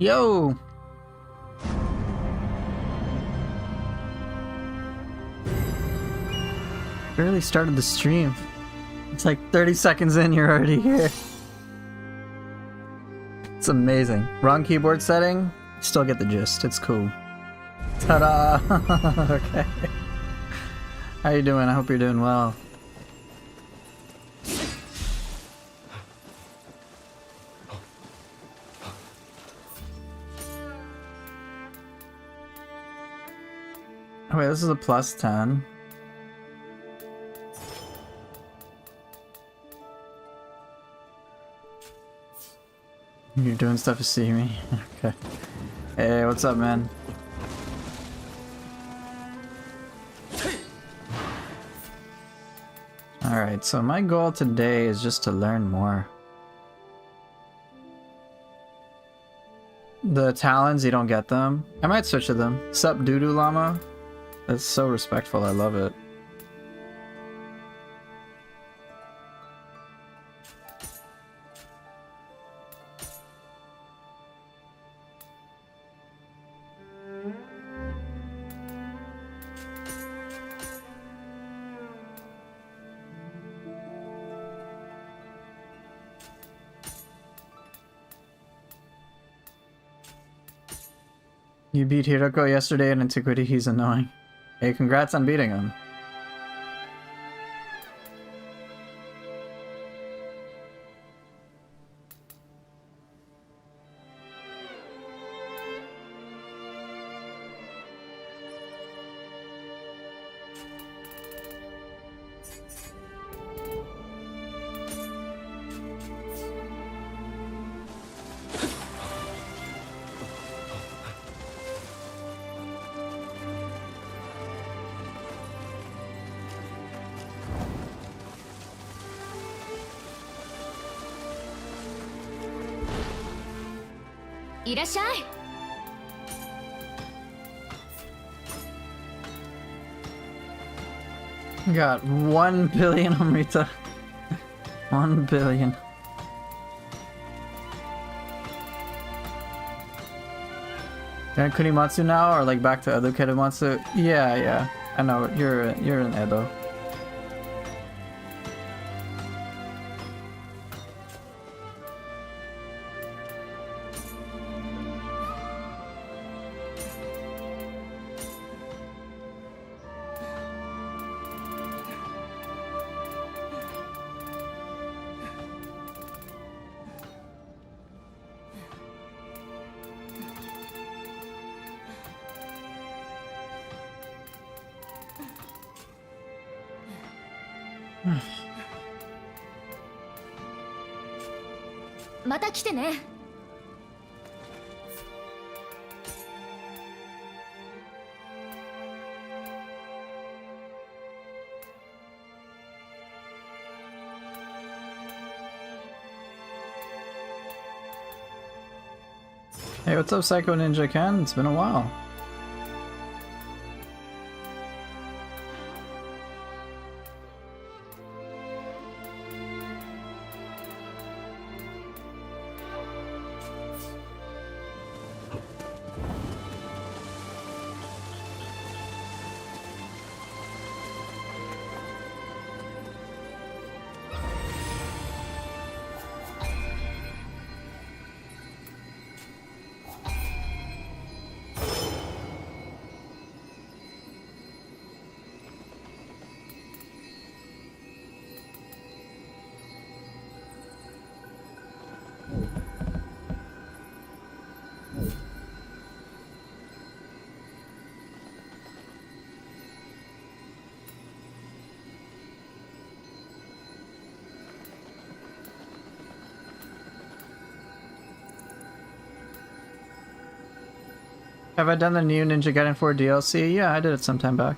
Yo! Barely started the stream. It's like 30 seconds in, you're already here. It's amazing. Wrong keyboard setting, still get the gist. It's cool. Ta-da! Okay. How you doing? I hope you're doing well. Oh wait, this is a plus 10. You're doing stuff to see me? Okay. Hey, what's up, man? Alright, so my goal today is just to learn more. The talons, you don't get them. I might switch to them. Sup, Doodoo Llama? That's so respectful, I love it. You beat Hiroko yesterday in Antiquity, he's annoying. Hey, congrats on beating him. Got 1 billion Amrita. 1 billion. And Kunimatsu now, or like back to Edo Kunimatsu? Yeah. I know you're in Edo. Hey, what's up, Psycho Ninja Ken? It's been a while. Have I done the new Ninja Gaiden 4 DLC? Yeah, I did it some time back.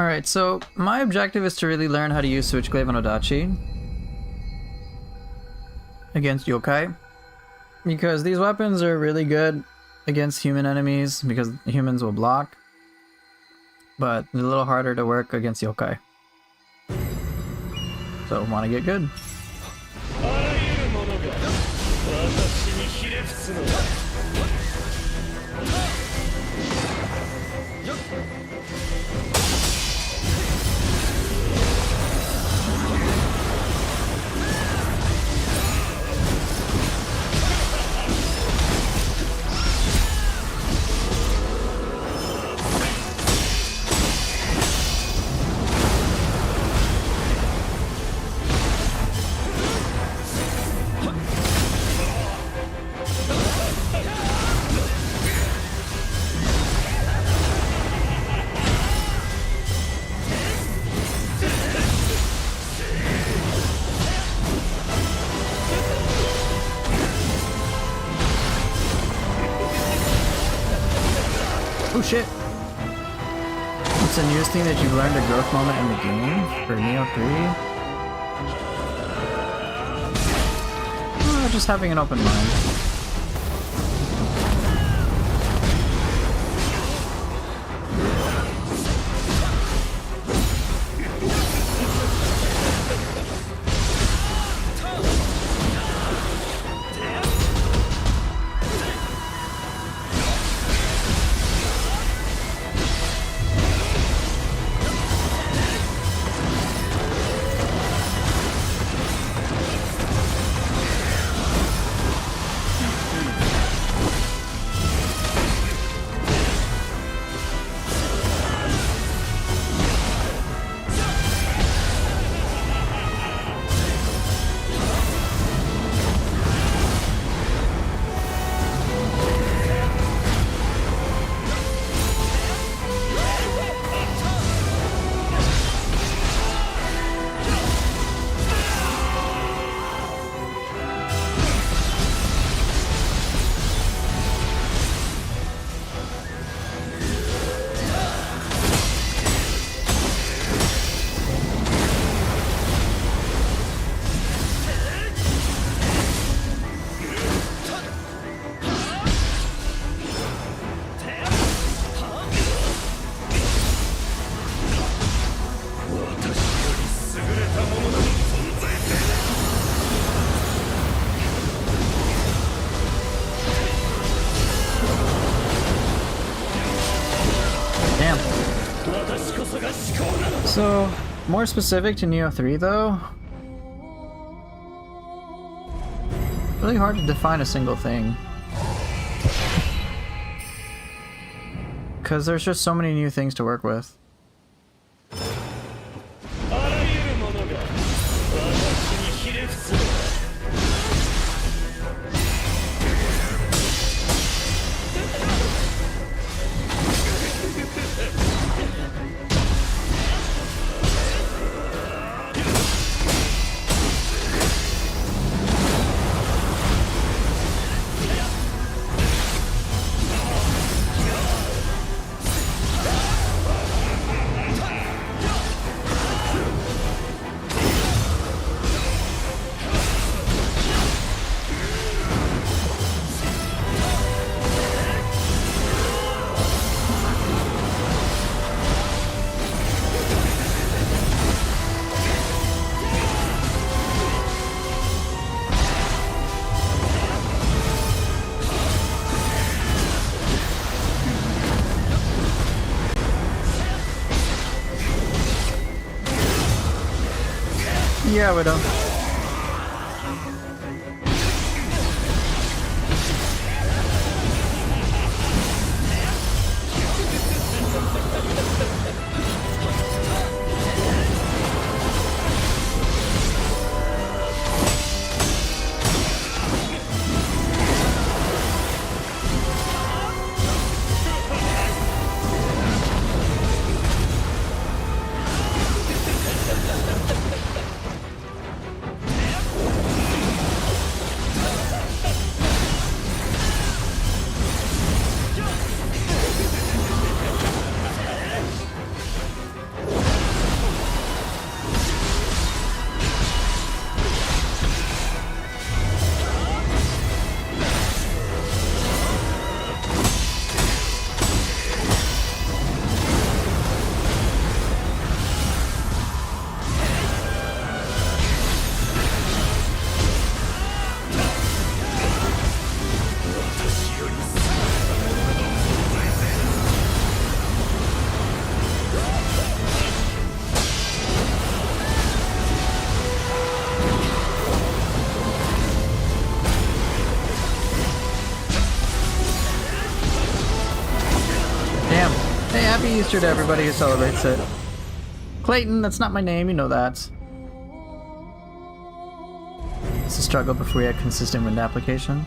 Alright, so my objective is to really learn how to use Switchglaive and Odachi against yokai, because these weapons are really good against human enemies because humans will block, but they're a little harder to work against yokai. So want to get good. Oh shit! What's the newest thing that you've learned a growth moment in the game for Neo 3? Oh, just having an open mind. So, more specific to Neo 3 though, really hard to define a single thing. Because there's just so many new things to work with. Yeah, Widow. Damn. Hey, happy Easter to everybody who celebrates it. Clayton, that's not my name, you know that. It's a struggle before we had consistent wind application.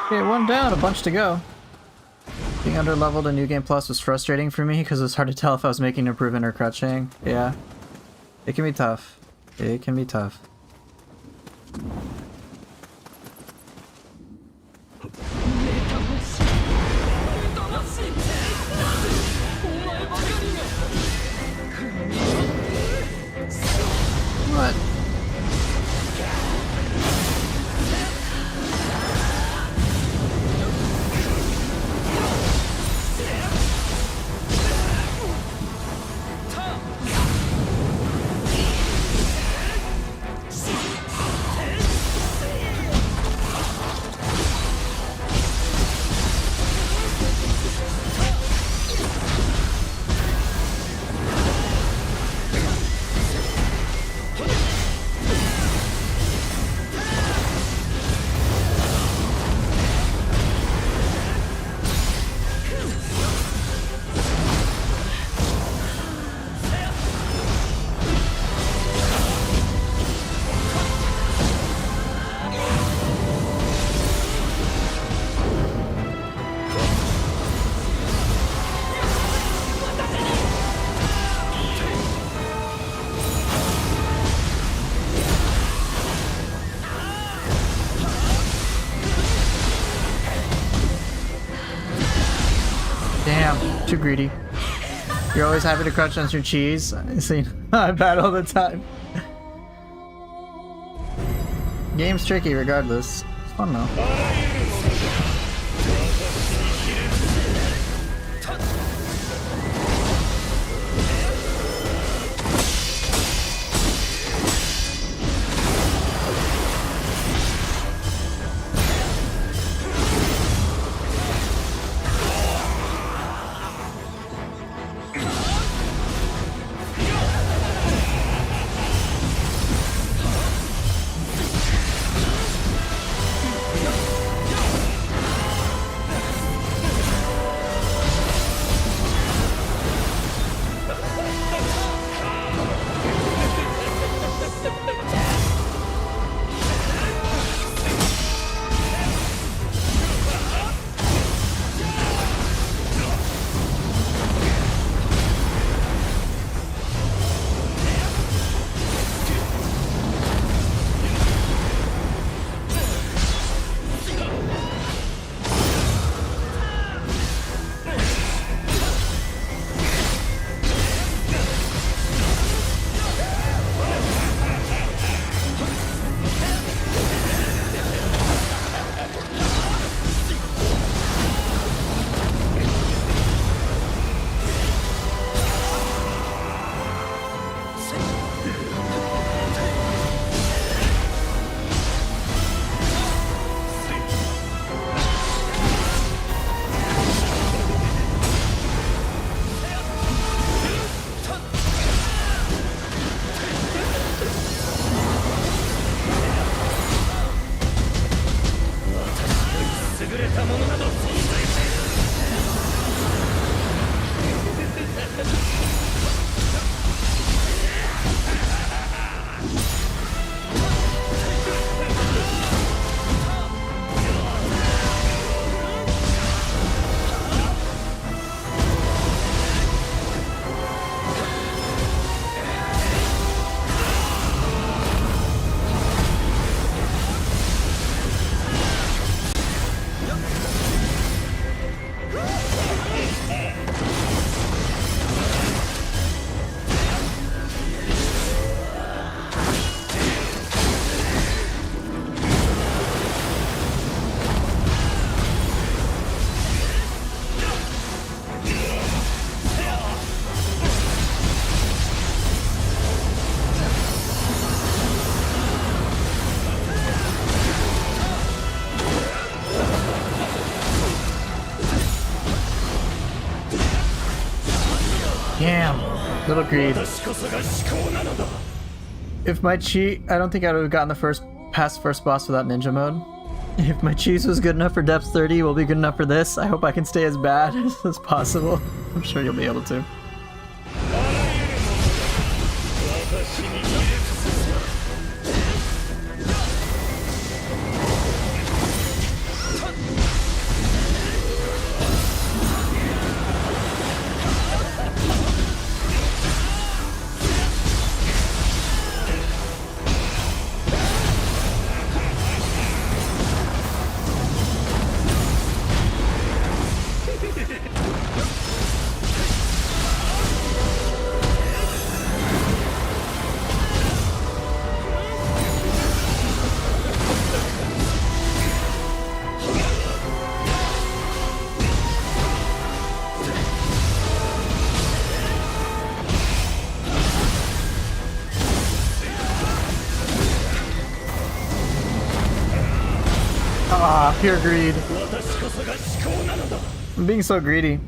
Okay, one down, a bunch to go. Being under-leveled in New Game Plus was frustrating for me because it's hard to tell if I was making an improvement or crutching. Yeah. It can be tough. It can be tough. What? too greedy. You're always happy to crouch on your cheese. See, I bat all the time. Game's tricky regardless. It's fun though. Damn, little greed. If my chi, I don't think I would have gotten past first boss without ninja mode. If my cheese was good enough for depth 30, will be good enough for this. I hope I can stay as bad as possible. I'm sure you'll be able to. Ah, pure greed. I'm being so greedy.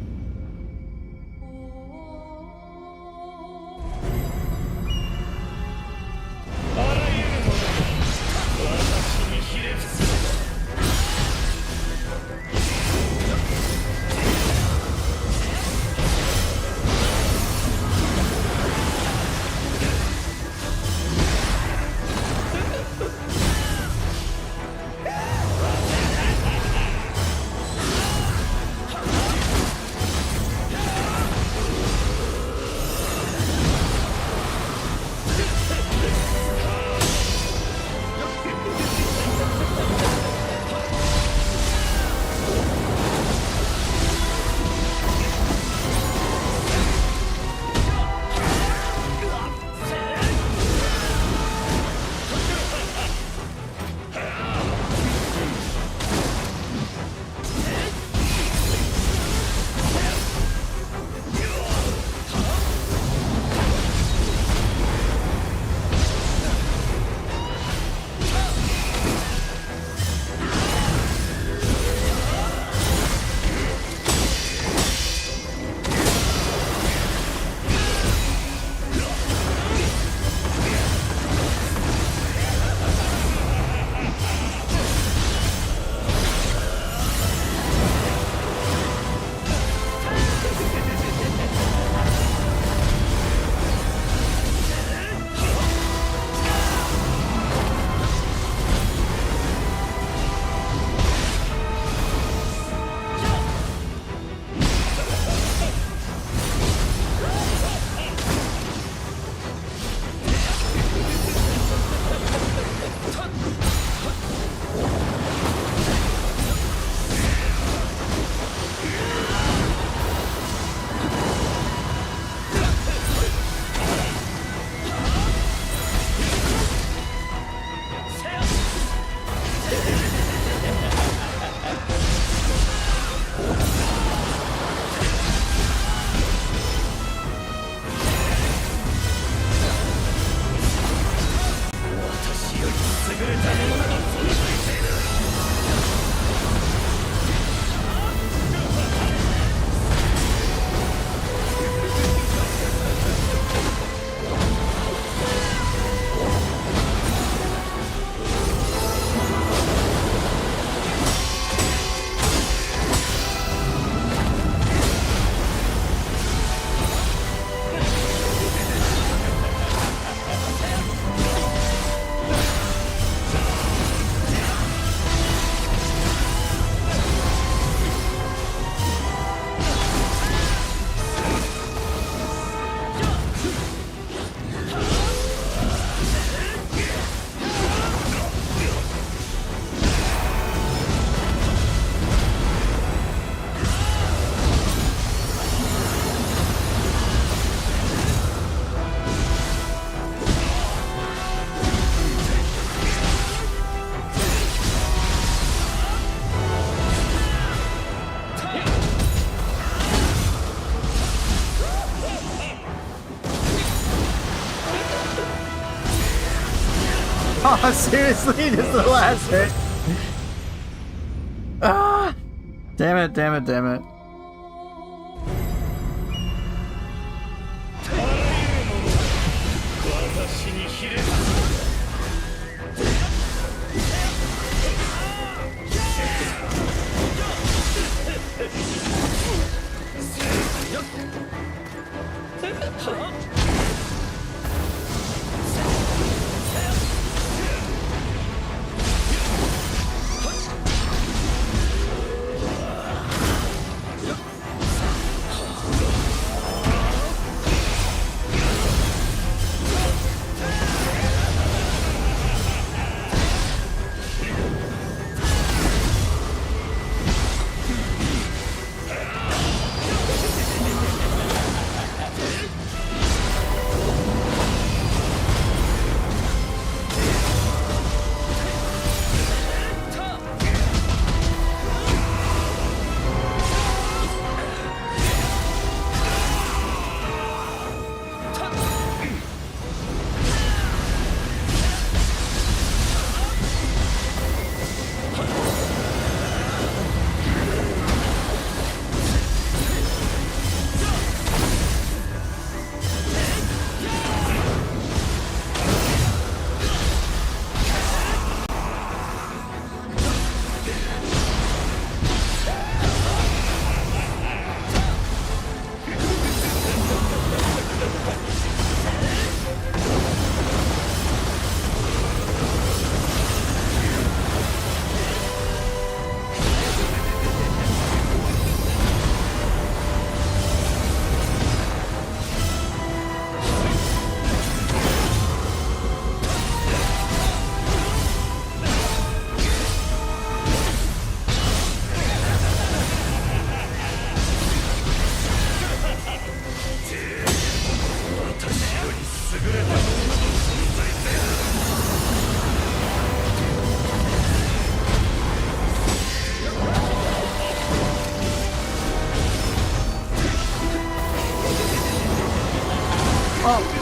Oh, seriously? This is the last hit? Ah! Damn it, damn it, damn it.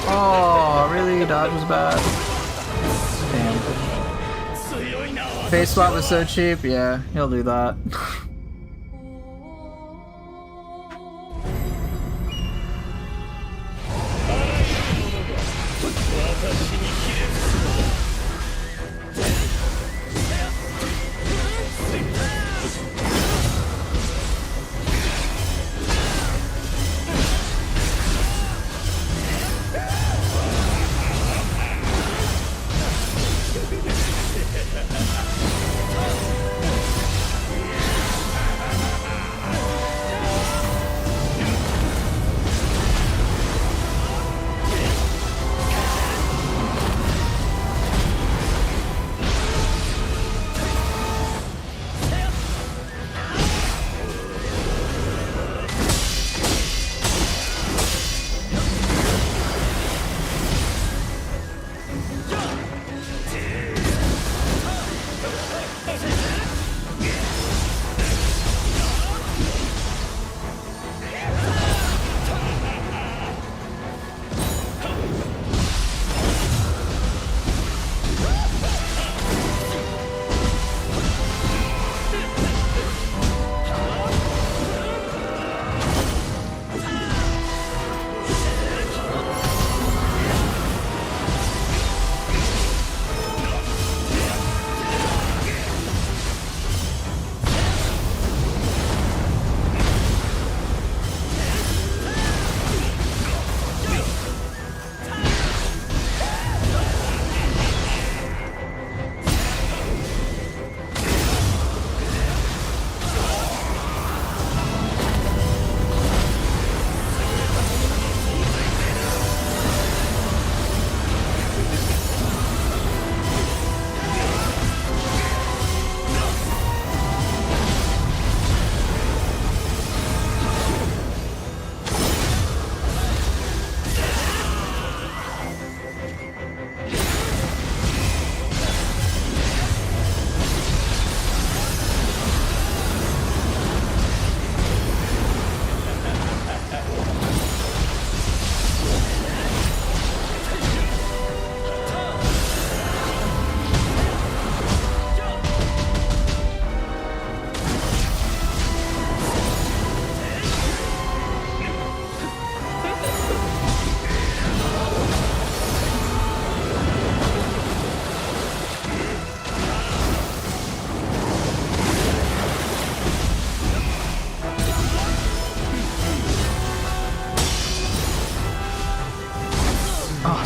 Oh, really? Dodge was bad. Damn. Face swap was so cheap. Yeah, he'll do that.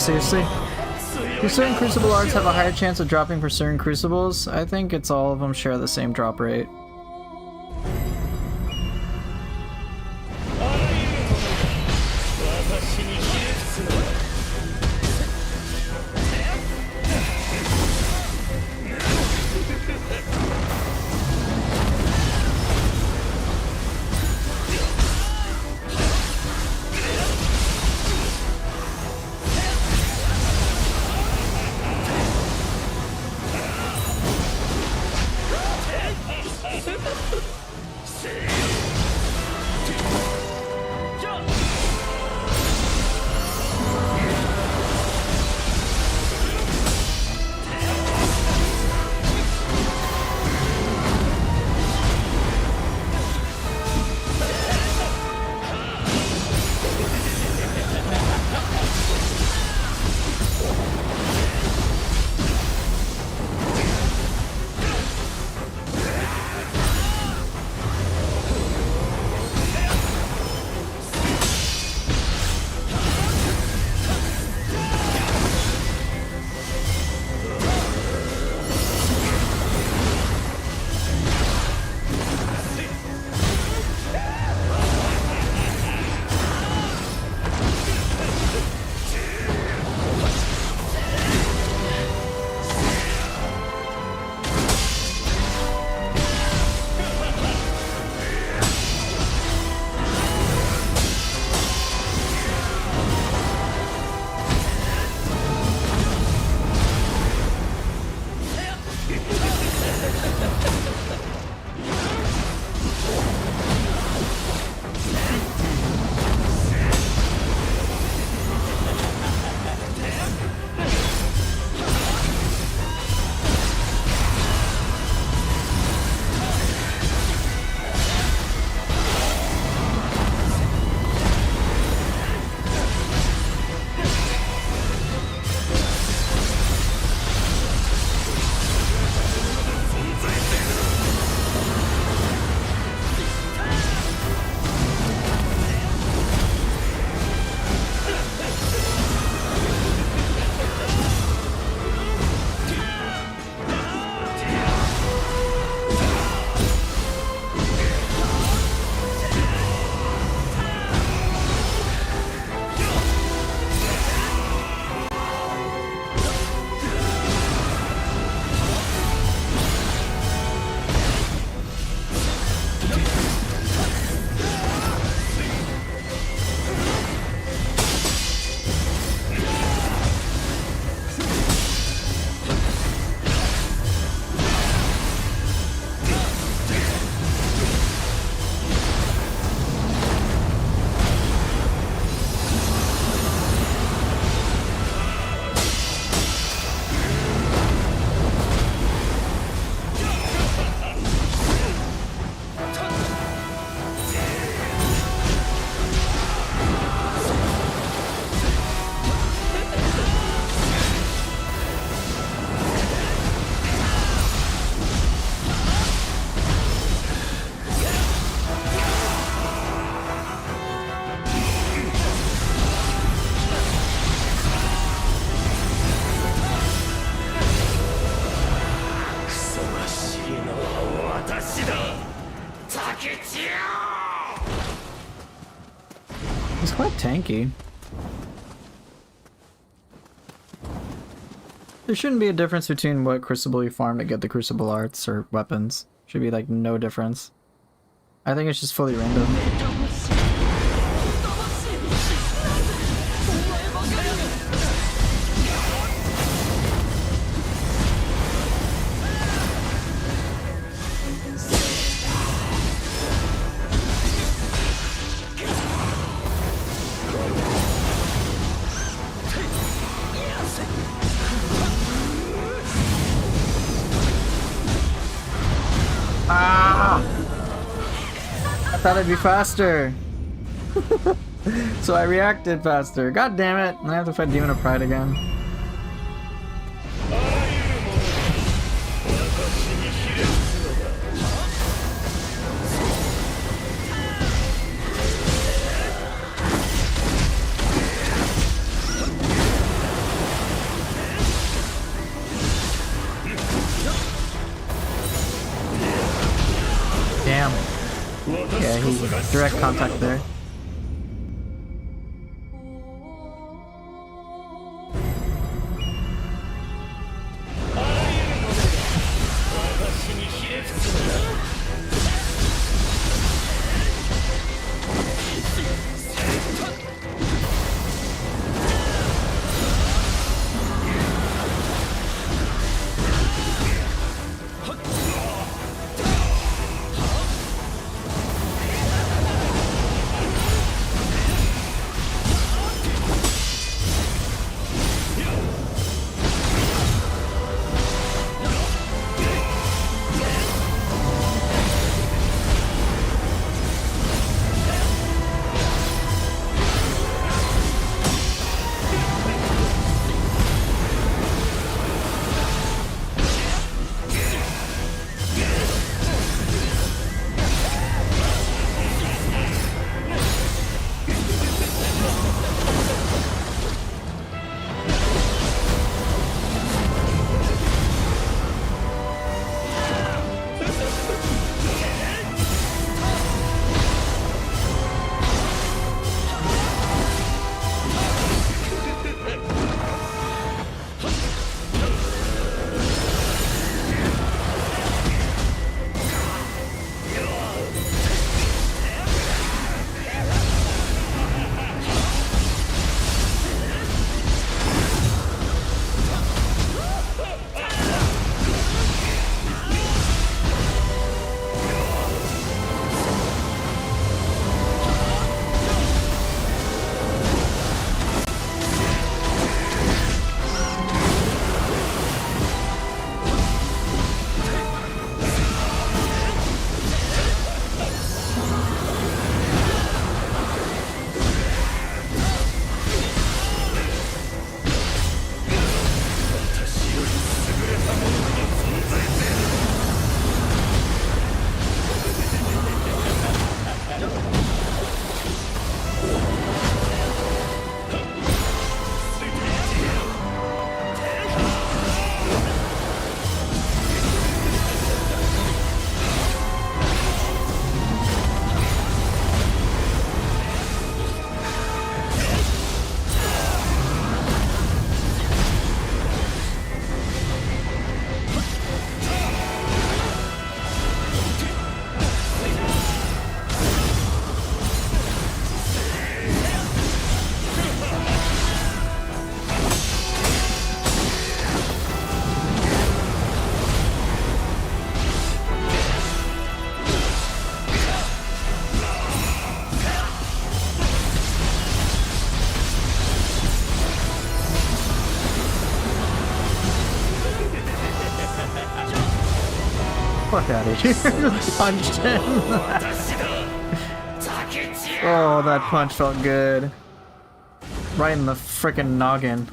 seriously? Do certain Crucible arts have a higher chance of dropping for certain Crucibles? I think it's all of them share the same drop rate. He's quite tanky. There shouldn't be a difference between what Crucible you farm to get the Crucible arts or weapons. Should be like no difference. I think it's just fully random. I thought it'd be faster. So I reacted faster. God damn it. I have to fight Demon of Pride again. Yeah, he direct contact there. Fuck out of here. Just punched him. Oh, that punch felt good. Right in the frickin' noggin.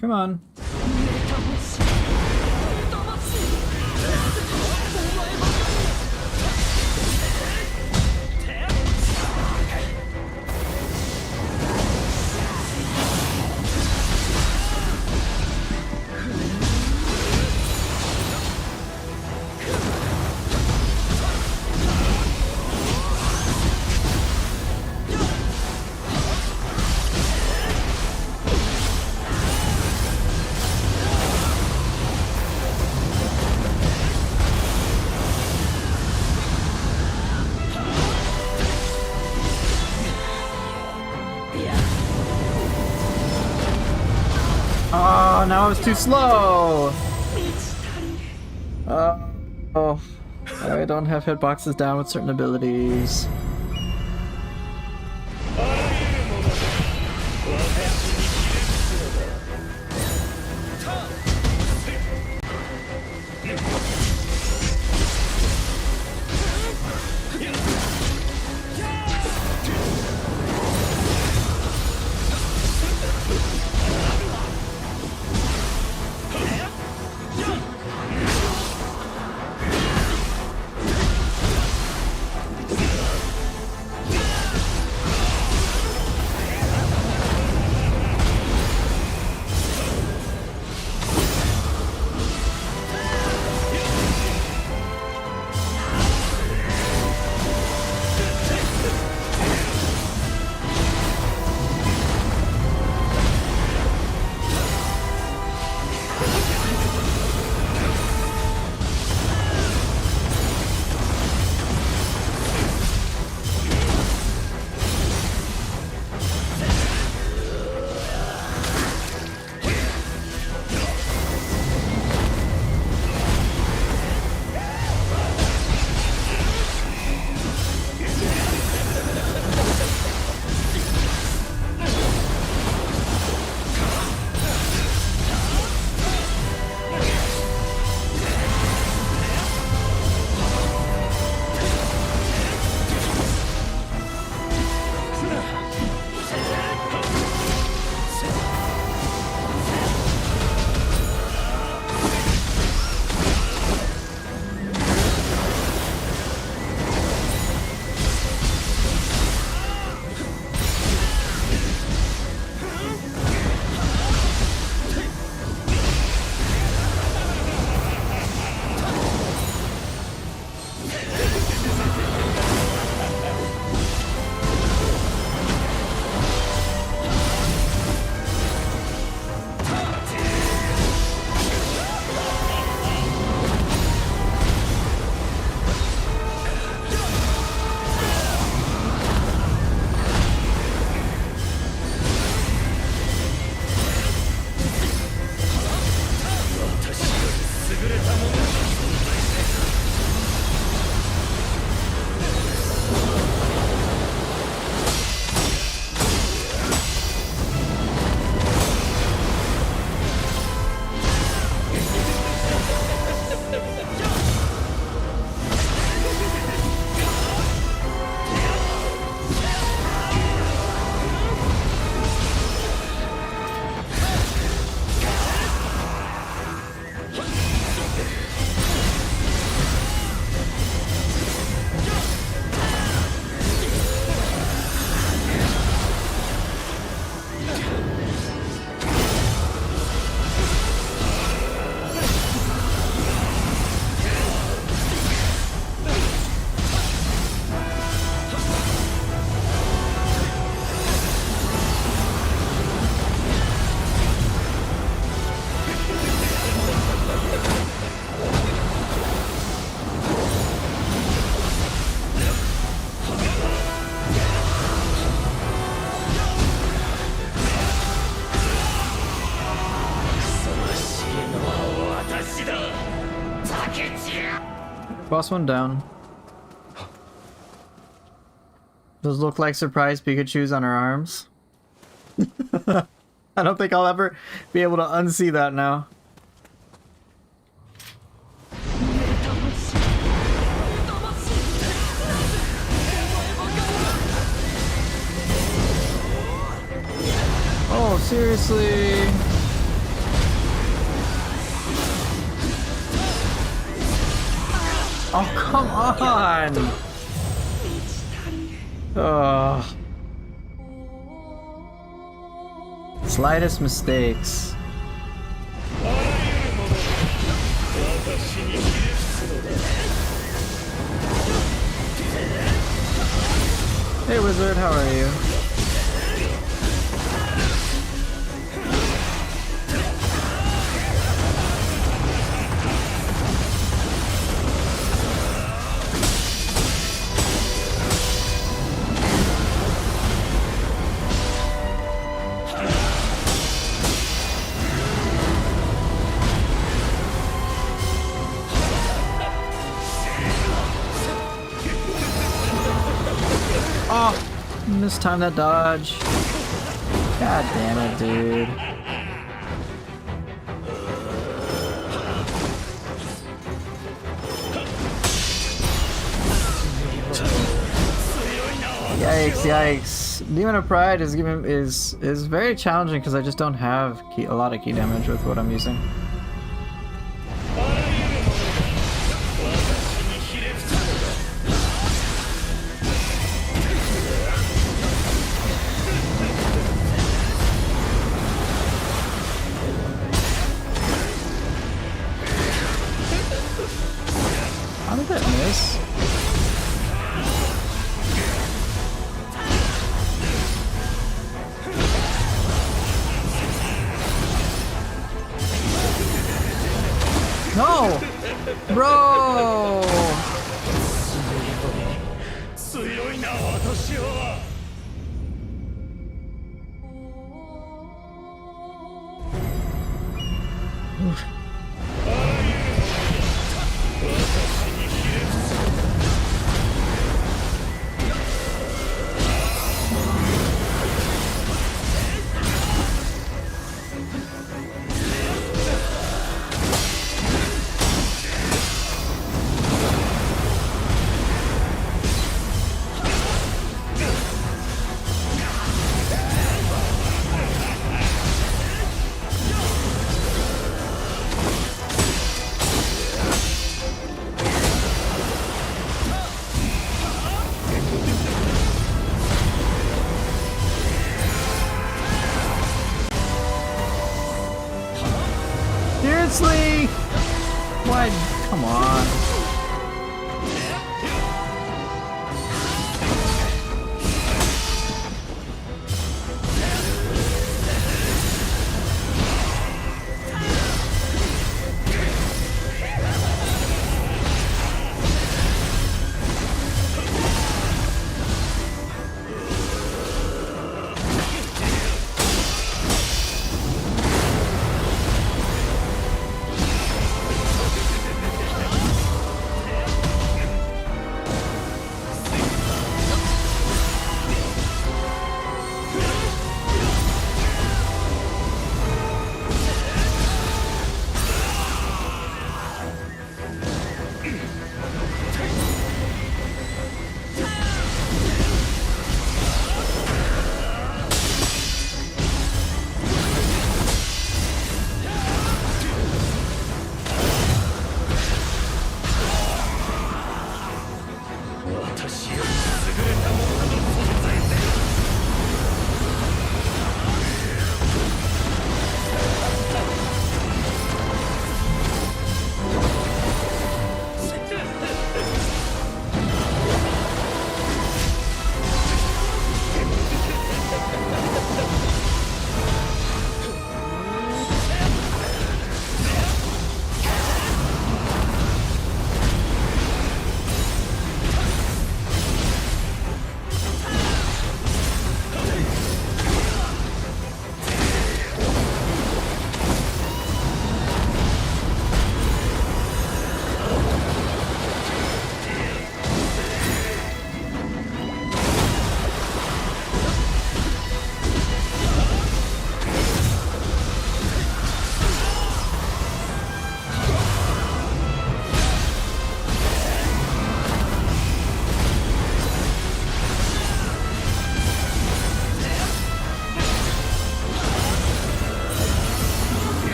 Come on. Oh, now I was too slow! Oh, I don't have hitboxes down with certain abilities. boss 1 down. Those look like surprise Pikachus on her arms. I don't think I'll ever be able to unsee that now. Oh, seriously? Oh, come on! Ugh. Slightest mistakes. Hey wizard, how are you? Oh, mistimed that dodge. God damn it, dude. Yikes, yikes. Demon of Pride is very challenging because I just don't have a lot of key damage with what I'm using. How did that miss? No! Bro! Seriously? Why? Come on.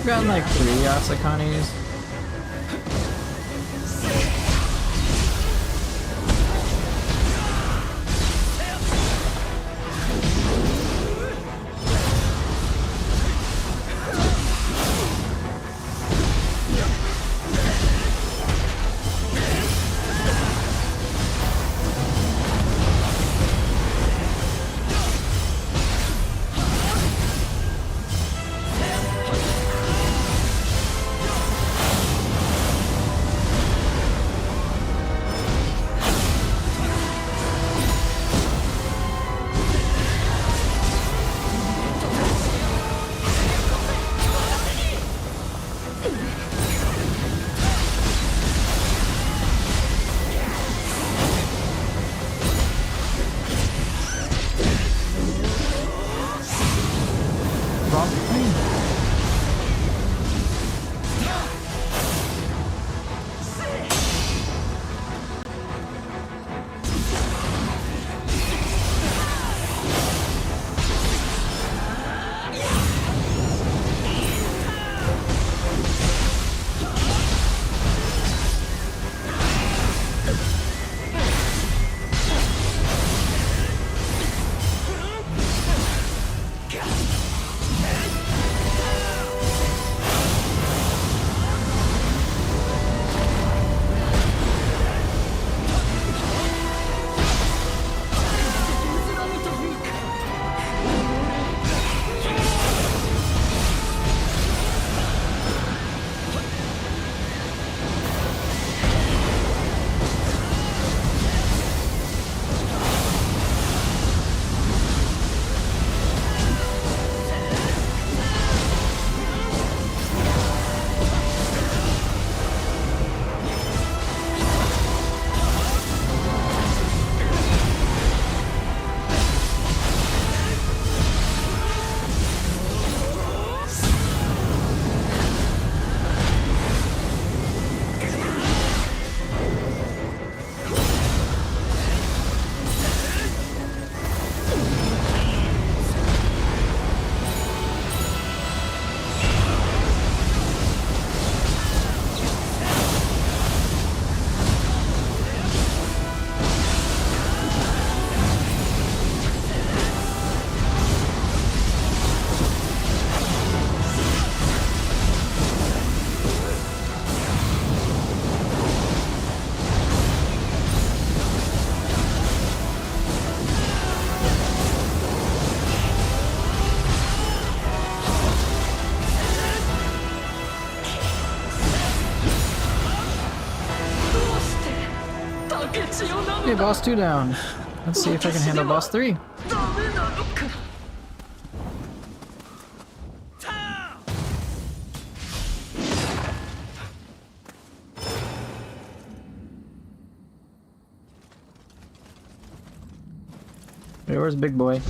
I've gotten like 3 Asakanis. Okay, boss 2 down. Let's see if I can handle boss 3. Hey, where's big boy?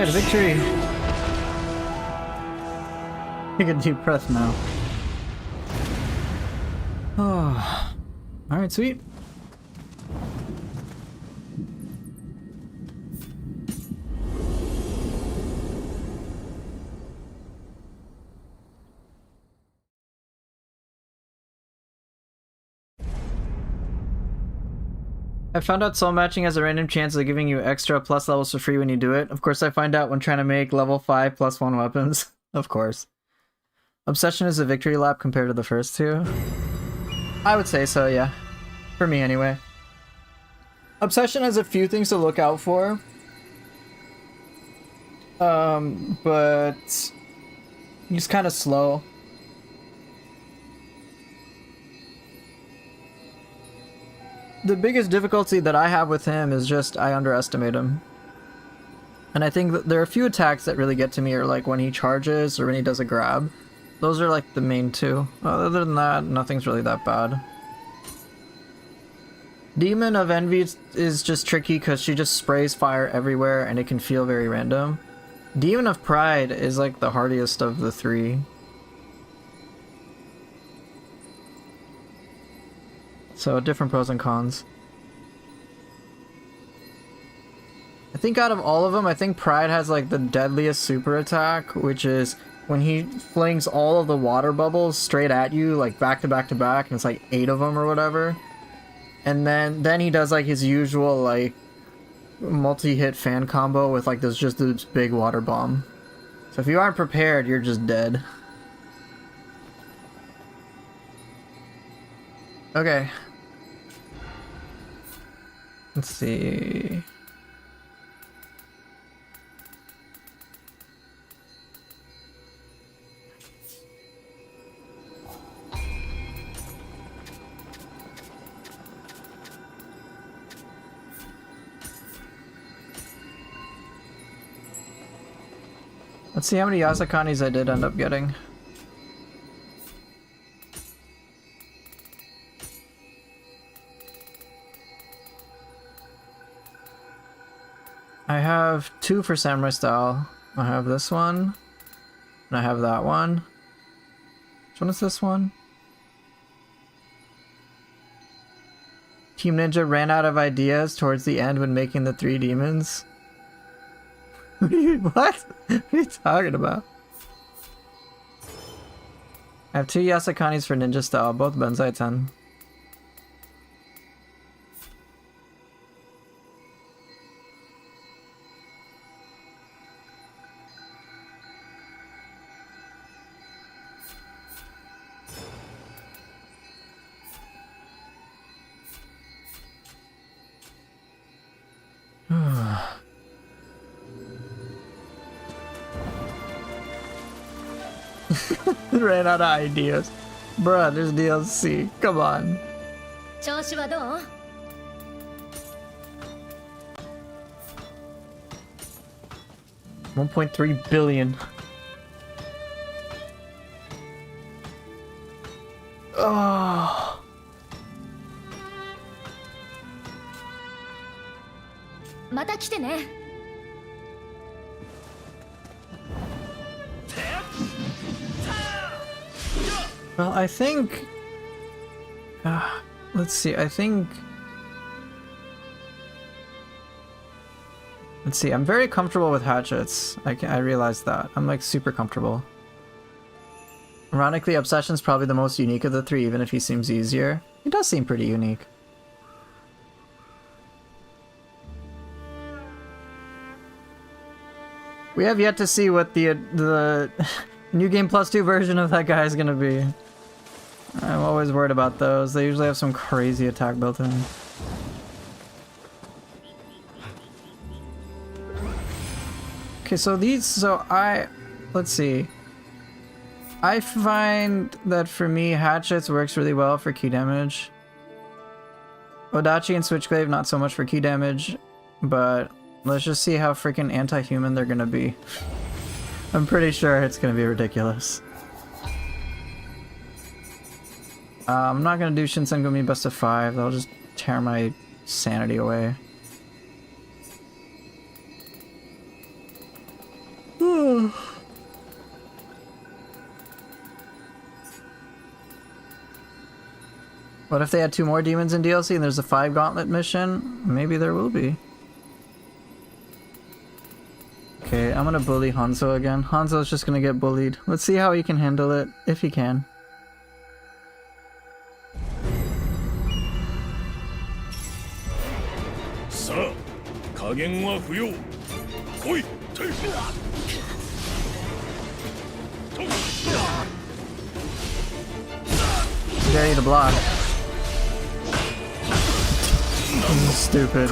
Alright, victory! Take a deep breath now. Oh. Alright, sweet. I found out soul matching has a random chance of giving you extra plus levels for free when you do it. Of course, I find out when trying to make level 5 +1 weapons. Of course. Obsession is a victory lap compared to the first two. I would say so, yeah. For me, anyway. Obsession has a few things to look out for. But he's kind of slow. The biggest difficulty that I have with him is just I underestimate him. And I think that there are a few attacks that really get to me, or like when he charges or when he does a grab. Those are like the main two. Other than that, nothing's really that bad. Demon of Envy is just tricky because she just sprays fire everywhere and it can feel very random. Demon of Pride is like the hardiest of the three. So different pros and cons. I think out of all of them, I think Pride has like the deadliest super attack, which is when he flings all of the water bubbles straight at you, like back to back to back, and it's like 8 of them or whatever. And then he does like his usual like multi-hit fan combo with like this big water bomb. So if you aren't prepared, you're just dead. Okay. Let's see. Let's see how many Yasakanis I did end up getting. I have 2 for Samurai Style. I have this one, and I have that one. Which one is this one? Team Ninja ran out of ideas towards the end when making the 3 demons. What? What are you talking about? I have 2 Yasakanis for Ninja Style, both Benzai 10. Ran out of ideas. Bruh, there's DLC. Come on. 調子はどう? 1.3 billion. Oh. Mata kite ne. Well, I think... let's see, I think... Let's see, I'm very comfortable with hatchets. I realize that. I'm like super comfortable. Ironically, Obsession's probably the most unique of the 3, even if he seems easier. He does seem pretty unique. We have yet to see what the New Game Plus 2 version of that guy is gonna be. I'm always worried about those. They usually have some crazy attack built in. Okay, so let's see. I find that for me, hatchets works really well for key damage. Odachi and Switchglaive not so much for key damage, but let's just see how freaking anti-human they're gonna be. I'm pretty sure it's gonna be ridiculous. I'm not gonna do Shinsengumi best of 5, that'll just tear my sanity away. What if they had 2 more demons in DLC and there's a 5 gauntlet mission? Maybe there will be. Okay, I'm gonna bully Hanzo again. Hanzo's just gonna get bullied. Let's see how he can handle it, if he can. Dare you to block. Stupid.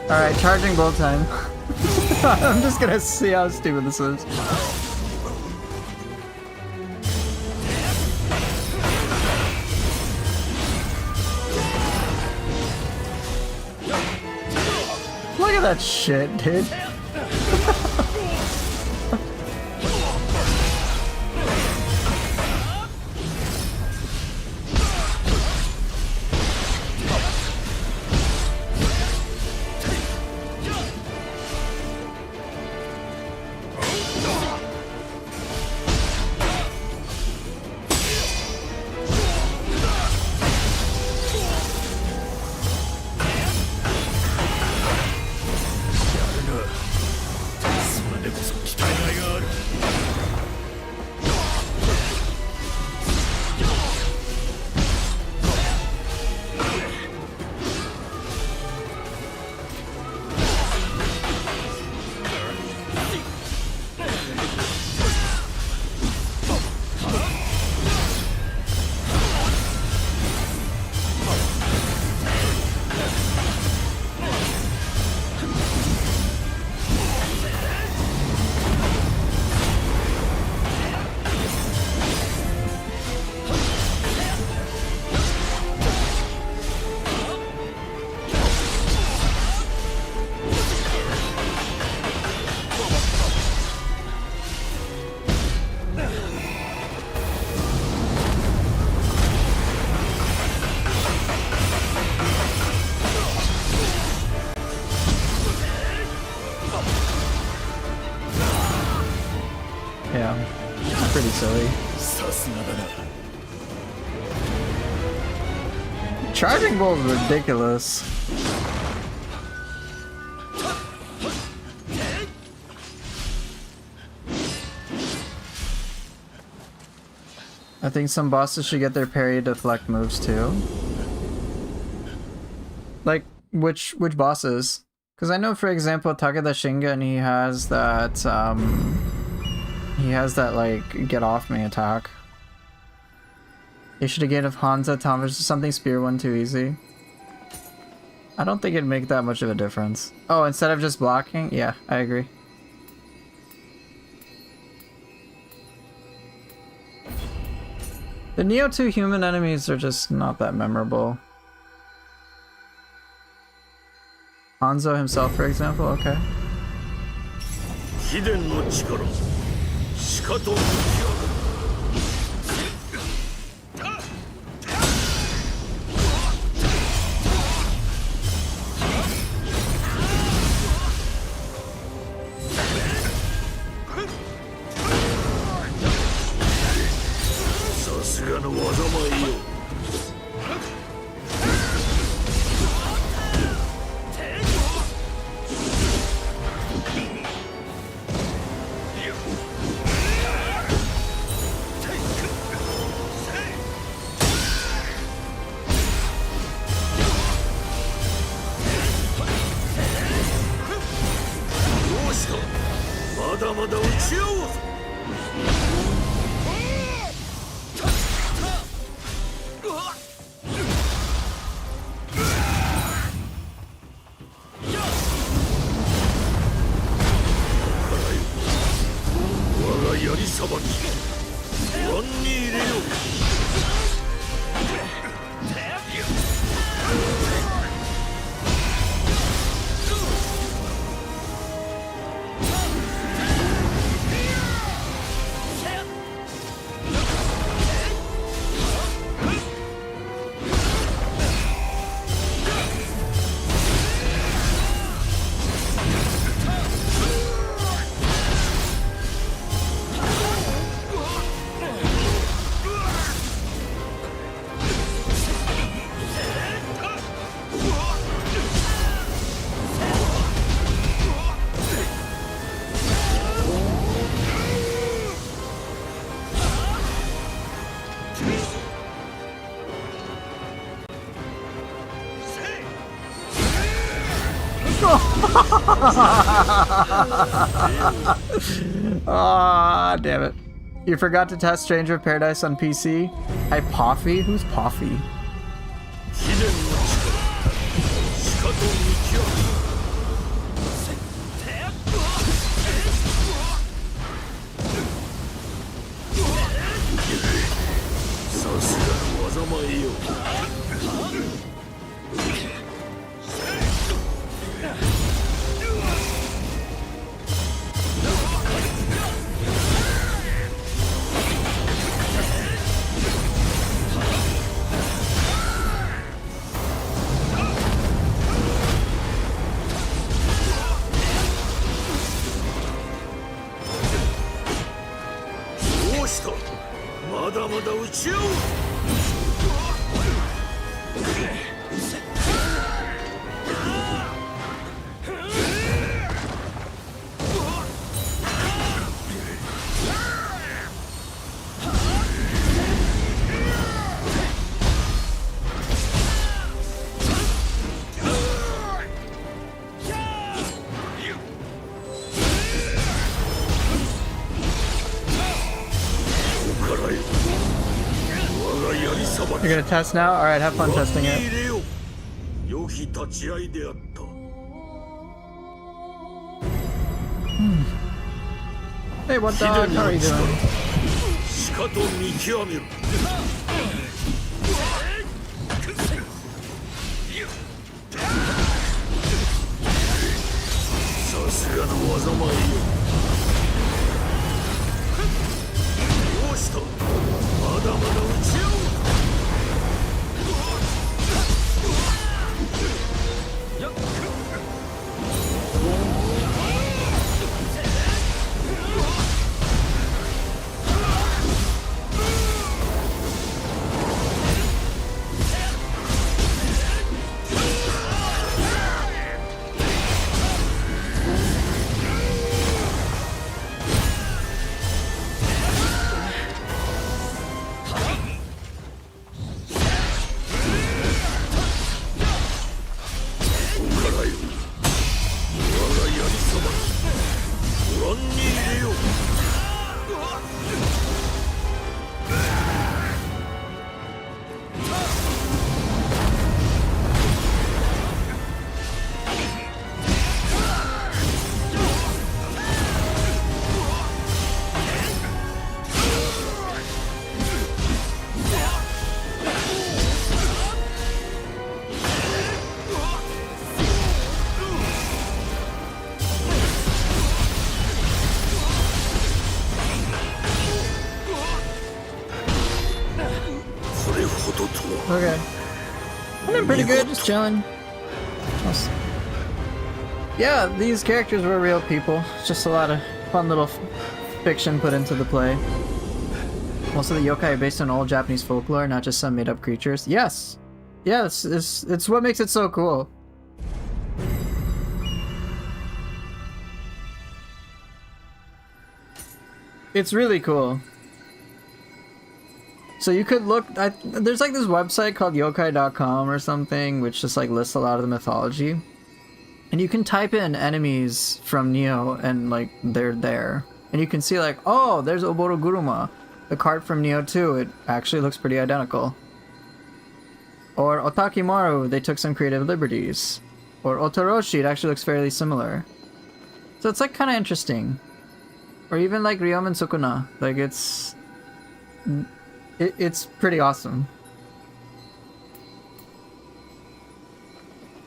Alright, charging bolt time. I'm just gonna see how stupid this is. Look at that shit, dude. Yeah, it's pretty silly. Charging Bull is ridiculous. I think some bosses should get their parry deflect moves too. Like, which bosses? Because I know, for example, Takeda Shingen, he has that, like, get off me attack. They should have given Hanzo Tom versus something spear one too easy. I don't think it'd make that much of a difference. Oh, instead of just blocking? Yeah, I agree. The Neo 2 human enemies are just not that memorable. Hanzo himself, for example, okay. Ah, damn it. You forgot to test Stranger of Paradise on PC? Hi, Poffy? Who's Poffy? 秘伝の力しかと見極める さすがの技前よ どうしたまだまだ打ち合う You're gonna test now? Alright, have fun testing it. 良き立ち合いであった Hey, what dog? How are you doing? しかと見極める さすがの技前よ どうしたまだまだ打ち合う Okay. I'm doing pretty good, just chilling. Yeah, these characters were real people. Just a lot of fun little fiction put into the play. Most of the yokai are based on old Japanese folklore, not just some made-up creatures. Yes! Yeah, it's what makes it so cool. It's really cool. So you could look, there's like this website called yokai.com or something, which just like lists a lot of the mythology. And you can type in enemies from Nioh and like they're there. And you can see like, oh, there's Oboroguruma, the card from Nioh 2. It actually looks pretty identical. Or Otakimaru, they took some creative liberties. Or Otoroshi, it actually looks fairly similar. So it's like kind of interesting. Or even like Ryomen Sukuna, like it's pretty awesome.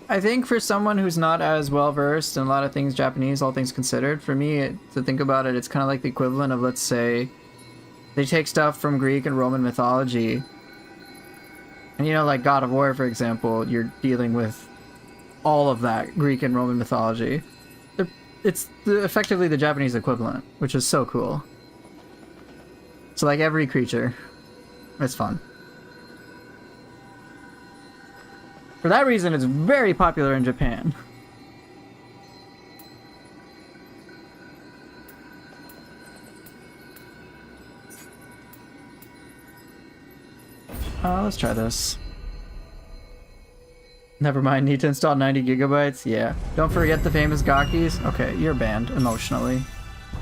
I think for someone who's not as well versed in a lot of things Japanese, all things considered, for me to think about it, it's kind of like the equivalent of, let's say, they take stuff from Greek and Roman mythology, and you know, like God of War, for example, you're dealing with all of that Greek and Roman mythology. It's effectively the Japanese equivalent, which is so cool. So like every creature. It's fun. For that reason, it's very popular in Japan. Let's try this. Never mind, need to install 90 gigabytes? Yeah. Don't forget the famous Gakis? Okay, you're banned emotionally.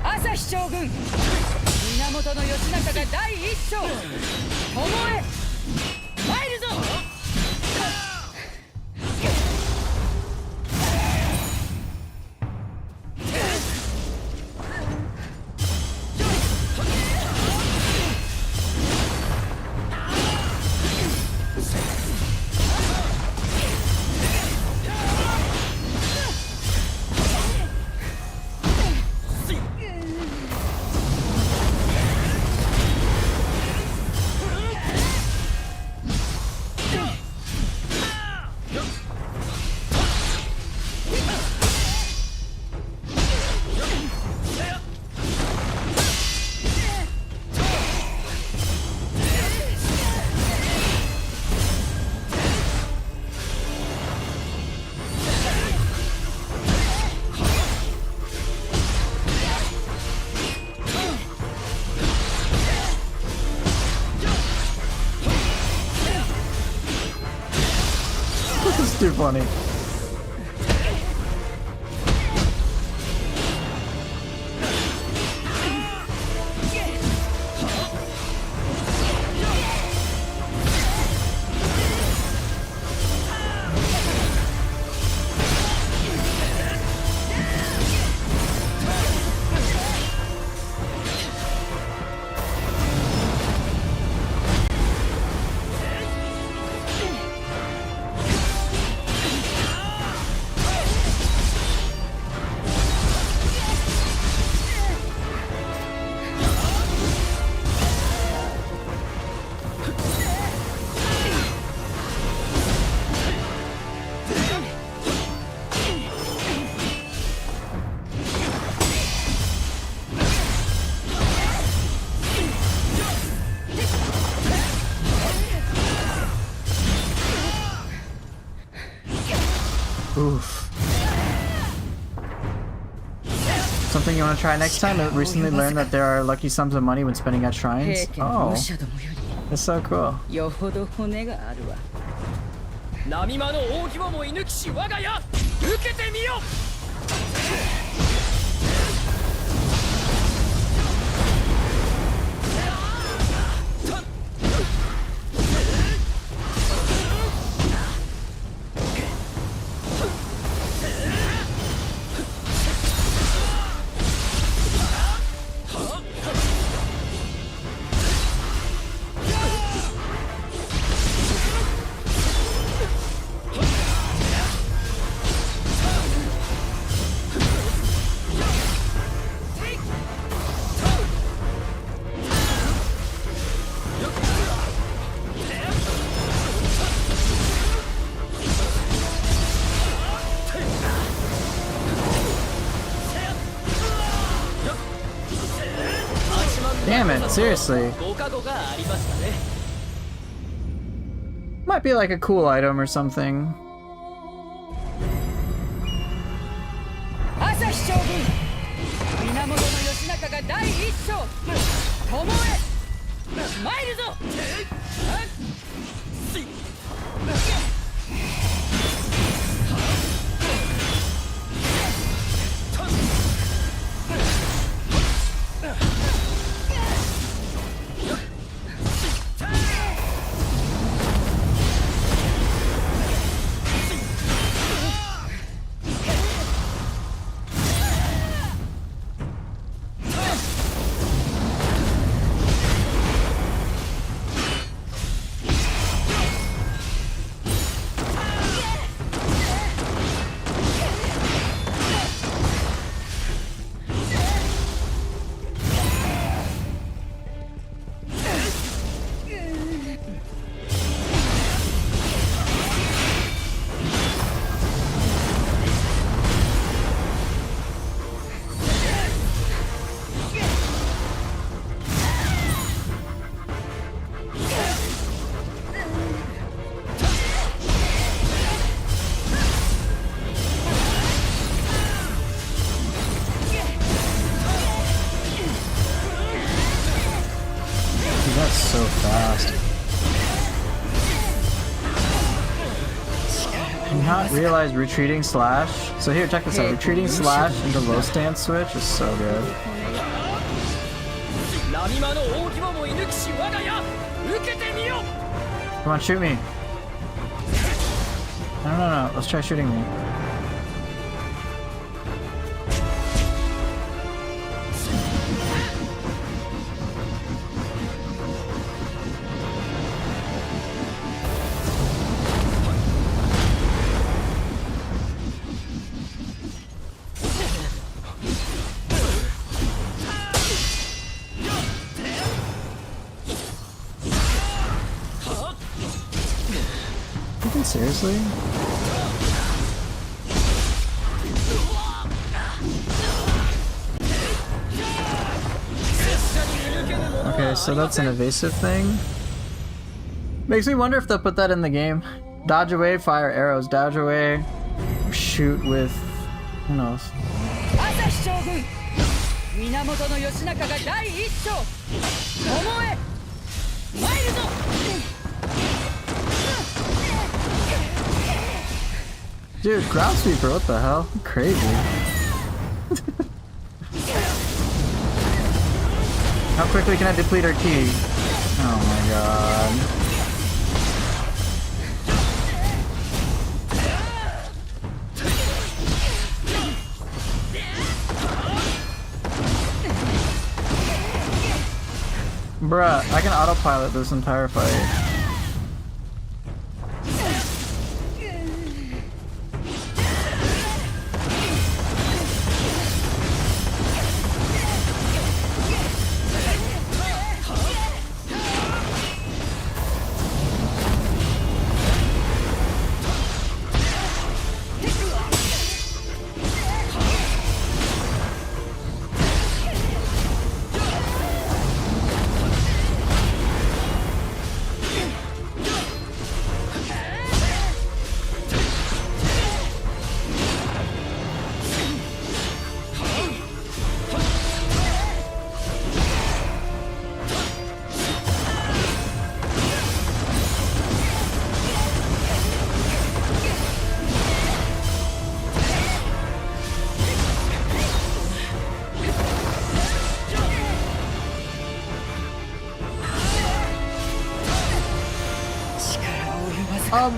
朝日将軍源義仲が第一章巴へ参るぞ This is too funny. Oof. Something you want to try next time? I recently learned that there are lucky sums of money when spending at shrines. 平家の Oh, 武者どもよ that's so cool. りよほど骨があるわ波間の扇をも射抜きし我が家受けてみよ。Damn it, seriously. ご加護がありましたね。 Might be like a cool item or something. 朝日将軍源義仲が第一章巴へ参るぞ not realize retreating slash. So here, check this out. Retreating slash into low stance switch is so good. ラミマの大規模も射抜きし我が家受けてみよ Come on, shoot me. No. Let's try shooting me. Freaking seriously? Okay, so that's an evasive thing. Makes me wonder if they'll put that in the game. Dodge away, fire arrows. Dodge away, shoot with... who knows? 朝日将軍源義仲が第一章巴へ参るぞ Dude, ground sweeper, what the hell? Crazy. How quickly can I deplete our key? Oh my god. Bruh, I can autopilot this entire fight.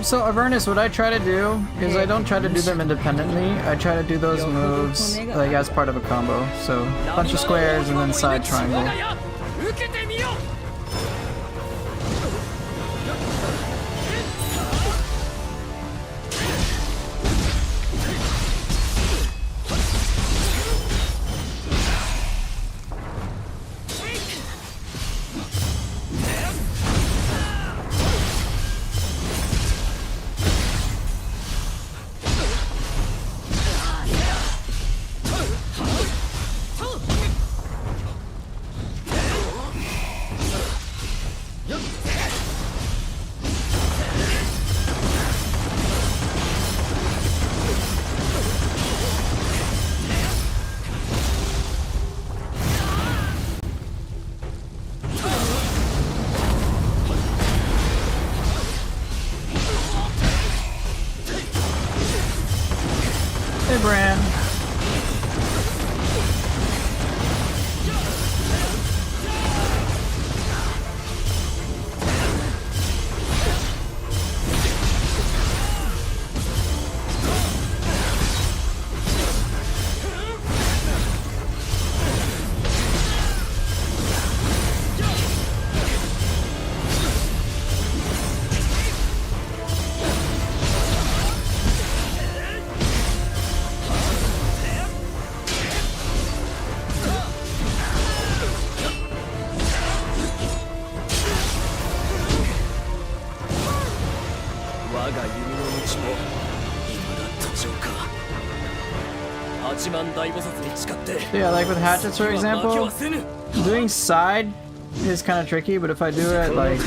So Avernus, what I try to do is I don't try to do them independently. I try to do those moves like as part of a combo. So bunch of squares and then side triangle. Hey, Bran. Yeah, like with hatchets, for example, doing side is kind of tricky, but if I do it like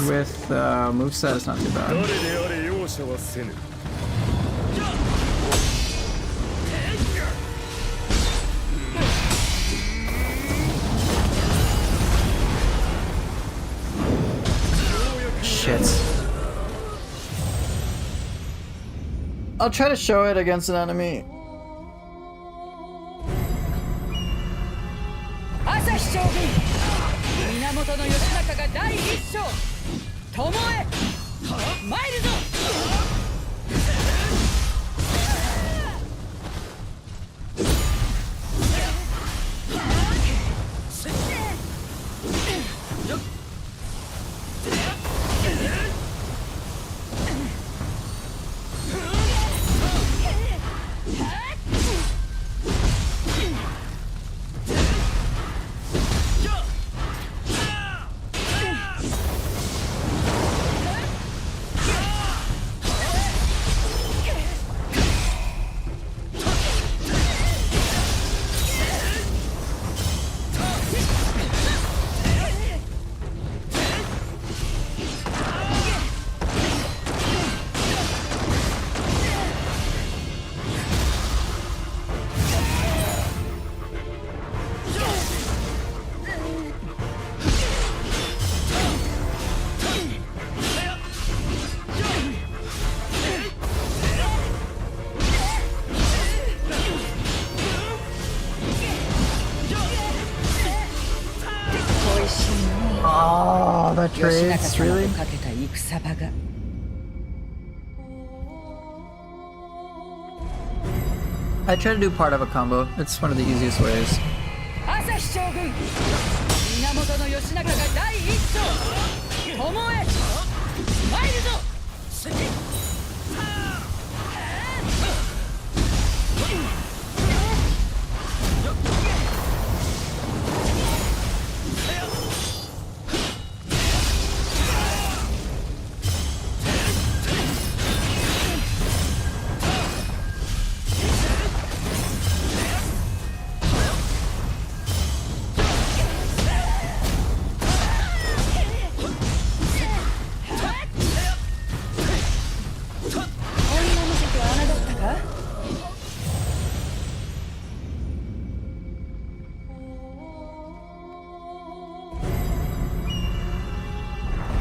with moveset, it's not too bad. Shit. I'll try to show it against an enemy. 朝日将軍源義仲が第一章巴へ参るぞ。Oh, that 義仲 trades, 様 really? とかけた戦場が I try to do part of a combo. It's one of the easiest ways. 朝日将軍源義仲が第一章巴へ参るぞ。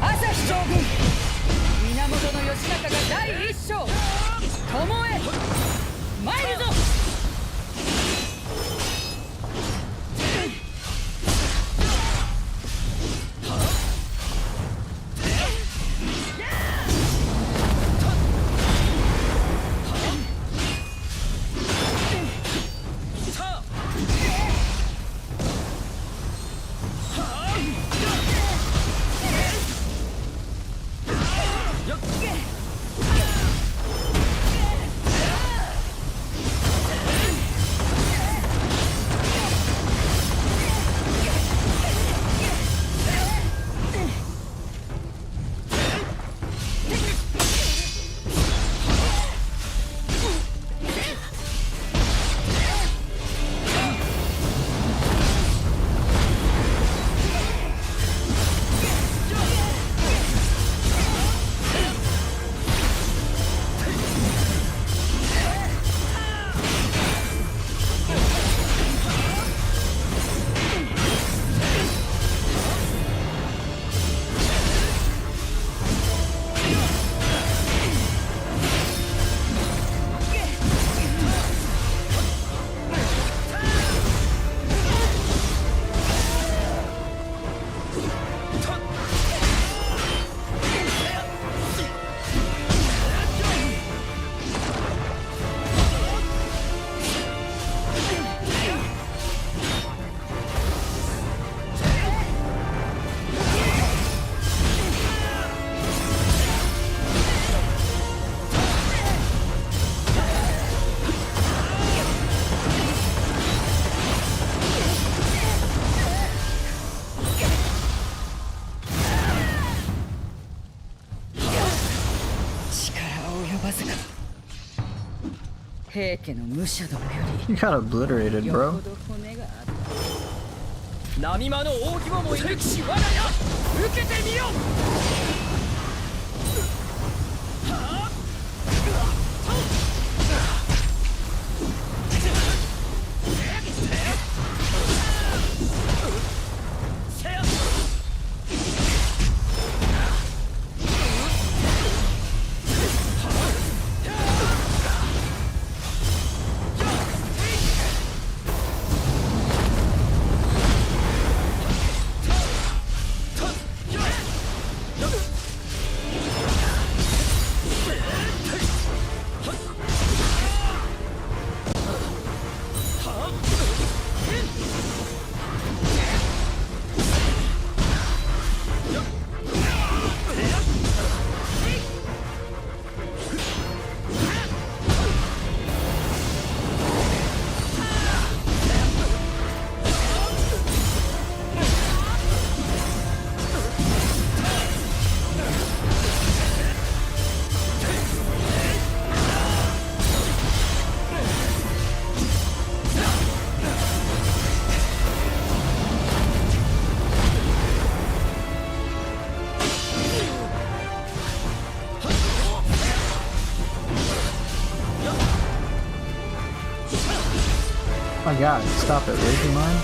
朝日将軍源義仲が第一章巴へ参るぞ。平家の武者どもよ You got obliterated, りよ bro. ほど骨があった。波間の扇ももいるきし我が家受けてみよ。Oh my god, stop it, Raging Mind.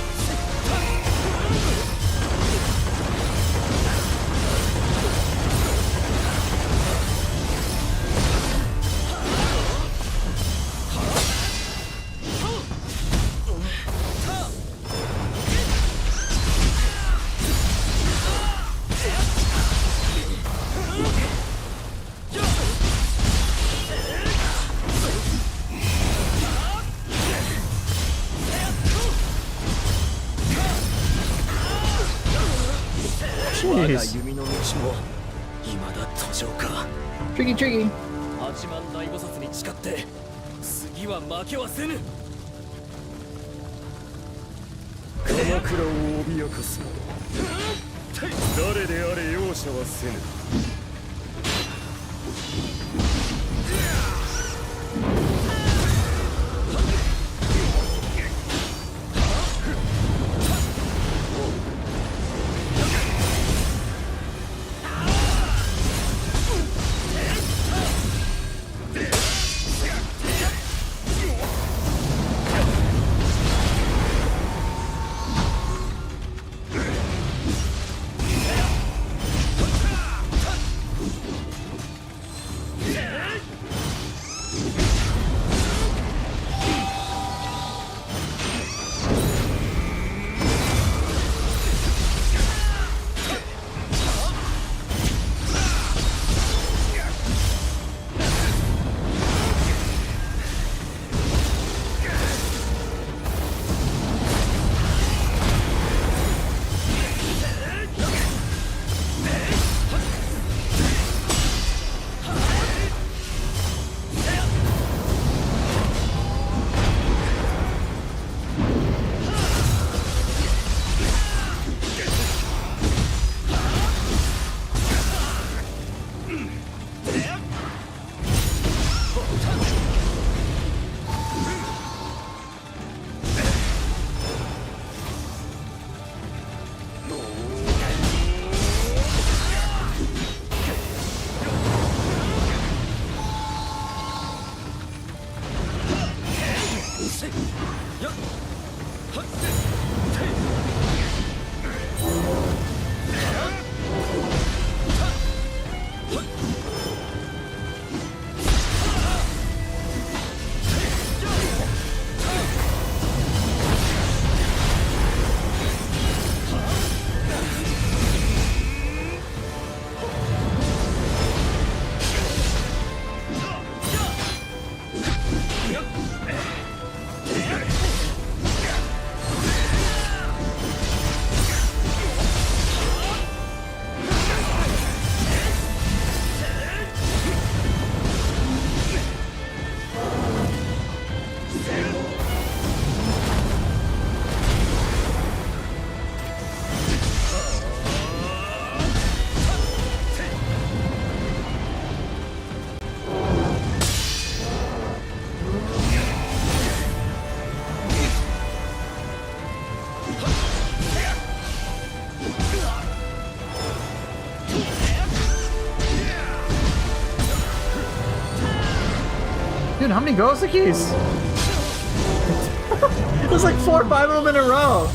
Jeez. Tricky, tricky. 8万大菩薩に誓って次は負けはせぬ。鎌倉を脅かす者、誰であれ容赦はせぬ。Dude, how many Gozukis? There's like 4 or 5 of them in a row.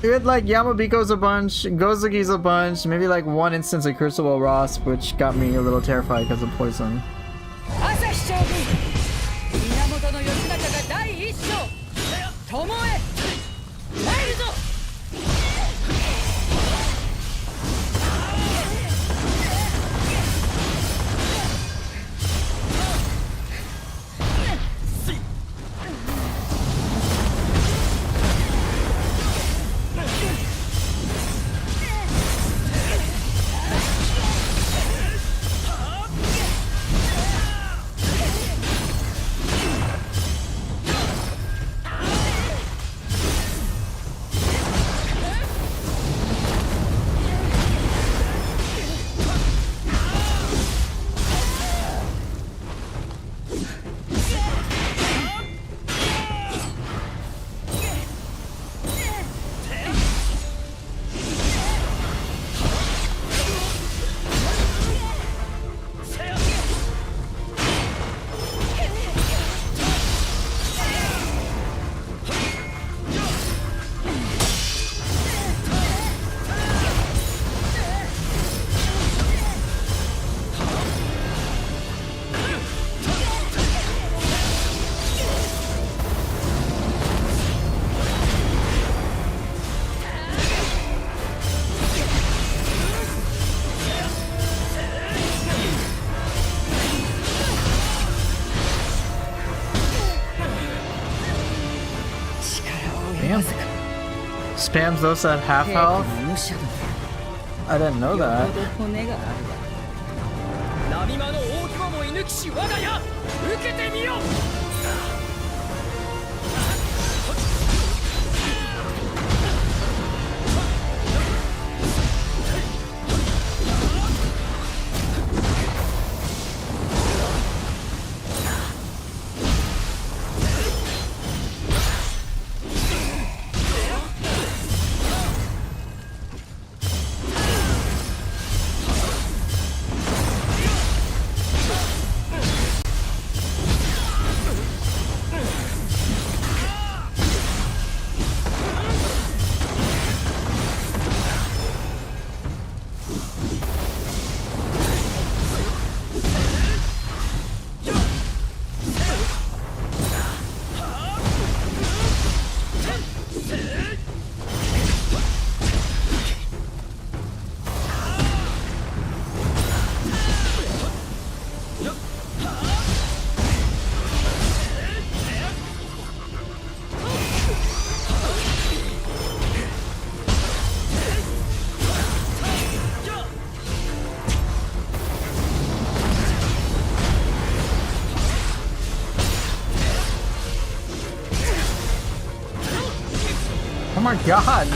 We had like Yamabiko's a bunch, Gozuki's a bunch, maybe like one instance of Crucible Rasp, which got me a little terrified because of poison. わずか Spams those that have 兵器 health? の武者ども I didn't know よ that. ほど骨があるわ波間の大規模も射抜きし我が家受けてみよ。Oh my god! 8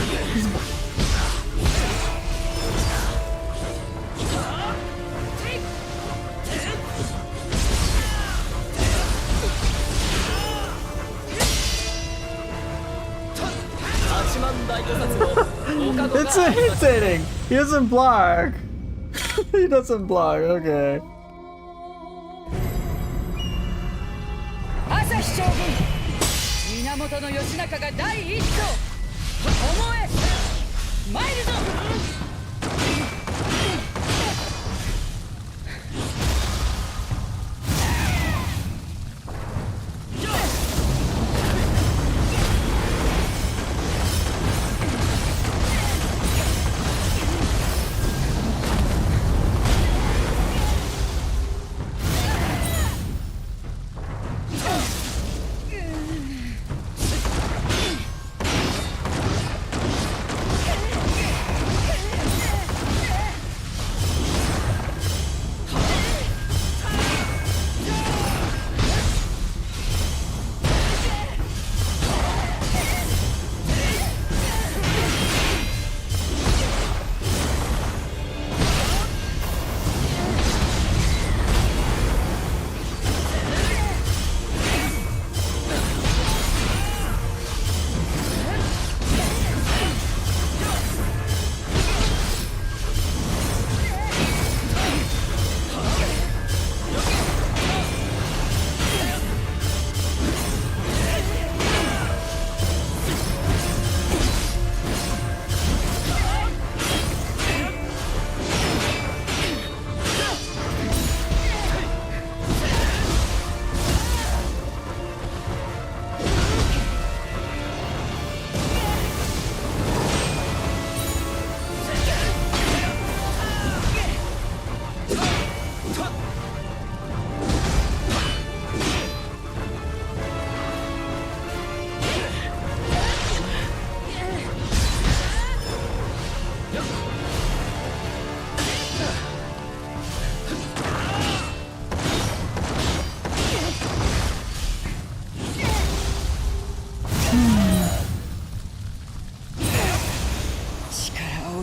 万大菩薩の放課後が It's irritating! He doesn't block! He doesn't block, okay. 朝日将軍源義仲が第一党思え参るぞ。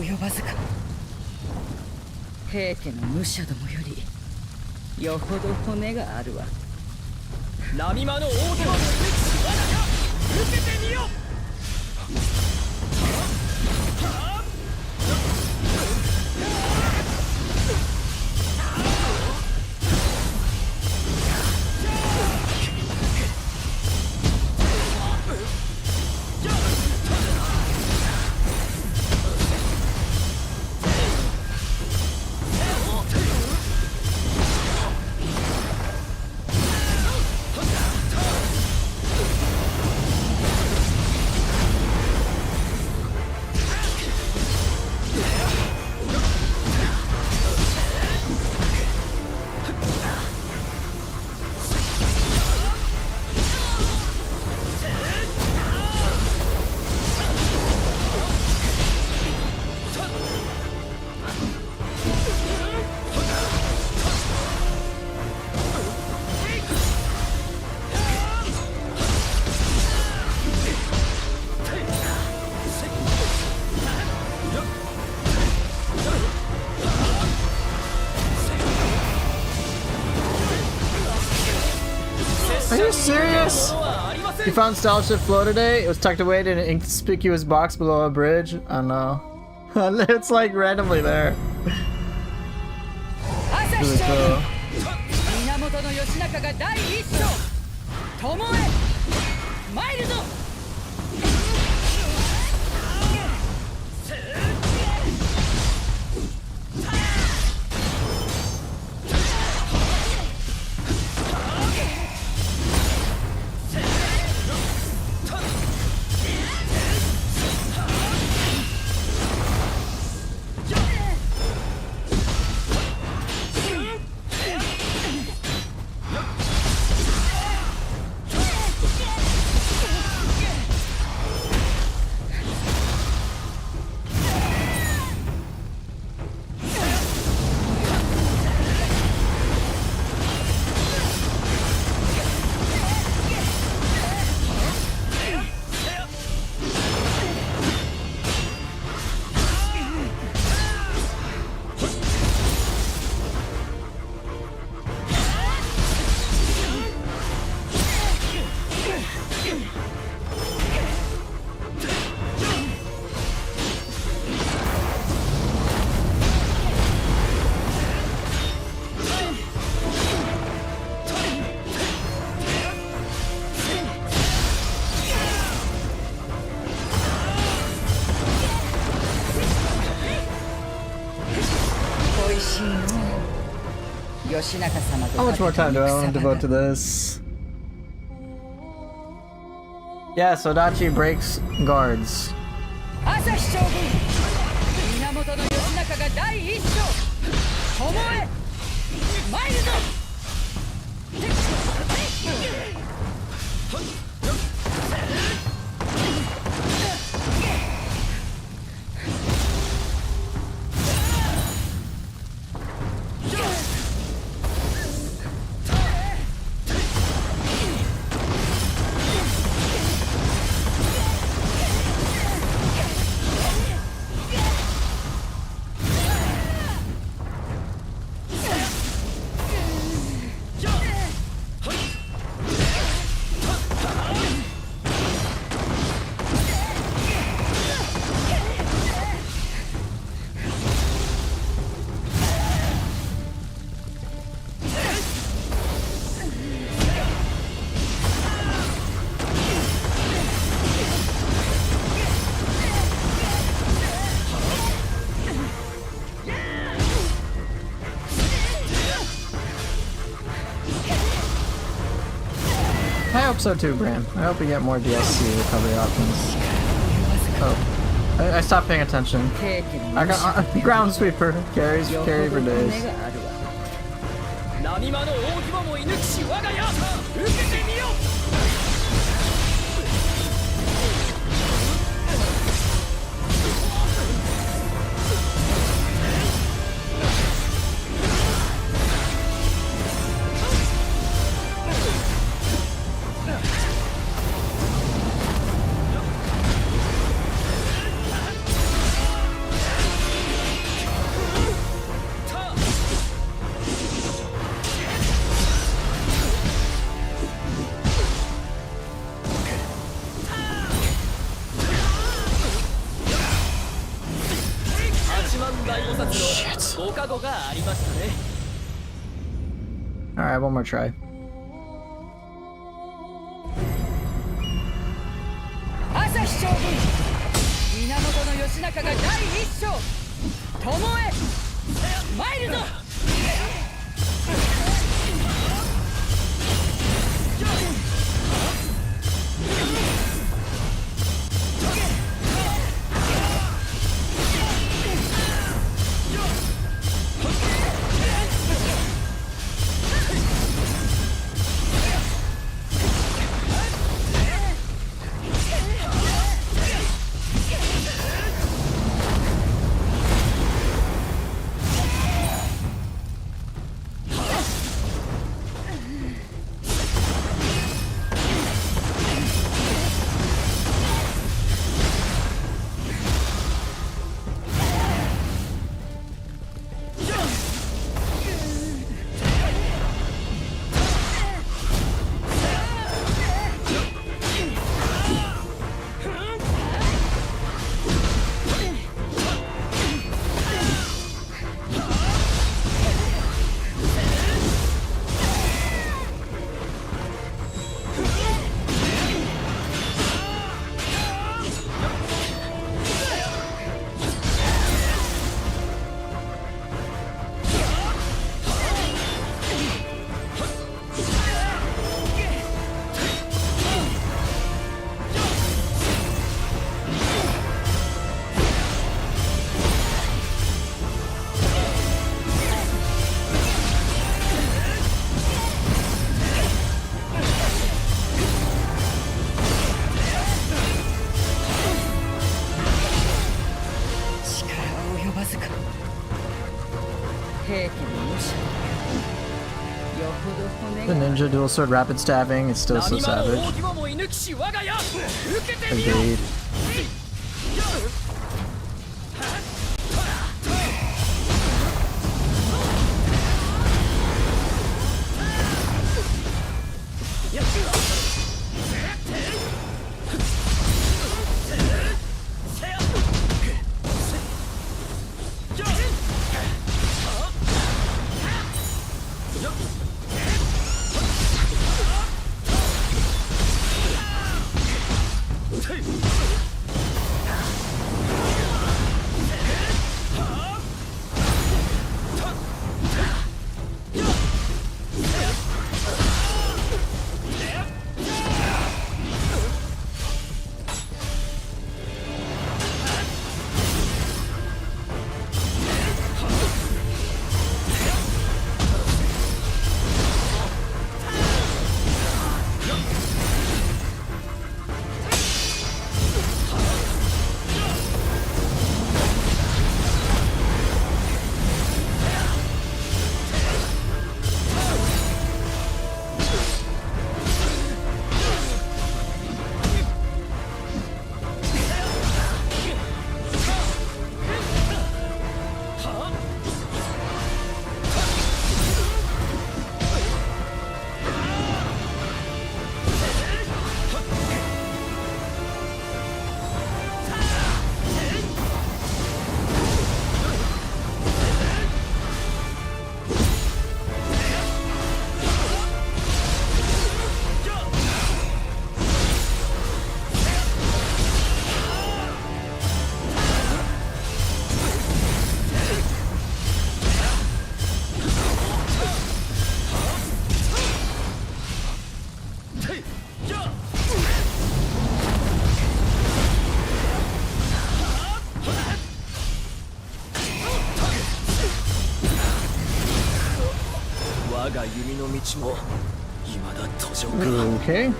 及ばずか。平家の武者どもよりよほど骨があるわ。波間の大手間の抜きし罠が受けてみよ。serious? You found Starship Flow today? It was tucked away in an inconspicuous box below a bridge. Oh no. It's like randomly there. Really cool. 源義仲が第一章巴へ参るぞ How much more time do I want to devote to this? Yeah, so Dachi breaks guards. 朝日将軍源義仲が第一章巴へ参るぞ I hope so too, Bram. I hope we get more DLC recovery options. Oh. I stopped paying attention. I got Ground Sweeper. Carry for days. 波間の大規模も射抜きし我が矢受けてみよ Shit. Alright, one more try. 朝日将軍源義仲が第一章巴へ参るぞ I The ninja dual sword rapid stabbing is still so 波間の savage. 扇も射抜きし我が家受けてみよ Agreed. Okay.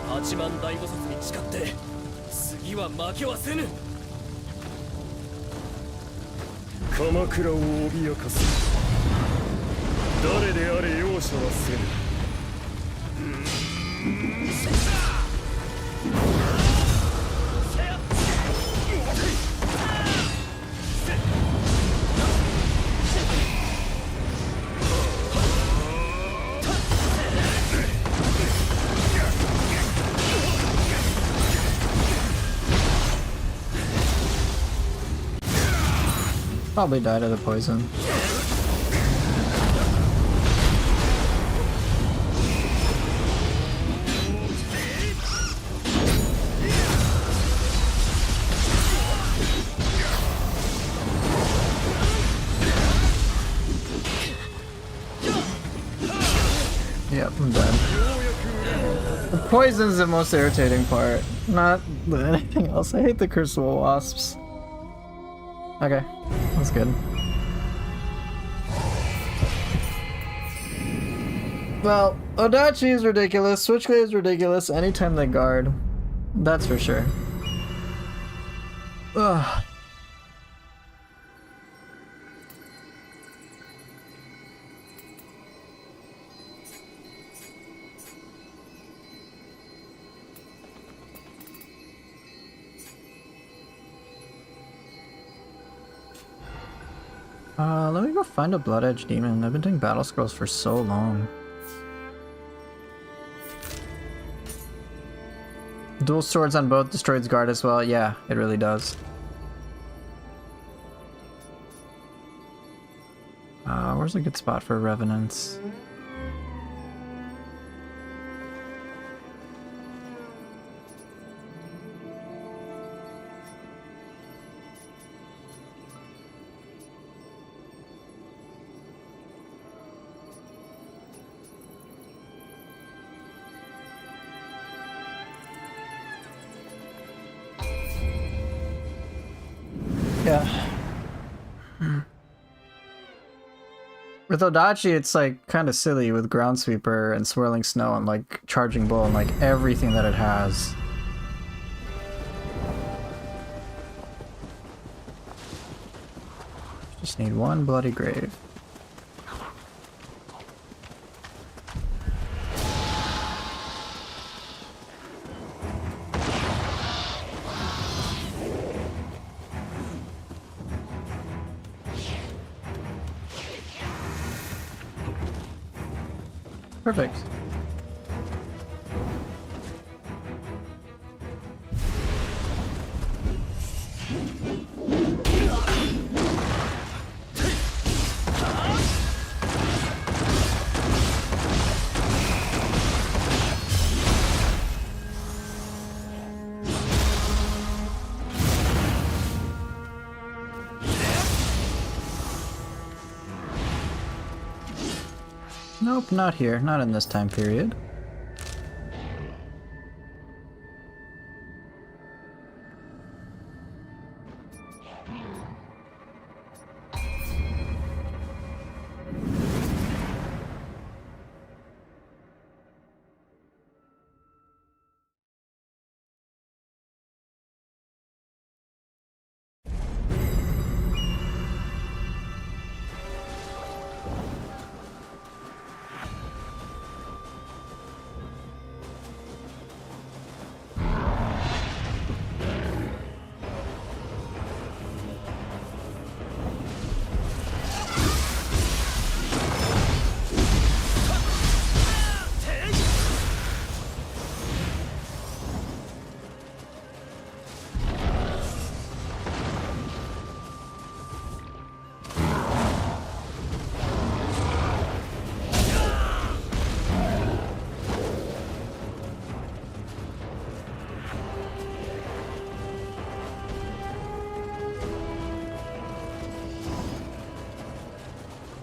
8万大菩薩に誓って次は負けはせぬ。鎌倉を脅かす誰であれ容赦はせぬ。Probably died of the poison. Yep, I'm dead. The poison's the most irritating part, not anything else. I hate the Crucible wasps. Okay, that's good. Well, Odachi is ridiculous, Switchblade is ridiculous anytime they guard. That's for sure. Ugh. Let me go find a Blood Edge Demon. I've been doing battle scrolls for so long. Dual swords on both destroys guard as well. Yeah, it really does. Where's a good spot for Revenants? Yeah. With Odachi, it's like kind of silly with Ground Sweeper and Swirling Snow and like Charging Bull and like everything that it has. Just need one bloody grave. Perfect. Nope, not here. Not in this time period.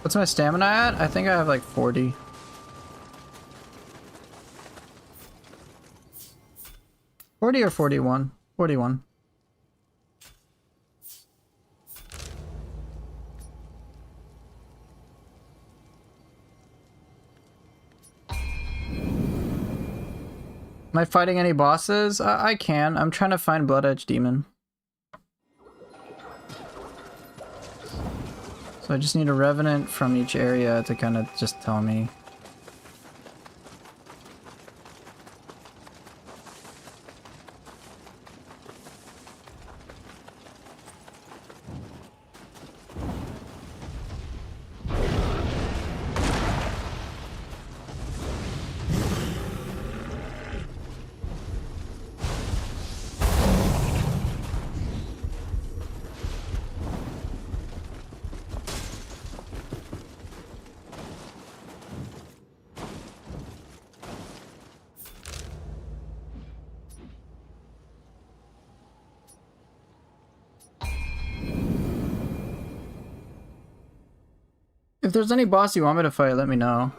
What's my stamina at? I think I have like 40. 40 or 41? 41. Am I fighting any bosses? I can. I'm trying to find Blood Edge Demon. So I just need a Revenant from each area to kind of just tell me. If there's any boss you want me to fight, let me know.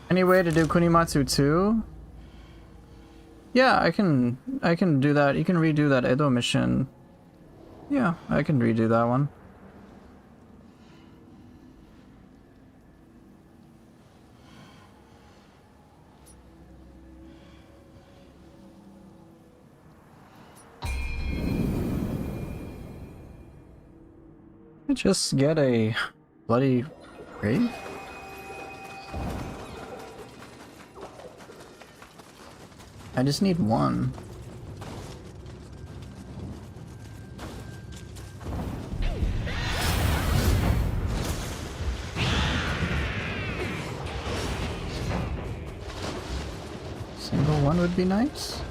Any way to do Kunimatsu 2? Yeah, I can do that. You can redo that Edo mission. Yeah, I can redo that one. Just get a bloody grave? I just need one. Single one would be nice.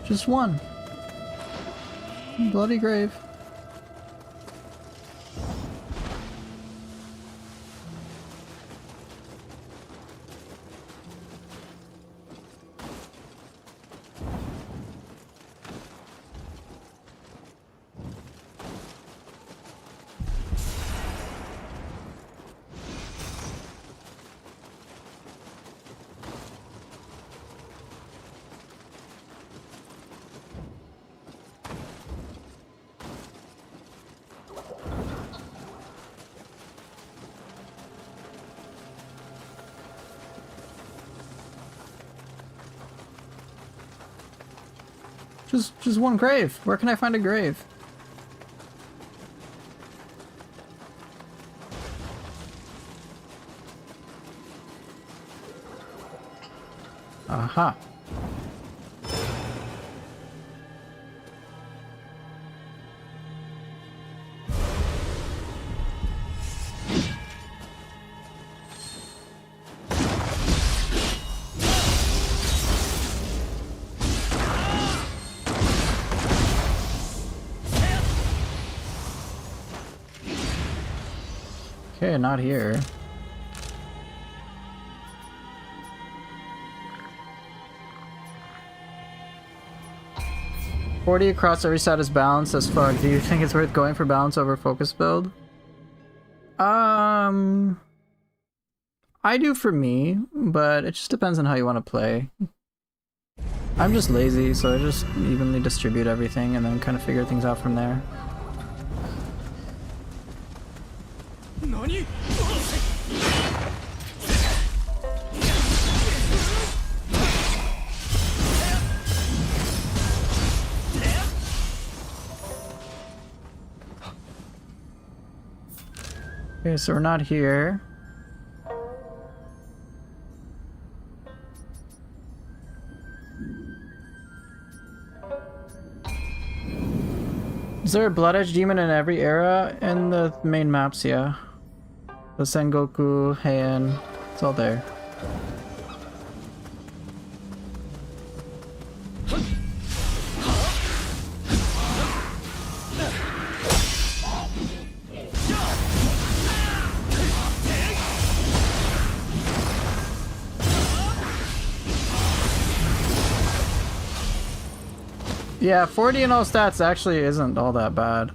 Just one. Bloody grave. Just one grave. Where can I find a grave? Aha. Okay, not here. "40 across every side is balanced as fuck. Do you think it's worth going for balance over focus build?" I do for me, but it just depends on how you want to play. I'm just lazy, so I just evenly distribute everything and then kind of figure things out from there. Okay, so we're not here. Is there a Blood Edge demon in every era? In the main maps, yeah. The Sengoku, Heian, it's all there. Yeah, 40 in all stats actually isn't all that bad.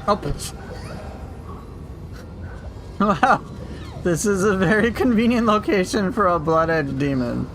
Oh. Wow. This is a very convenient location for a Blood Edge demon.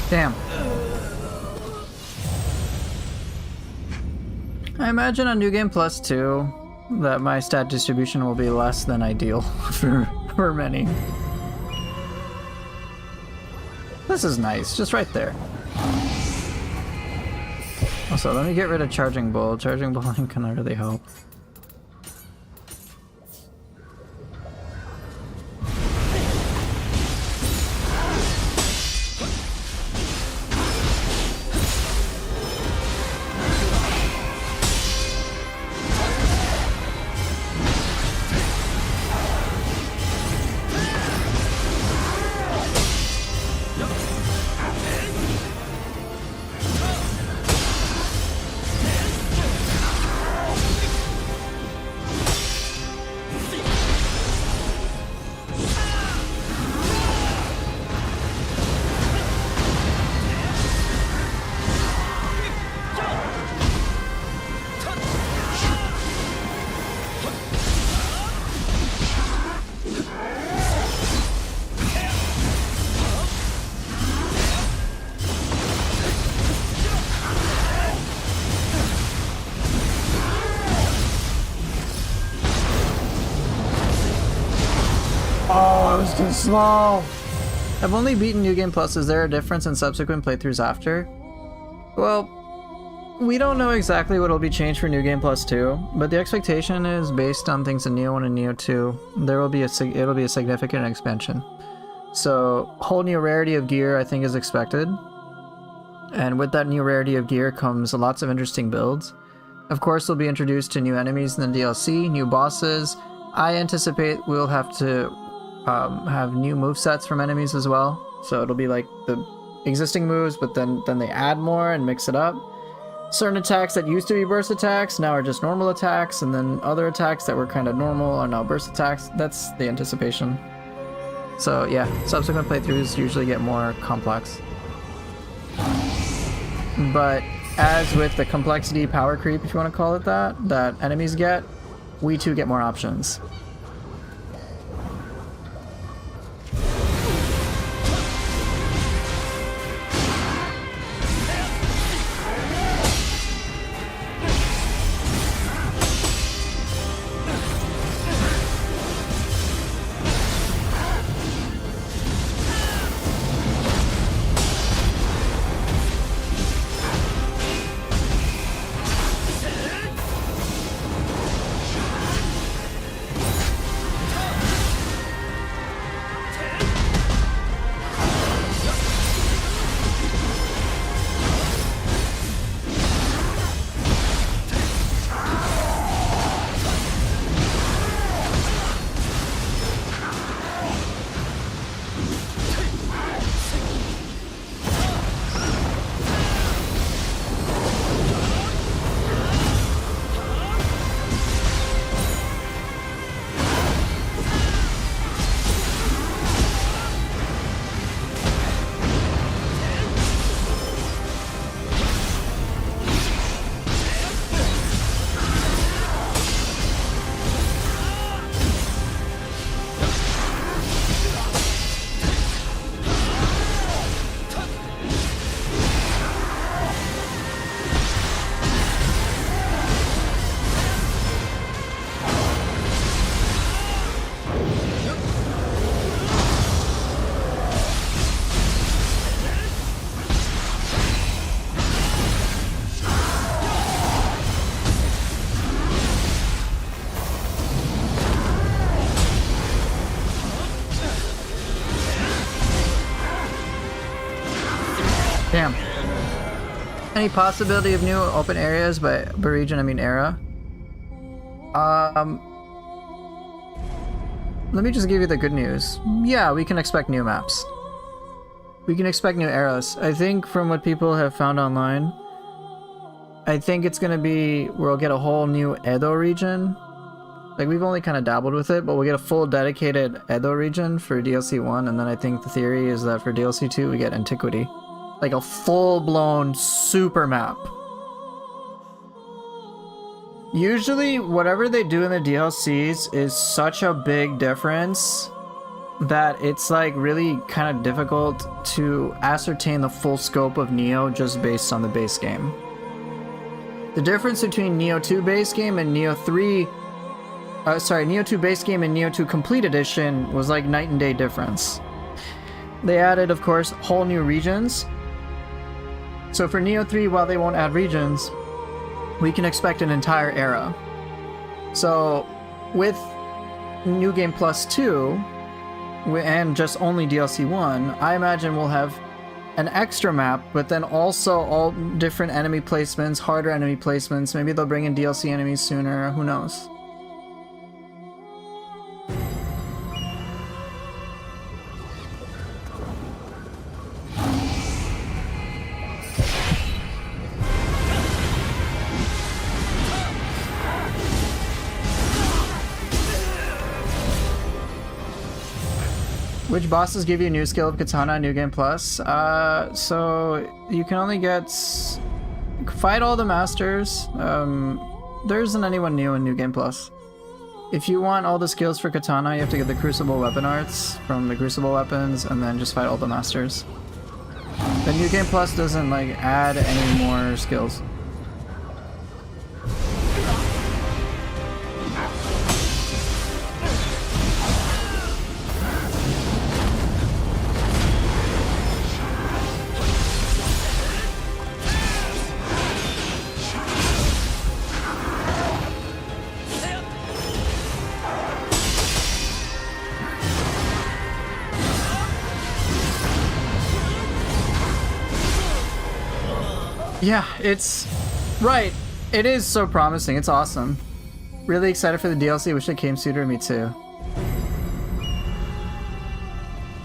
Damn. I imagine on New Game Plus 2 that my stat distribution will be less than ideal for many. This is nice, just right there. Also, let me get rid of Charging Bull. Charging Bull ain't gonna really help. Slow. I've only beaten New Game Plus. Is there a difference in subsequent playthroughs after? Well, we don't know exactly what will be changed for New Game Plus 2, but the expectation is based on things in Neo 1 and Neo 2. It'll be a significant expansion. So, whole new rarity of gear I think is expected. And with that new rarity of gear comes lots of interesting builds. Of course, we'll be introduced to new enemies in the DLC, new bosses. I anticipate we'll have to have new movesets from enemies as well. So it'll be like the existing moves, but then they add more and mix it up. Certain attacks that used to be burst attacks now are just normal attacks, and then other attacks that were kind of normal are now burst attacks. That's the anticipation. So yeah, subsequent playthroughs usually get more complex. But as with the complexity power creep, if you want to call it that enemies get, we too get more options. Damn. Any possibility of new open areas by region, I mean era? Let me just give you the good news. Yeah, we can expect new maps. We can expect new eras. I think from what people have found online, I think it's gonna be, we'll get a whole new Edo region. Like, we've only kind of dabbled with it, but we'll get a full dedicated Edo region for DLC 1, and then I think the theory is that for DLC 2 we get Antiquity. Like a full-blown super map. Usually, whatever they do in the DLCs is such a big difference that it's like really kind of difficult to ascertain the full scope of Neo just based on the base game. The difference between Neo 2 base game and Neo 2 base game and Neo 2 Complete Edition was like night and day difference. They added, of course, whole new regions. So for Neo 3, while they won't add regions, we can expect an entire era. So with New Game Plus 2, and just only DLC 1, I imagine we'll have an extra map, but then also all different enemy placements, harder enemy placements. Maybe they'll bring in DLC enemies sooner, who knows. Which bosses give you a new skill of Katana in New Game Plus? So you can only fight all the masters. There isn't anyone new in New Game Plus. If you want all the skills for Katana, you have to get the Crucible weapon arts from the Crucible weapons, and then just fight all the masters. The New Game Plus doesn't like add any more skills. Yeah, it's right. It is so promising. It's awesome. Really excited for the DLC. Wish it came sooner. Me too.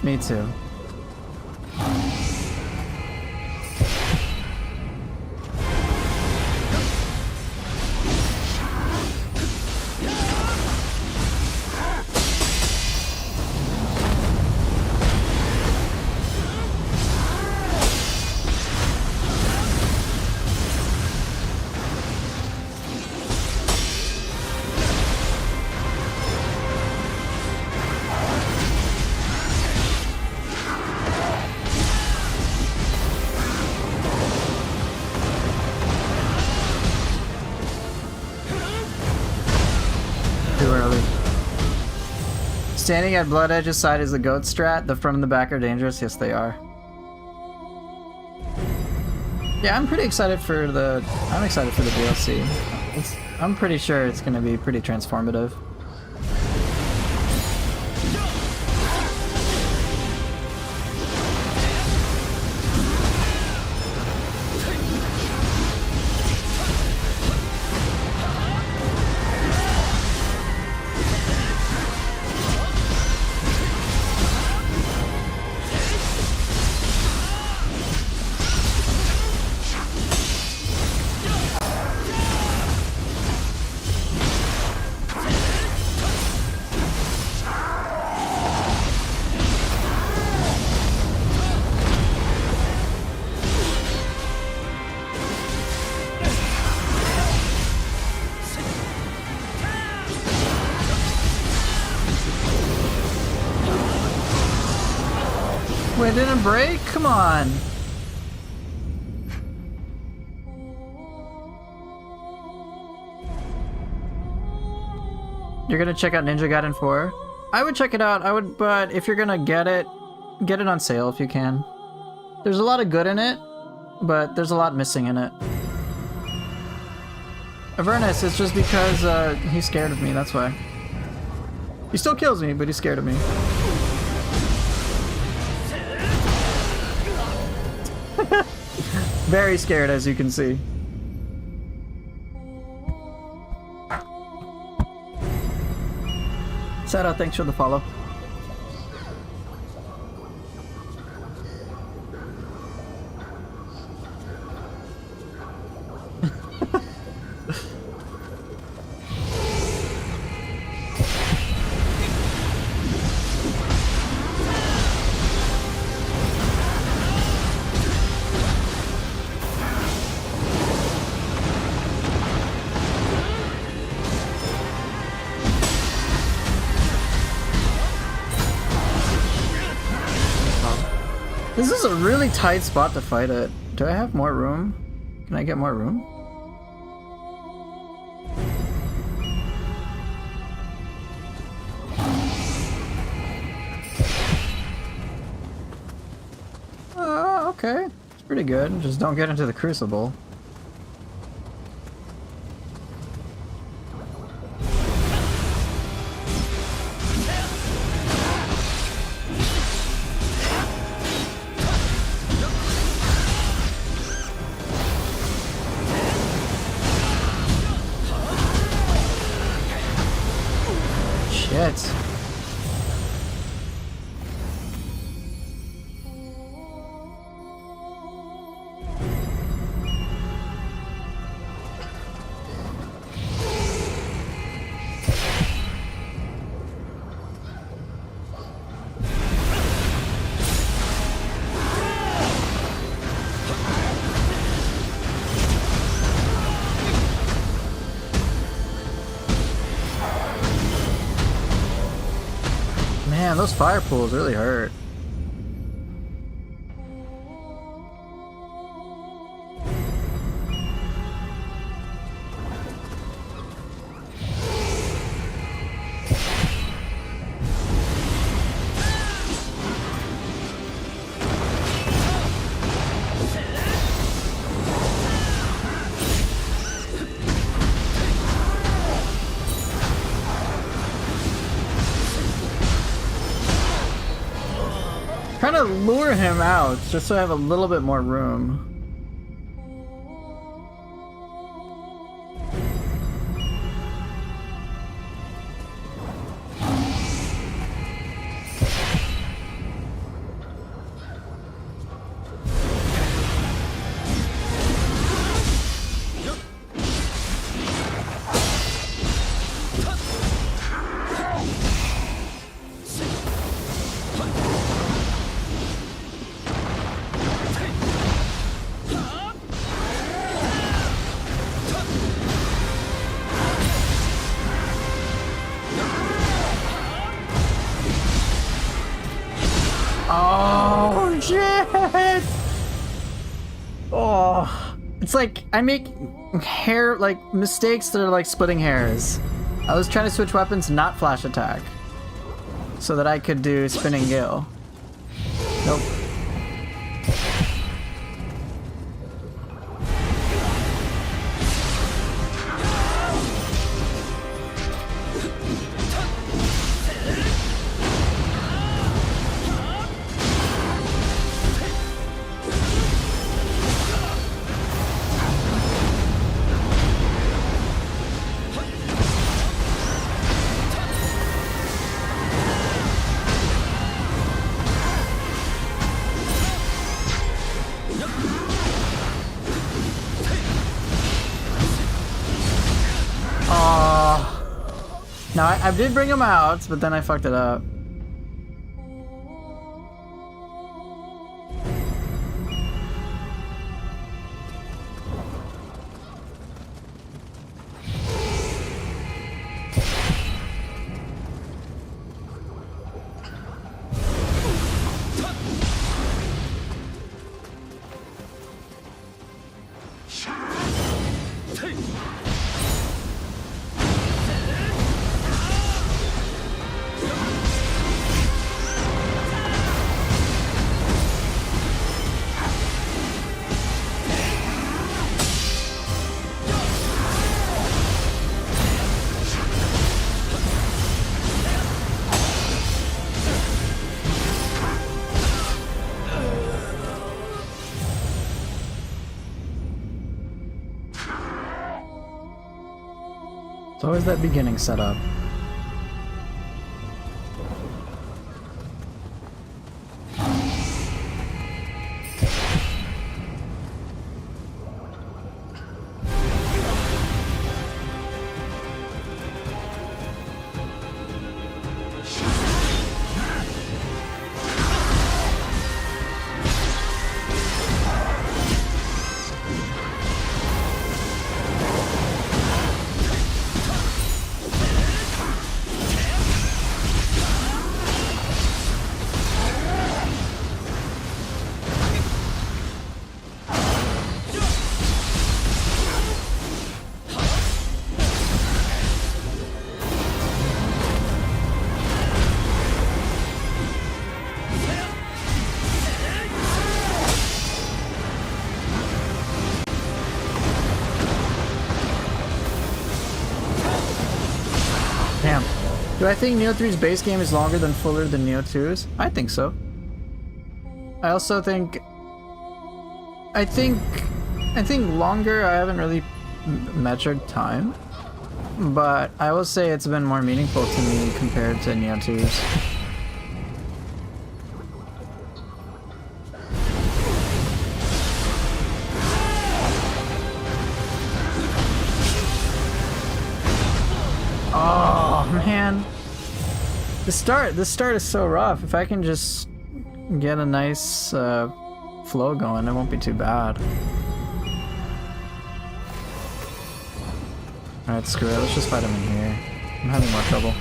Me too. Standing at Blood Edge's side is the goat strat. The front and the back are dangerous. Yes, they are. Yeah, I'm pretty excited for the. I'm excited for the DLC. I'm pretty sure it's going to be pretty transformative. Wait, it didn't break? Come on. You're gonna check out Ninja Gaiden 4? I would check it out. I would, but if you're gonna get it on sale if you can. There's a lot of good in it, but there's a lot missing in it. Avernus, it's just because he's scared of me, that's why. He still kills me, but he's scared of me. Very scared, as you can see. Sato, thanks for the follow. This is a really tight spot to fight it. Do I have more room? Can I get more room? Okay. It's pretty good. Just don't get into the Crucible. Shit. Man, those fire pools really hurt. Trying to lure him out just so I have a little bit more room. It's like I make hair like mistakes that are like splitting hairs. I was trying to switch weapons, not flash attack, so that I could do spinning gale. Nope. Now, I did bring him out, but then I fucked it up. It's always that beginning setup. Damn. Do I think Neo 3's base game is longer than fuller than Neo 2's? I think so. I also think... I think longer, I haven't really measured time. But I will say it's been more meaningful to me compared to Neo 2's. Oh man, the start is so rough. If I can just get a nice flow going, it won't be too bad. Alright, screw it, let's just fight him in here. I'm having more trouble.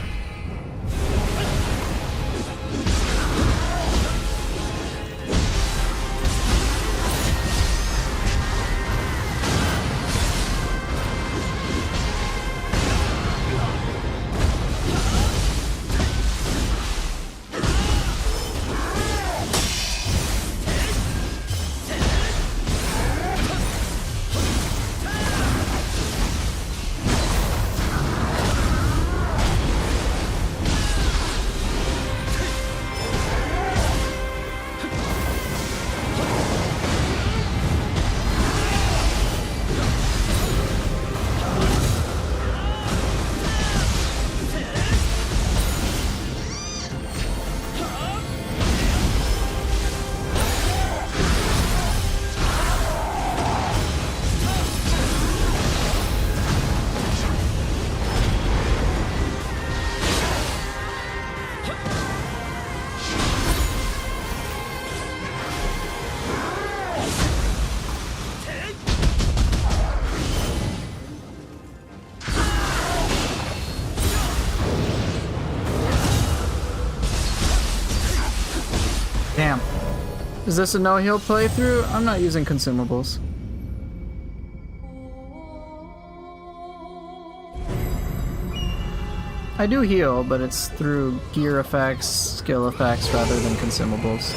Damn. Is this a no-heal playthrough? I'm not using consumables. I do heal, but it's through gear effects, skill effects, rather than consumables.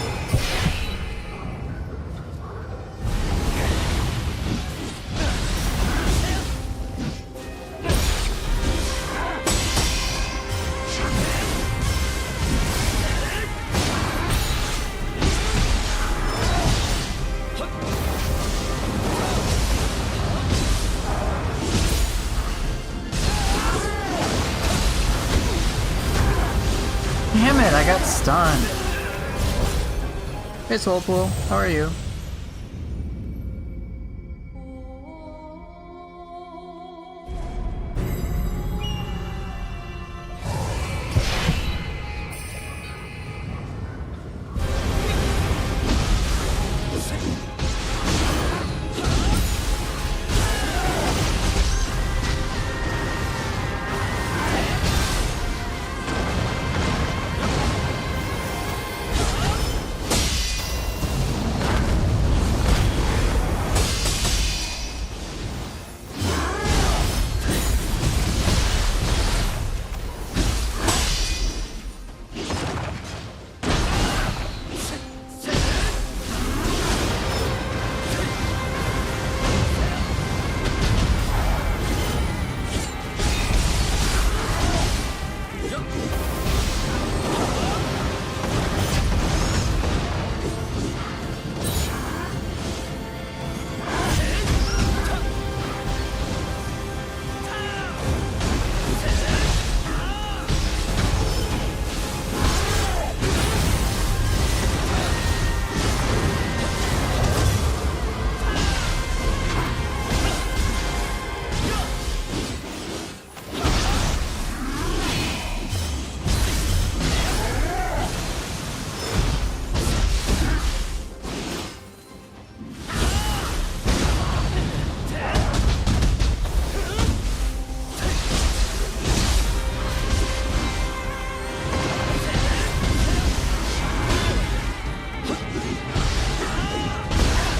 Damn it, I got stunned. Hey Soulpool, how are you?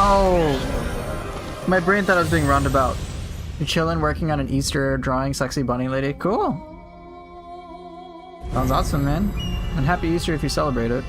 Oh, my brain thought I was being roundabout. You're chilling, working on an Easter drawing sexy bunny lady. Cool. Sounds awesome, man. And happy Easter if you celebrate it.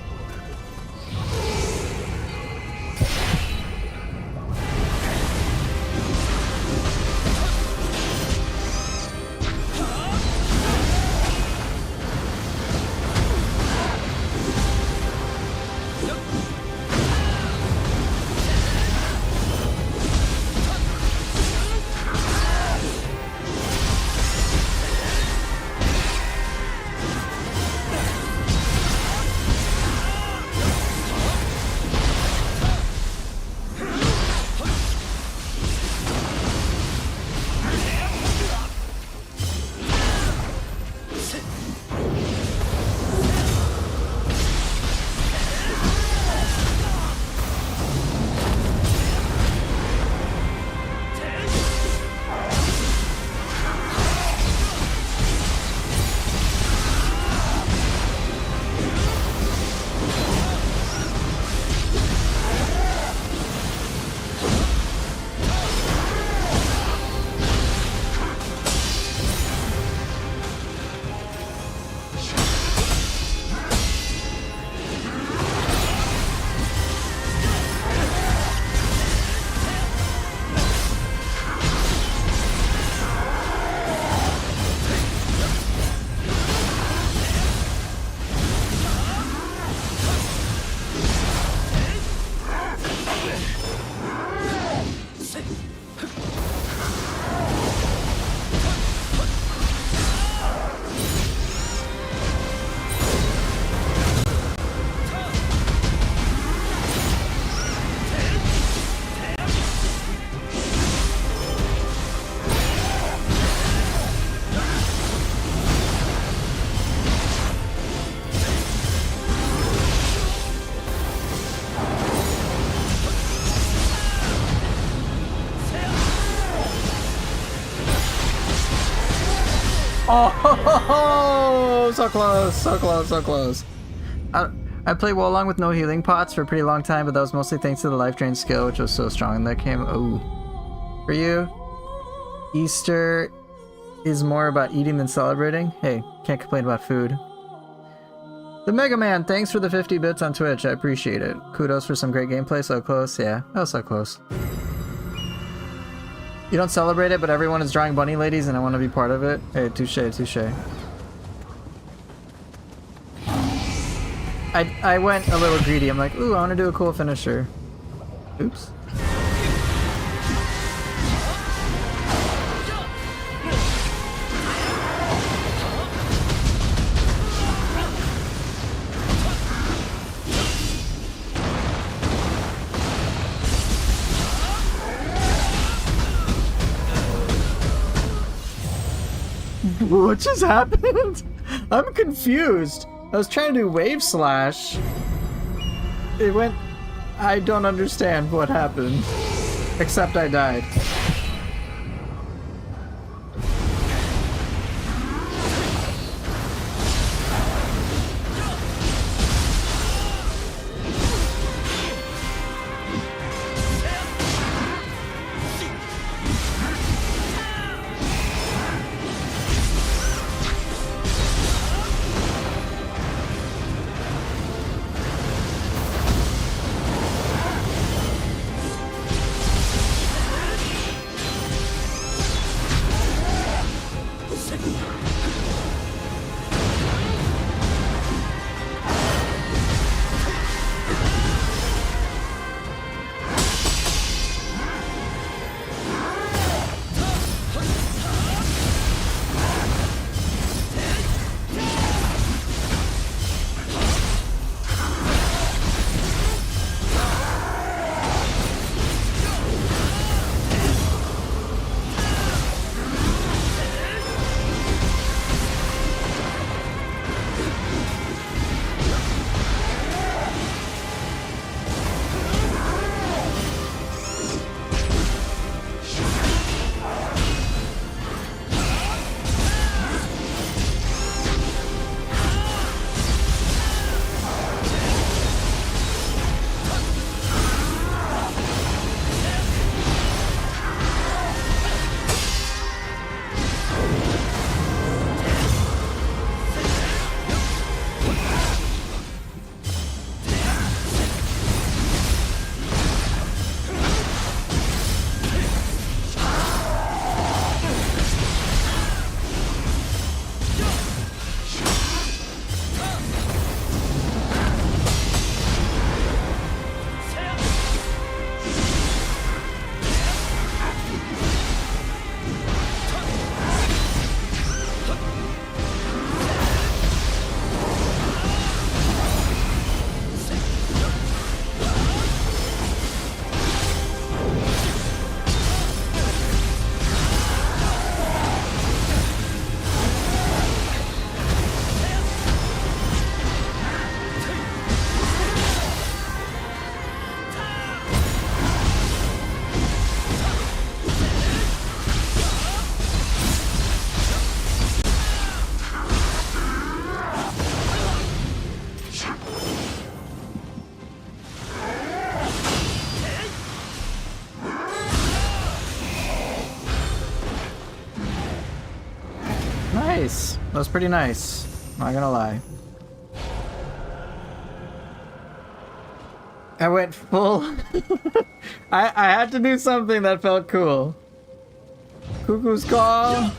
Oh, so close, so close, so close. I played Wolong with no healing pots for a pretty long time, but that was mostly thanks to the life drain skill, which was so strong in that game. Oh, for you, Easter is more about eating than celebrating. Hey, can't complain about food. The Mega Man, thanks for the 50 bits on Twitch. I appreciate it. Kudos for some great gameplay. So close. Yeah, that was so close. You don't celebrate it, but everyone is drawing bunny ladies and I want to be part of it. Hey, touche, touche. I went a little greedy. I'm like, ooh, I want to do a cool finisher. Oops. What just happened? I'm confused. I was trying to do wave slash. It went... I don't understand what happened. Except I died. Nice. That was pretty nice. Not gonna lie. I went full. I had to do something that felt cool. Cuckoo's call.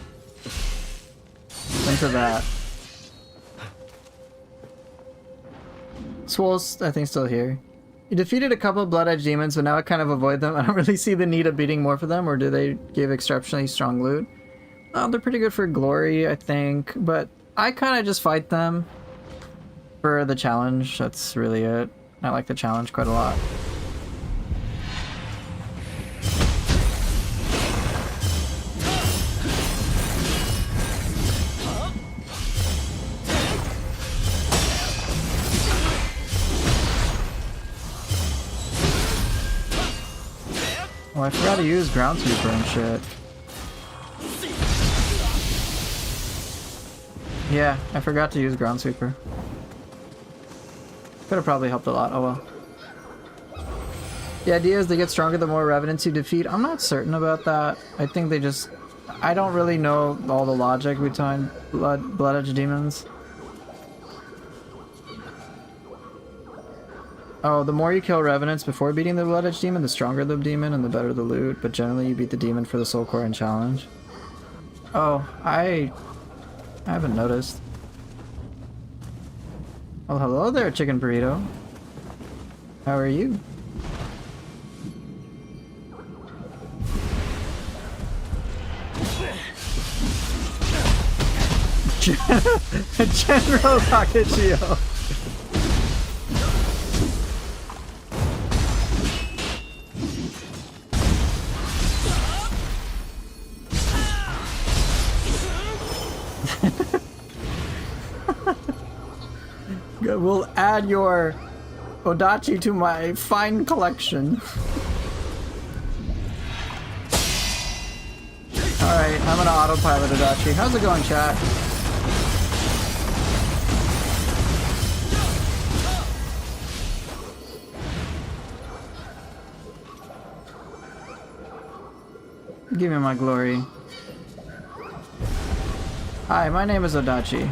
Into that. Swole's, I think, still here. You defeated a couple of Blood Edge demons, but now I kind of avoid them. I don't really see the need of beating more for them, or do they give exceptionally strong loot? They're pretty good for glory, I think, but I kind of just fight them for the challenge. That's really it. I like the challenge quite a lot. Oh, I forgot to use ground sweeper and shit. Yeah, I forgot to use ground sweeper. Could have probably helped a lot. Oh well. The idea is they get stronger the more revenants you defeat. I'm not certain about that. I think they just... I don't really know all the logic behind Blood Edge demons. Oh, the more you kill Revenants before beating the Blood Edge demon, the stronger the demon and the better the loot, but generally you beat the demon for the soul core and challenge. Oh, I haven't noticed. Well, hello there, chicken burrito. How are you? General Takechio. We'll add your Odachi to my fine collection. Alright, I'm gonna autopilot Odachi. How's it going, chat? Give me my glory. Hi, my name is Odachi.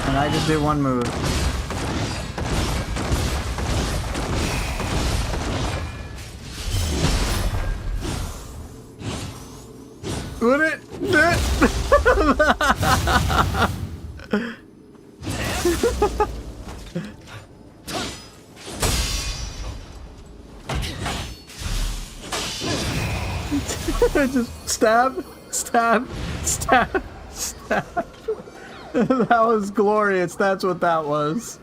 And I just do one move. Would it? Just stab, stab, stab, stab. That was glorious, that's what that was.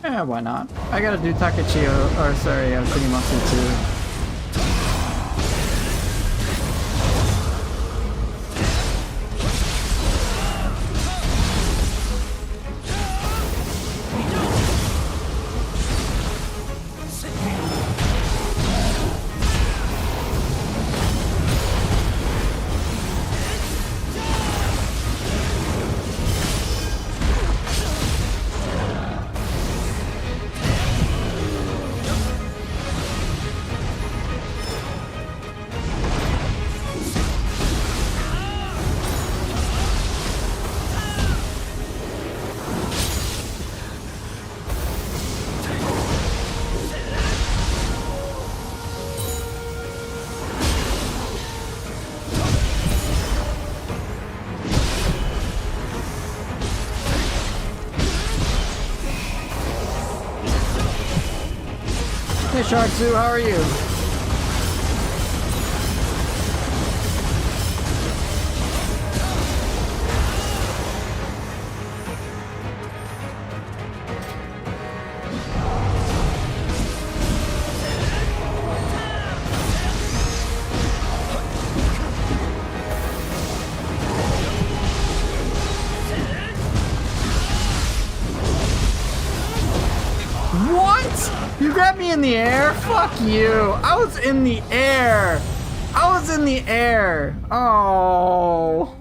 Yeah, why not? I gotta do Takechio, or sorry, Kunimatsu too. Hey Sharkzu, how are you? You grabbed me in the air? Fuck you. I was in the air. I was in the air. Oh.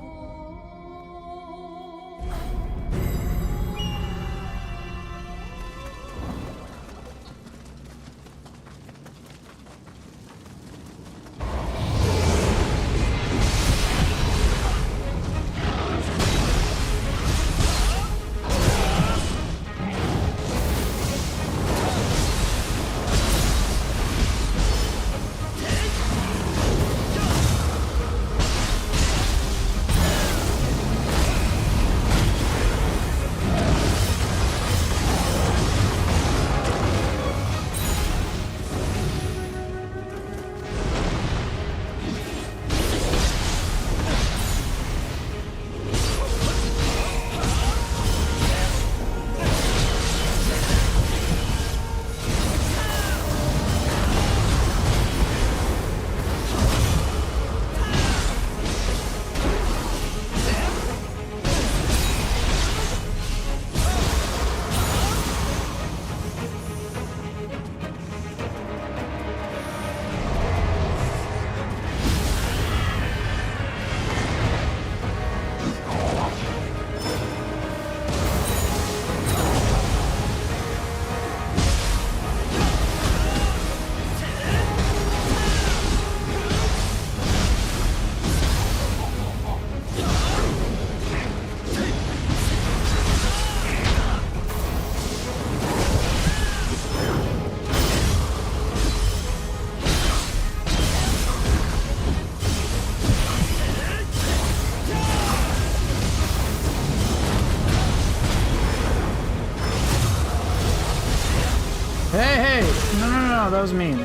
Hey, hey! No, no, no, no, that was mean.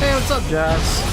Hey, what's up, Jazz?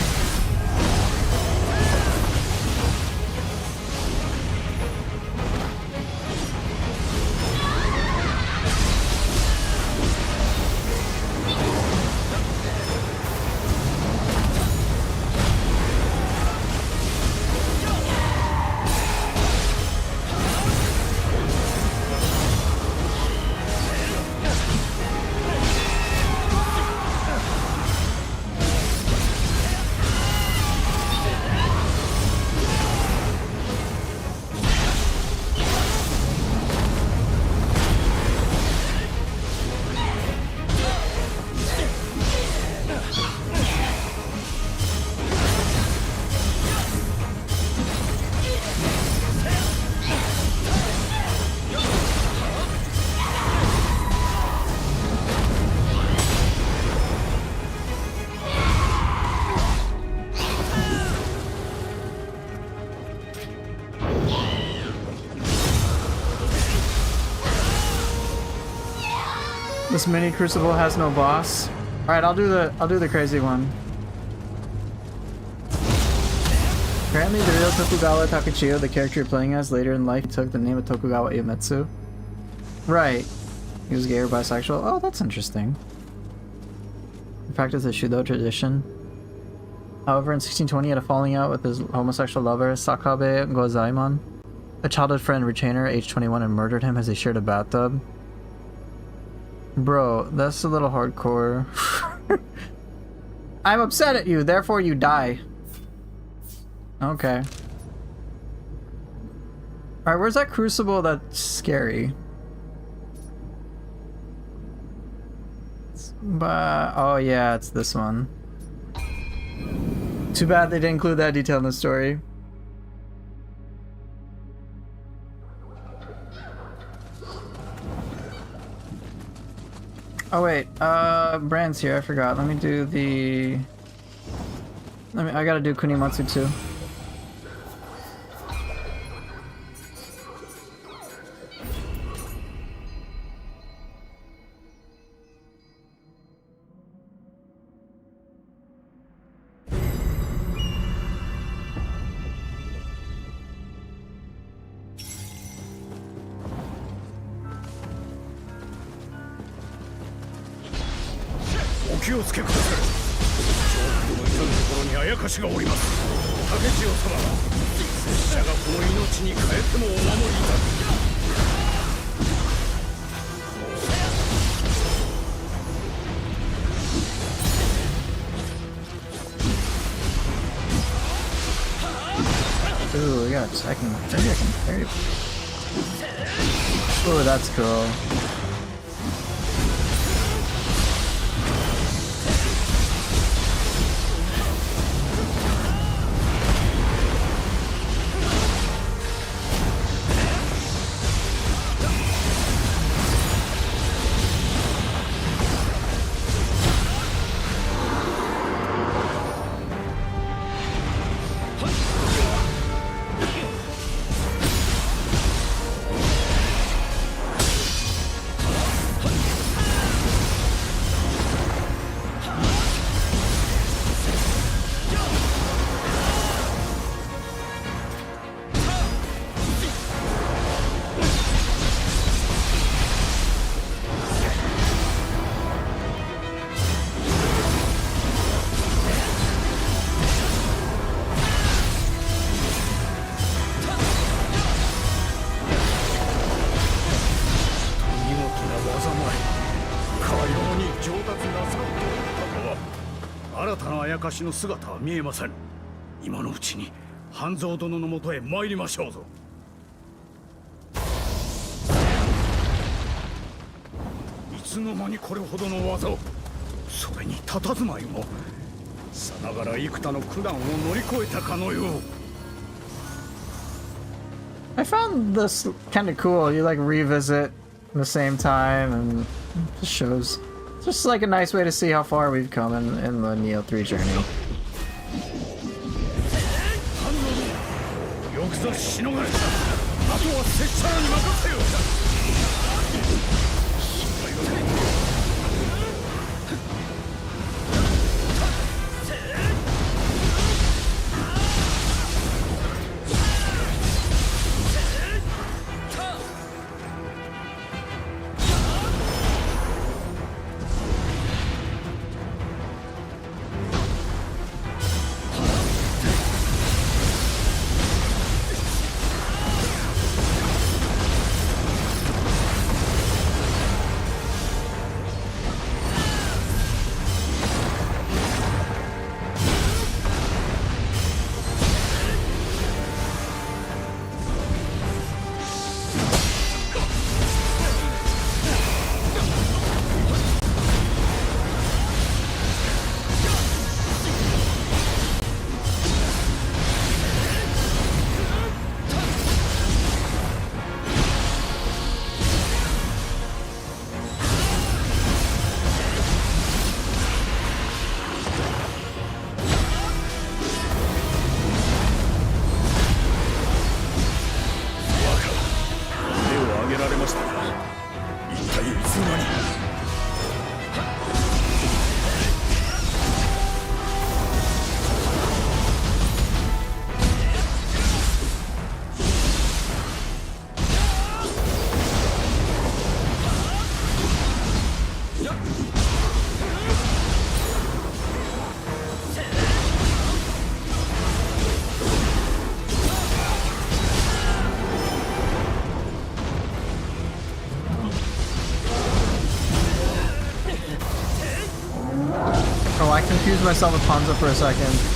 This mini Crucible has no boss. All right, I'll do the crazy one. Apparently, the real Tokugawa Takuchiyo, the character you're playing as, later in life took the name of Tokugawa Iemitsu. Right. He was gay or bisexual. Oh, that's interesting. He practiced the Shudo tradition. However, in 1620, he had a falling out with his homosexual lover, Sakabe Gozaimon. A childhood friend retained her, age 21, and murdered him as they shared a bathtub. Bro, that's a little hardcore. I'm upset at you, therefore you die. Okay. Alright, where's that Crucible that's scary? But oh yeah, it's this one. Too bad they didn't include that detail in the story. Oh wait, Brand's here, I forgot. Let me do the... I gotta do Kunimatsu too. Ooh, we got a second. Maybe I can parry. Ooh, that's cool.の姿は見えません。今のうちに半蔵殿のもとへ参りましょうぞ。いつの間にこれほどの技を、それに佇まいもさながら幾多の苦難を乗り越えたかのよう。 I found this kind of cool. You like revisit at the same time, and it just shows. It's just like a nice way to see how far we've come in the Neo 3 journey. よくぞしのがれた。あとは拙者らに任せよ。 Oh, I confused myself with Hanzo for a second.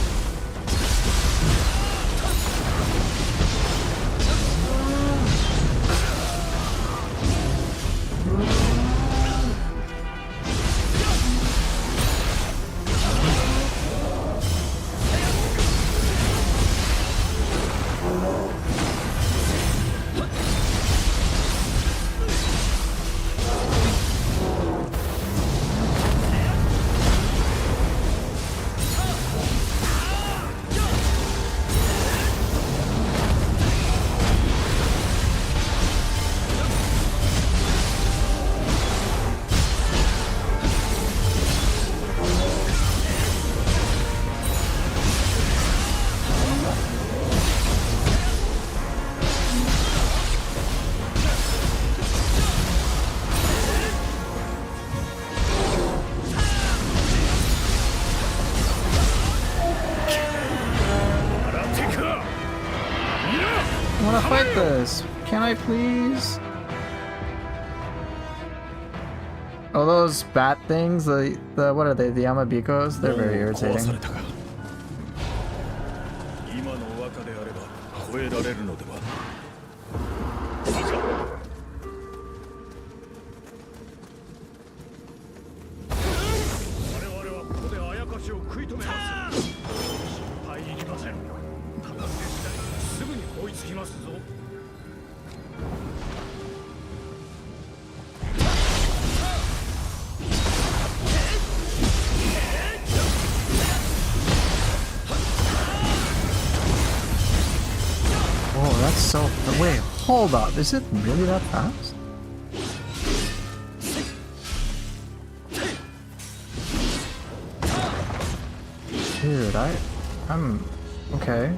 I wanna fight this. Can I please? Oh, those bat things, the what are they? The Yamabikos? They're very irritating. 今の若であれば超えられるのでは。我々はここであやかしを食い止めます。心配いりません。ただ手次第すぐに追いつきますぞ。 Oh, that's so... Wait, hold up. Is it really that fast? Dude, I'm... Okay.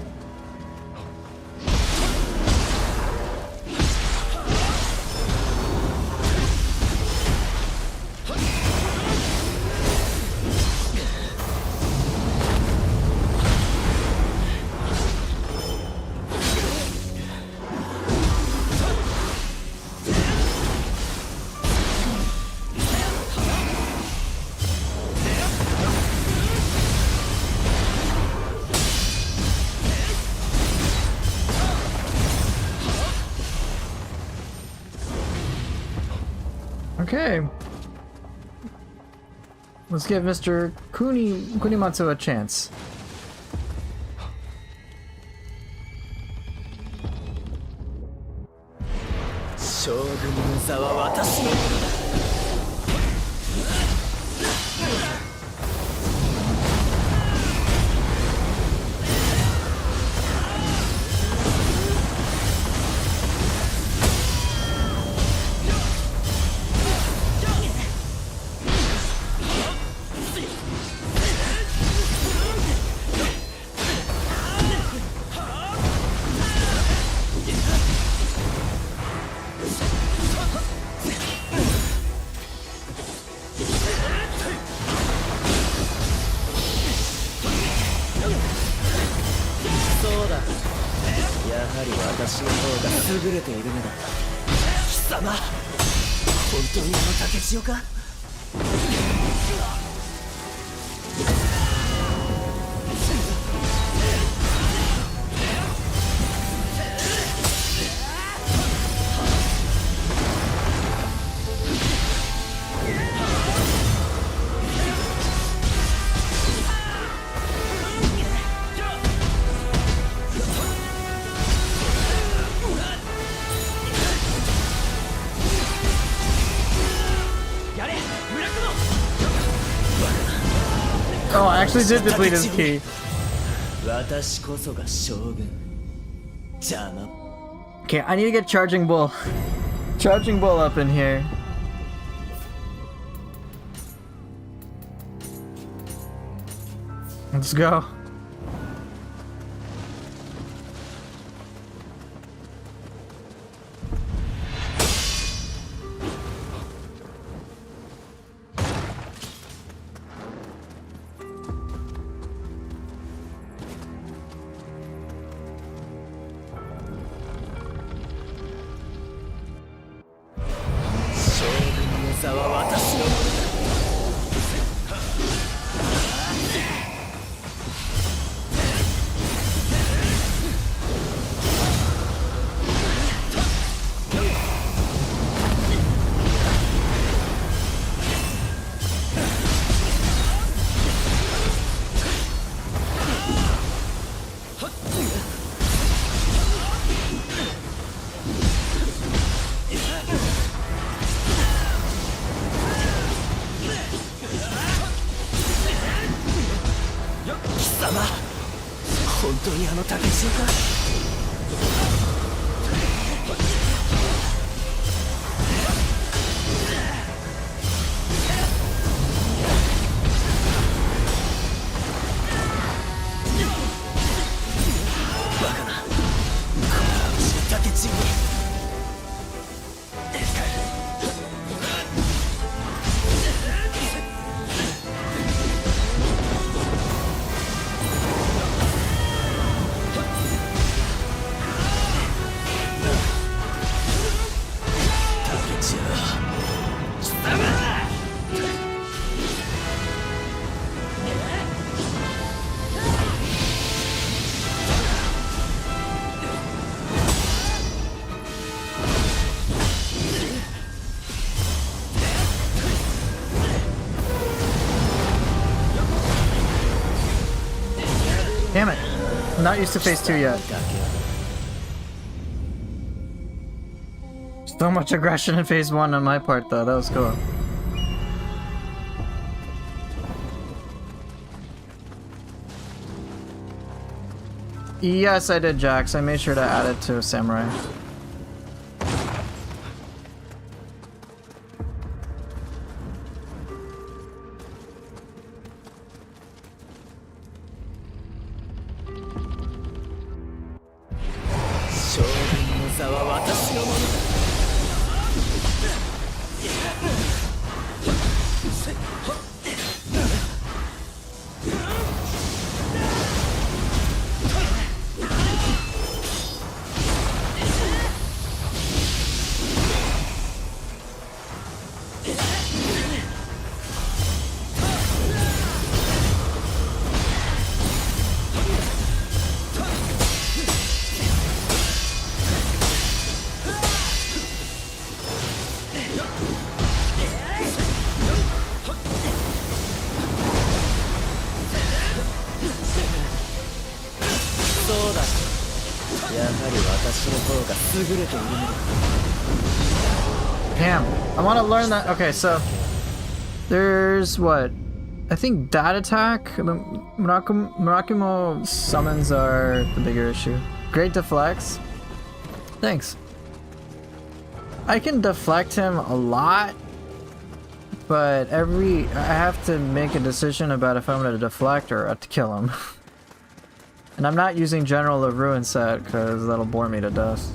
Okay. Let's give Mr. Kunimatsu a chance. 将軍の座は私のものだ。そうだ、やはり私の方が優れているのだ。貴様、本当に竹千代か。Oh, I actually did deplete his key. 私こそが将軍。邪魔。 Okay, I need to get Charging Bull. Charging Bull up in here. Let's go. Damn it. I'm not used to phase 2 yet. So much aggression in phase 1 on my part though, that was cool. Yes, I did, Jax. I made sure to add it to Samurai. そうだ。やはり私の方が優れているのだ。 Damn. I want to learn that. Okay, so there's what? I think that attack. The Murakumo summons are the bigger issue. Great deflects. Thanks. I can deflect him a lot, but I have to make a decision about if I'm going to deflect or to kill him. And I'm not using General of Ruin set because that'll bore me to death.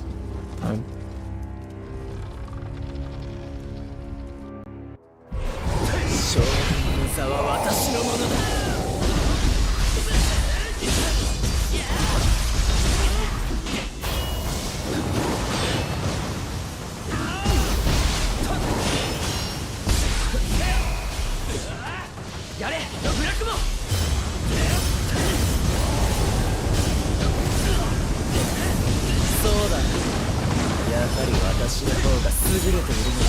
将軍の座は私のものだ。やれ、ブラックモン。そうだ。やはり私の方が優れているのだ。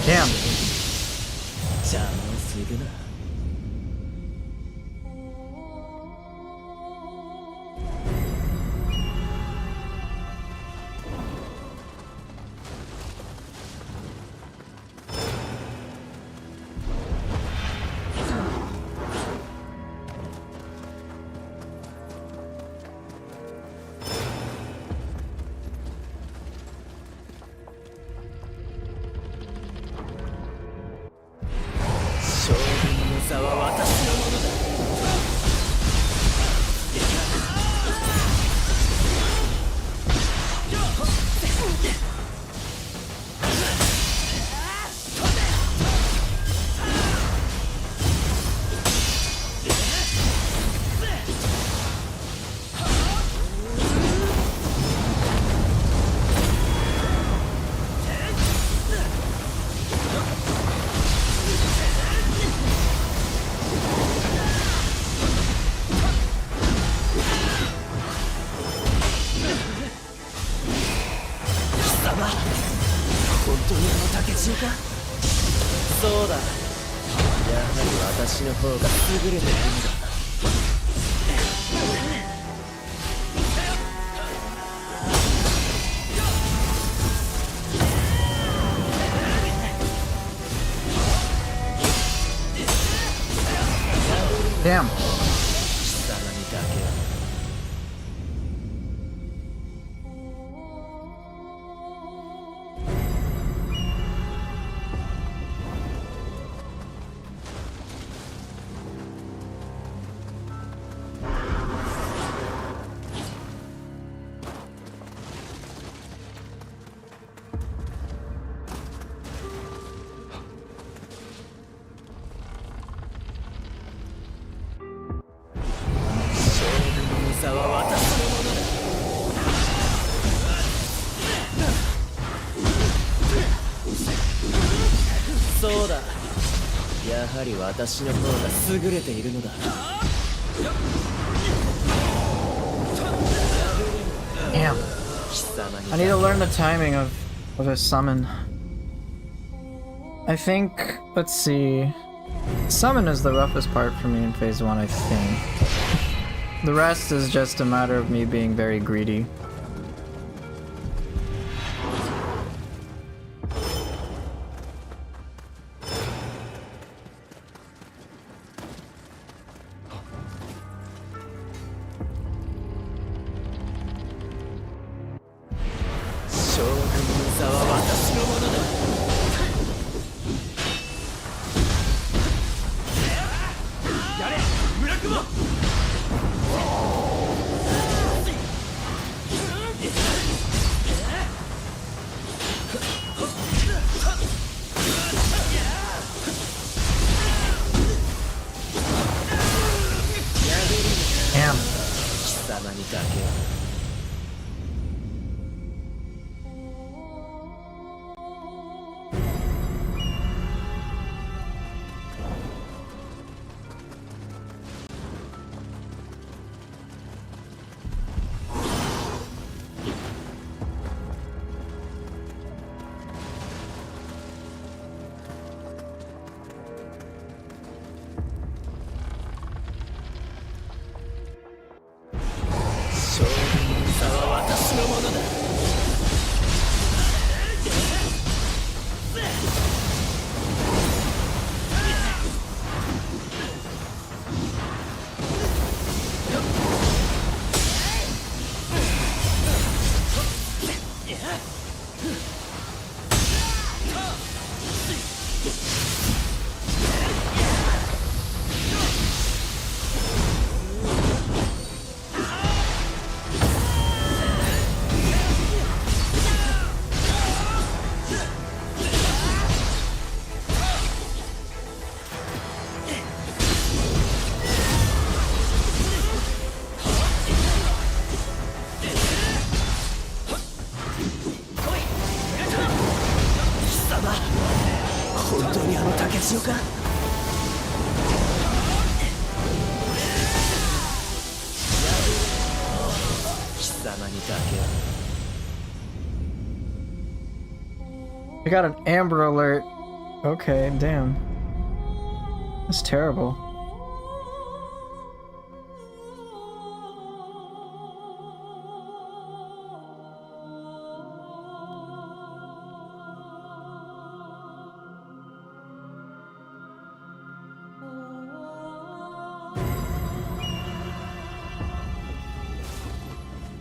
Damn. 邪魔をするな。 将軍の座は私のものだ。本当に竹千代か。そうだ。やはり私の方が優れているのだ。 Damn. 貴様にだけは。 座は私のものだ。そうだ。やはり私の方が優れているのだ。 Damn. 貴様に I need to learn the timing of his summon. I think, let's see. Summon is the roughest part for me in phase 1, I think. The rest is just a matter of me being very greedy. Damn. 貴様にだけは。 Damn. got an Amber Alert. Okay, damn. That's terrible.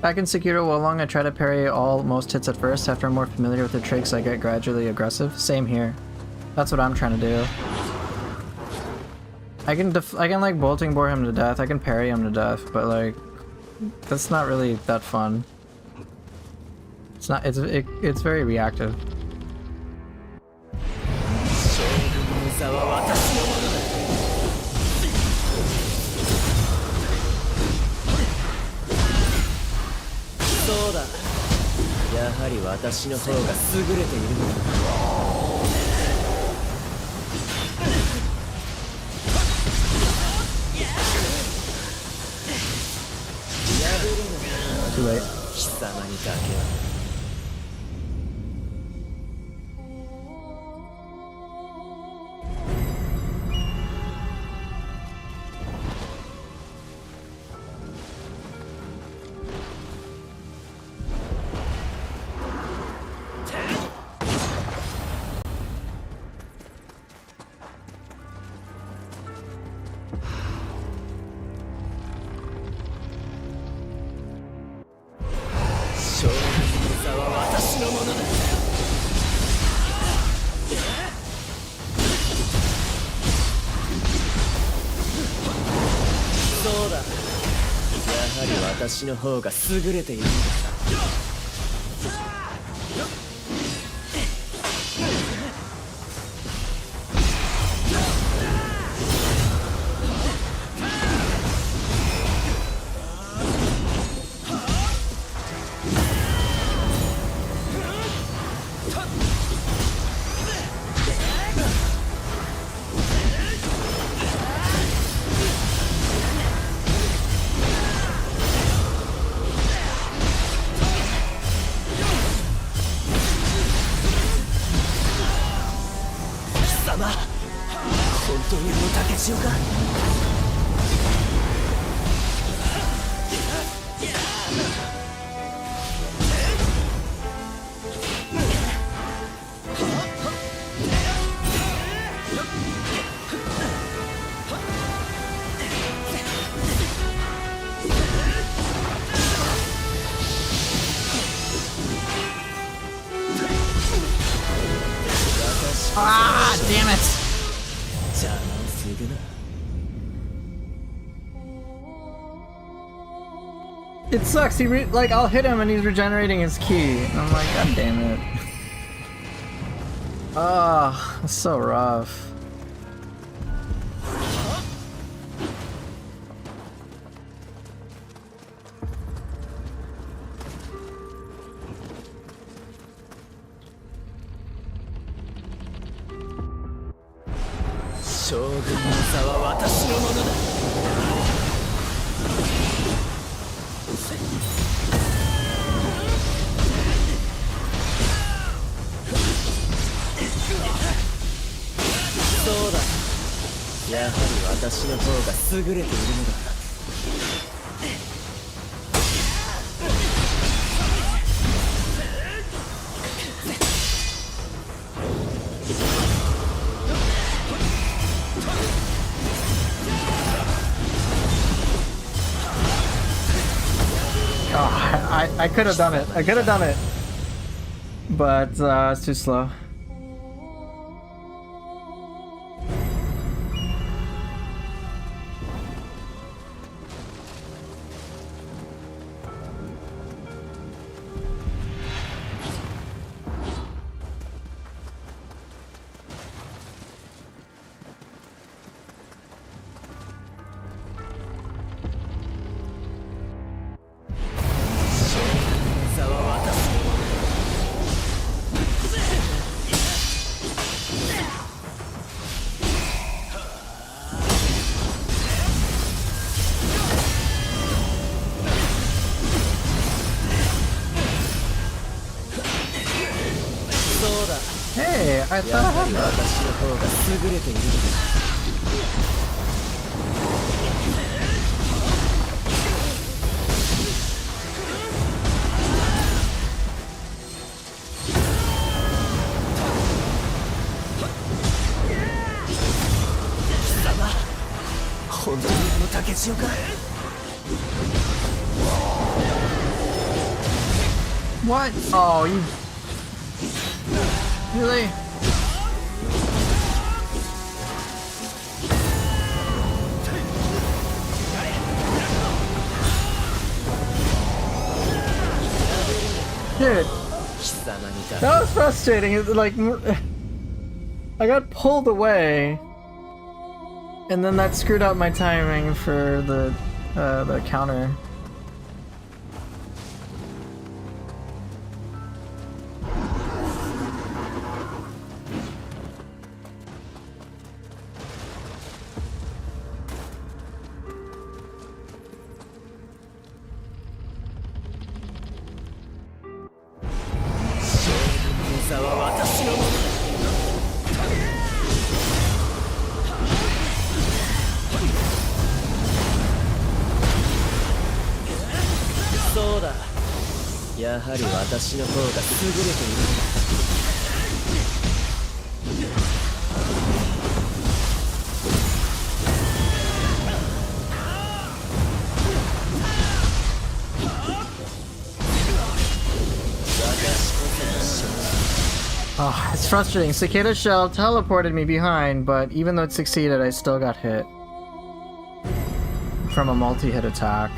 Back in Sekiro Wolong, I try to parry most hits at first. After I'm more familiar with the tricks, I get gradually aggressive. Same here. That's what I'm trying to do. I can like bolting bore him to death. I can parry him to death, but like that's not really that fun. It's not. It's very reactive. Too late. Ah, damn it! It sucks. Like I'll hit him and he's regenerating his ki, and I'm like, God damn it! Oh, it's so rough. I could have done it. I could have done it. But it's too slow. I や thought I は had り that. 私の方が優れているのだ。本当にあの竹千代か。 What? Oh, you. Really? Dude, 貴様にだ。 that was frustrating. It's like I got pulled away, and then that screwed up my timing for the counter. "そうだ。やはり私の方が優れているのだ。 Oh, it's frustrating. Cicada Shell teleported me behind, but even though it succeeded, I still got hit from a multi-hit attack.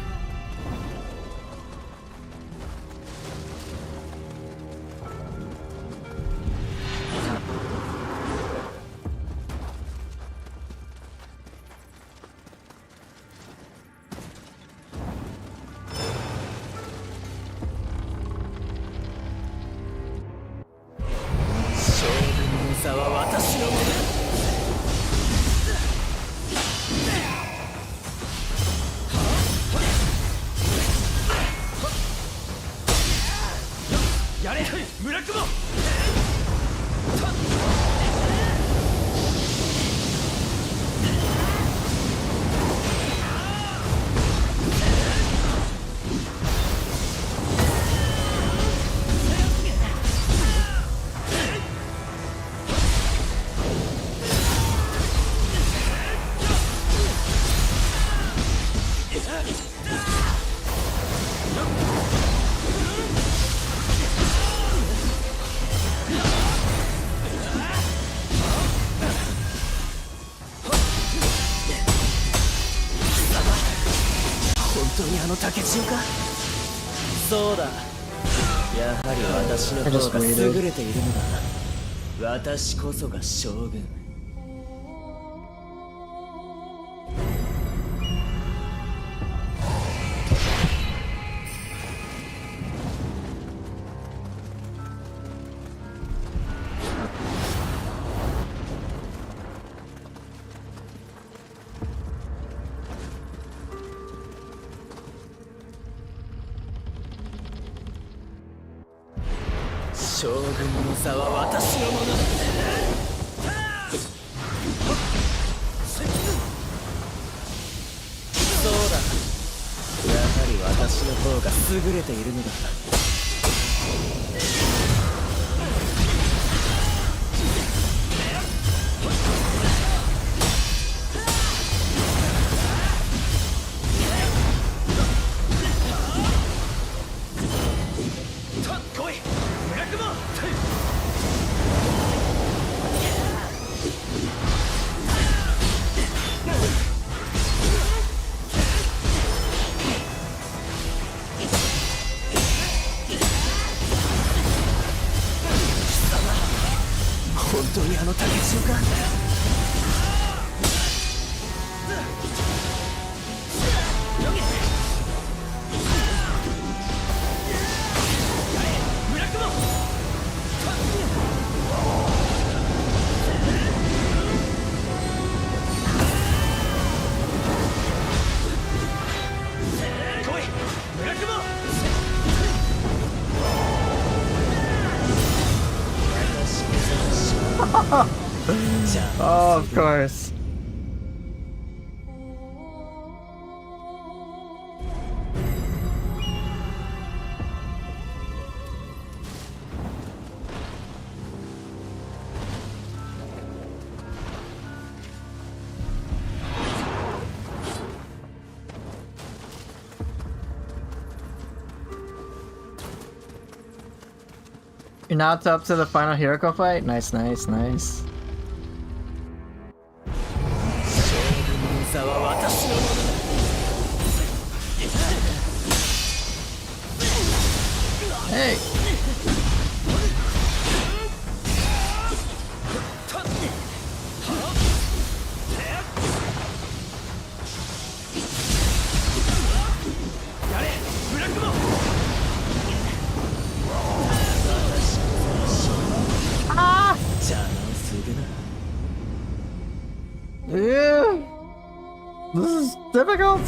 I just waited. 優れているのだ。私こそが将軍。 将軍の座は私のものだ。そうだ。やはり私の方が優れているのだ。本当にあの竹千代か。 Oh Oh, of course. You're not up to the final Hiroko fight? Nice, nice, nice. 座は私のものだ Hey! Ah! 邪魔をするな Yeah! This is difficult!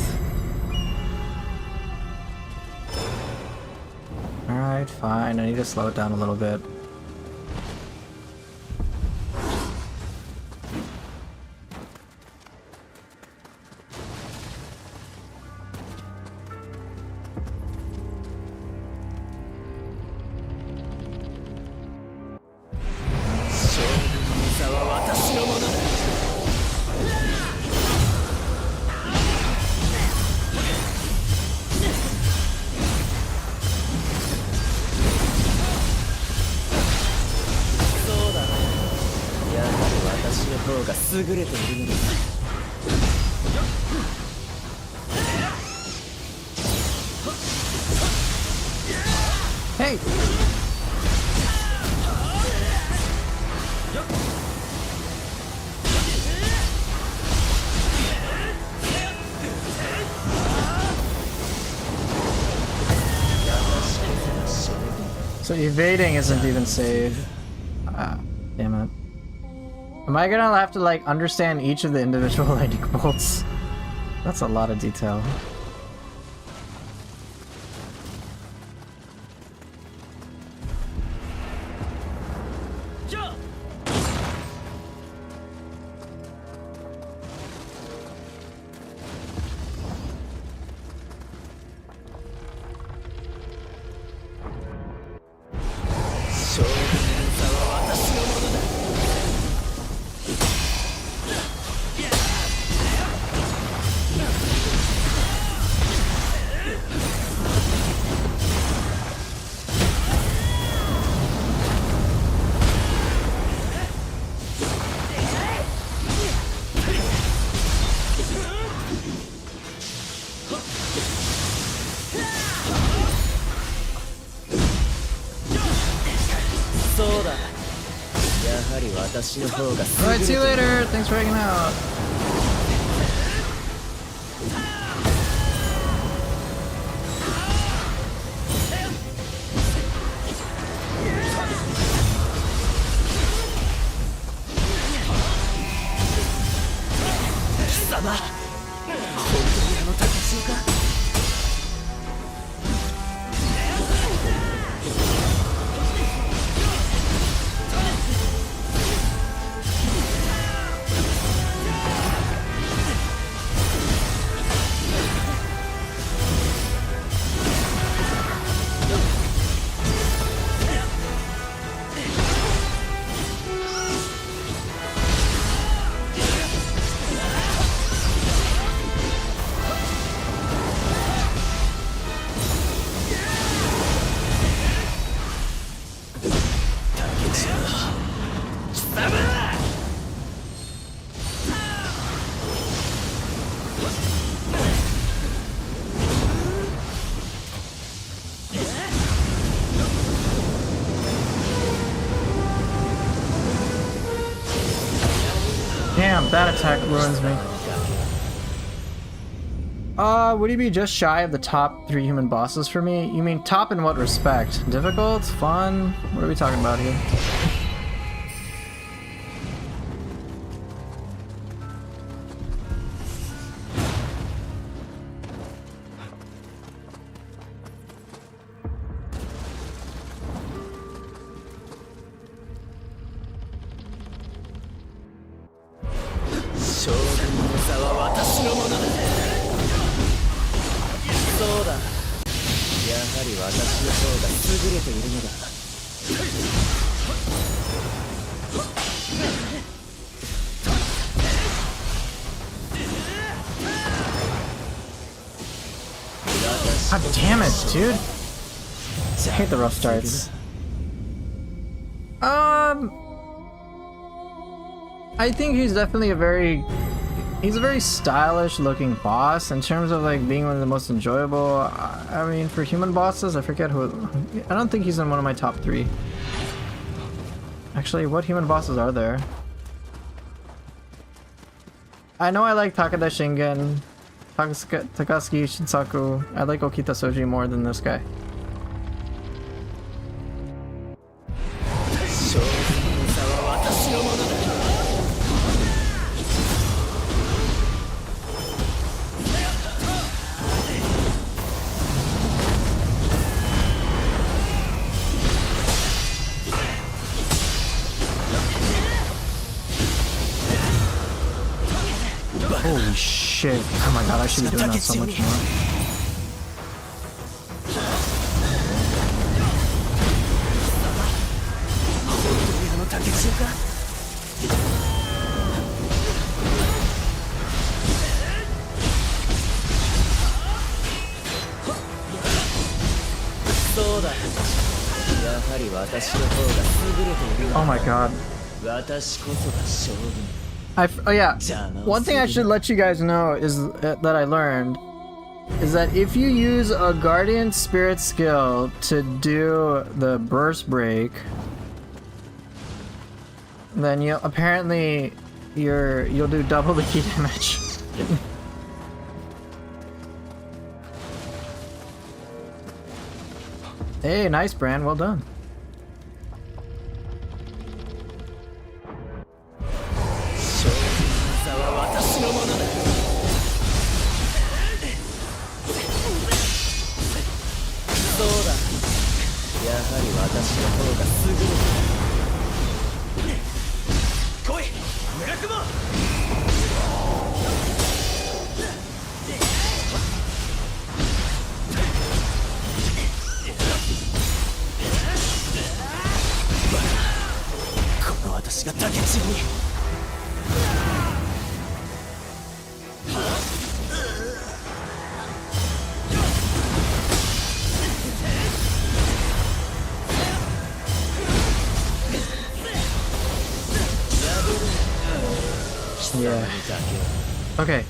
Alright, fine. I need to slow it down a little bit. Hey! So evading isn't even safe. Ah, damn it. Am I gonna have to like understand each of the individual lightning bolts? That's a lot of detail. Alright, see you later. Thanks for hanging out. Damn, that attack ruins me. Would he be just shy of the top 3 human bosses for me? You mean top in what respect? Difficult? Fun? What are we talking about here? 私のものだ。そうだ、やはり私の方が優れているのだ。God damn it, dude. I hate the rough starts. I think he's definitely he's a very stylish looking boss in terms of like being one of the most enjoyable. I mean, for human bosses, I forget who. I don't think he's in one of my top 3. Actually, what human bosses are there? I know I like Takada Shingen, Takasugi Shinsaku. I like Okita Soji more than this guy. Holy shit. Oh my god, I should be doing that so much more. Oh my god. Oh yeah, one thing I should let you guys know is that I learned is that if you use a Guardian Spirit skill to do the burst break, then you'll do double the key damage. Hey, nice, Bran, well done. Yeah. Okay.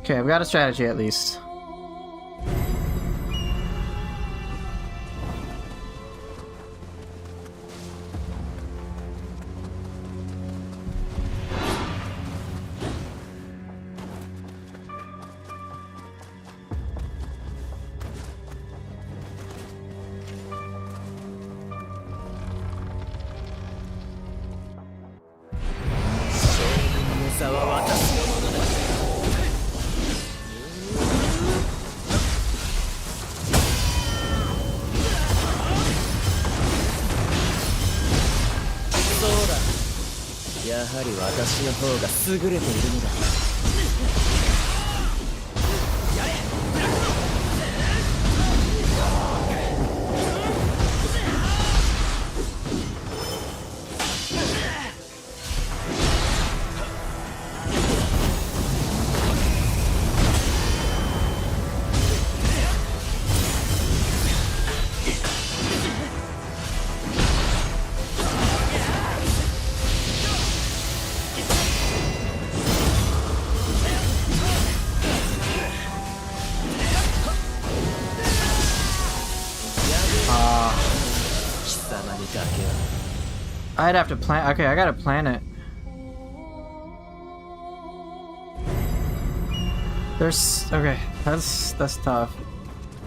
Okay, I've got a strategy at least. I'd have to plan. Okay, I gotta plan it. Okay, that's tough.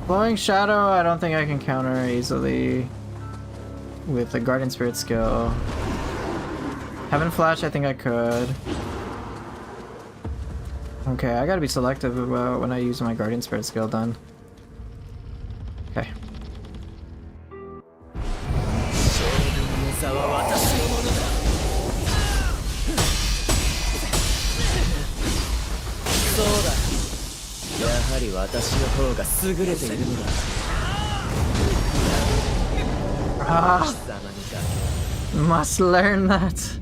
Flowing Shadow, I don't think I can counter easily with the Guardian Spirit skill. Heaven Flash, I think I could. Okay, I gotta be selective about when I use my Guardian Spirit skill then. Okay. そうだ、やはり私の方が優れているのだ。Ah, 貴様にだけ must learn that.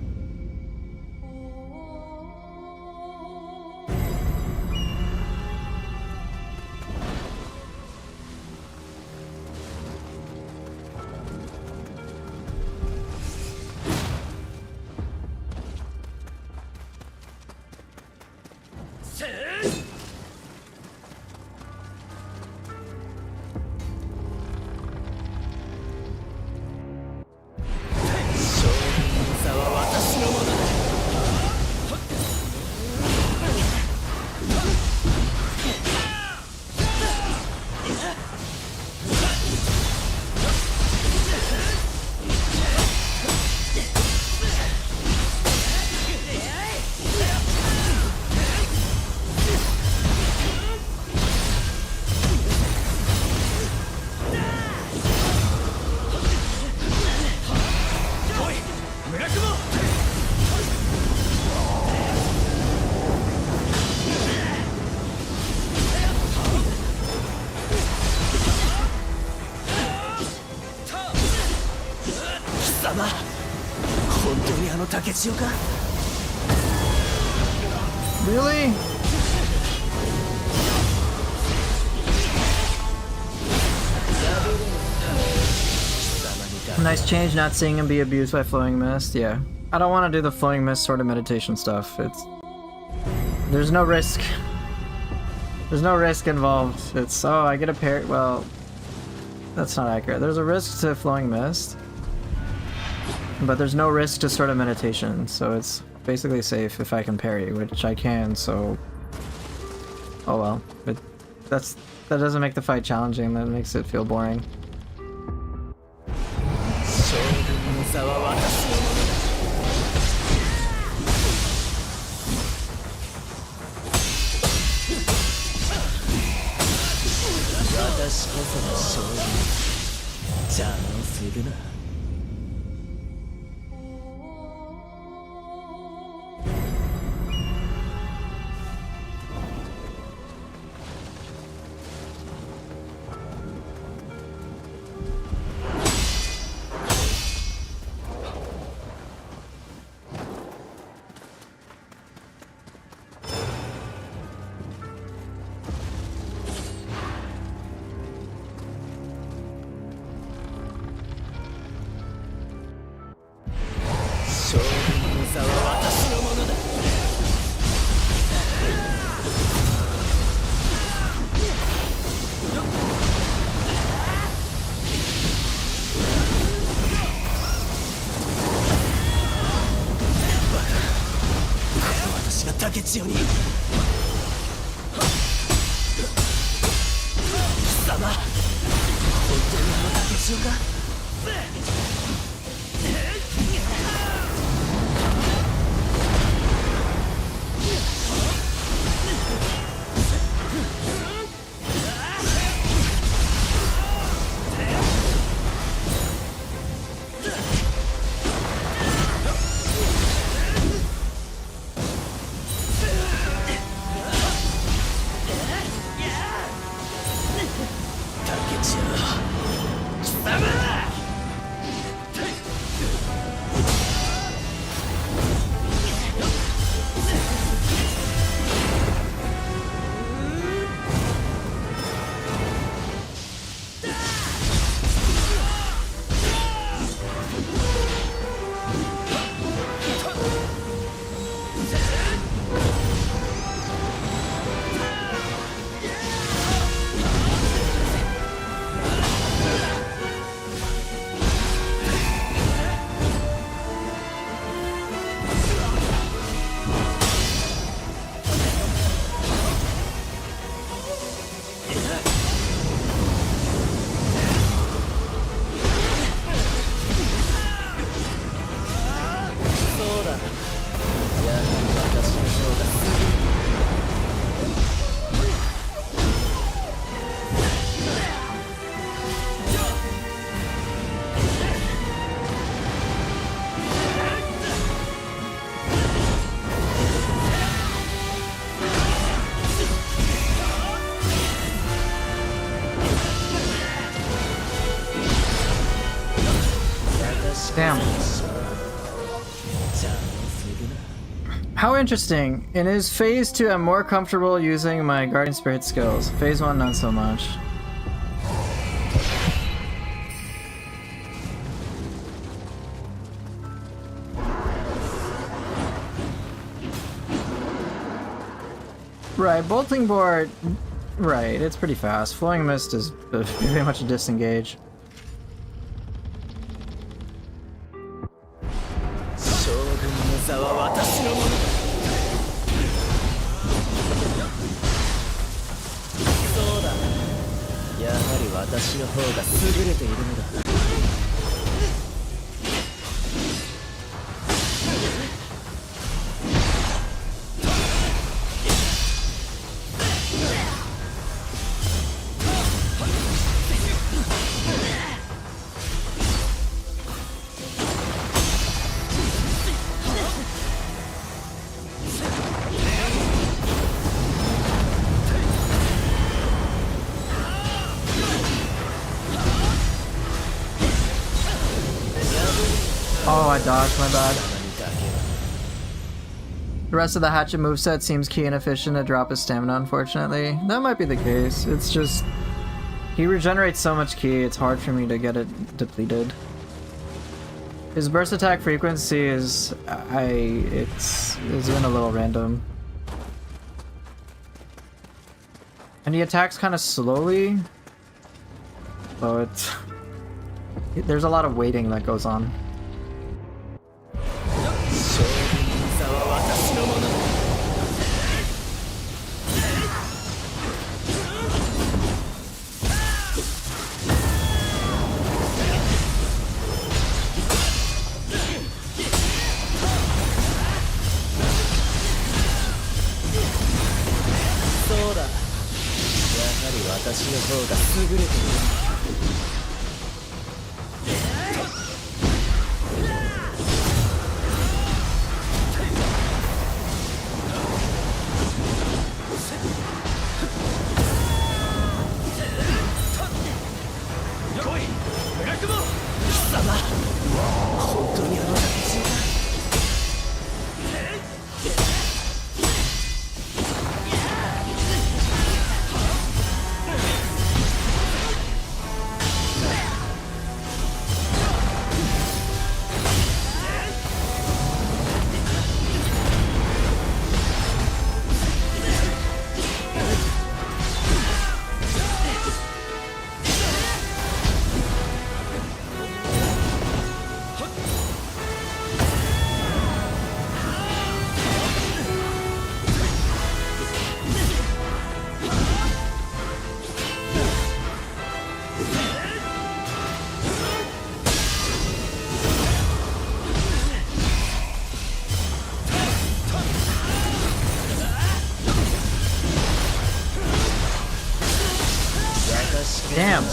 Really? Nice change not seeing him be abused by flowing mist. Yeah. I don't want to do the flowing mist sort of meditation stuff. There's no risk. There's no risk involved. It's, oh, I get a parry. Well, that's not accurate. There's a risk to flowing mist, but there's no risk to sort of meditation, so it's basically safe if I can parry, which I can, so... Oh well. But that doesn't make the fight challenging, that makes it feel boring. How interesting. In his phase 2, I'm more comfortable using my Guardian Spirit skills. Phase 1, not so much. Right, Bolting Board... Right, it's pretty fast. Flowing Mist is very much a disengage. 将軍の座は私のものだ。そうだ。やはり私の方が優れているのだ。Oh, I dodged, my bad. The rest of the Hatchet moveset seems key inefficient to drop his stamina, unfortunately. That might be the case. It's just... he regenerates so much ki, it's hard for me to get it depleted. His burst attack frequency is... it's been a little random. And he attacks kind of slowly. So it's... there's a lot of waiting that goes on. 将軍の座は私のものだ。そうだ。やはり私の方が優れている。 Damn!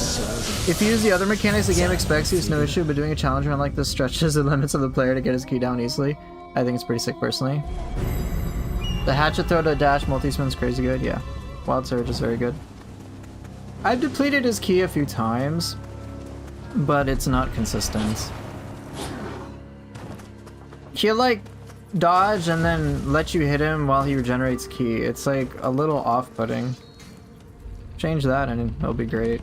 If you use the other mechanics the game expects you, it's no issue, but doing a challenge run like this stretches the limits of the player to get his ki down easily. I think it's pretty sick personally. The Hatchet Throw to Dash multi-spin's crazy good, yeah. Wild Surge is very good. I've depleted his ki a few times, but it's not consistent. He'll like dodge and then let you hit him while he regenerates ki. It's like a little off-putting. Change that and it'll be great.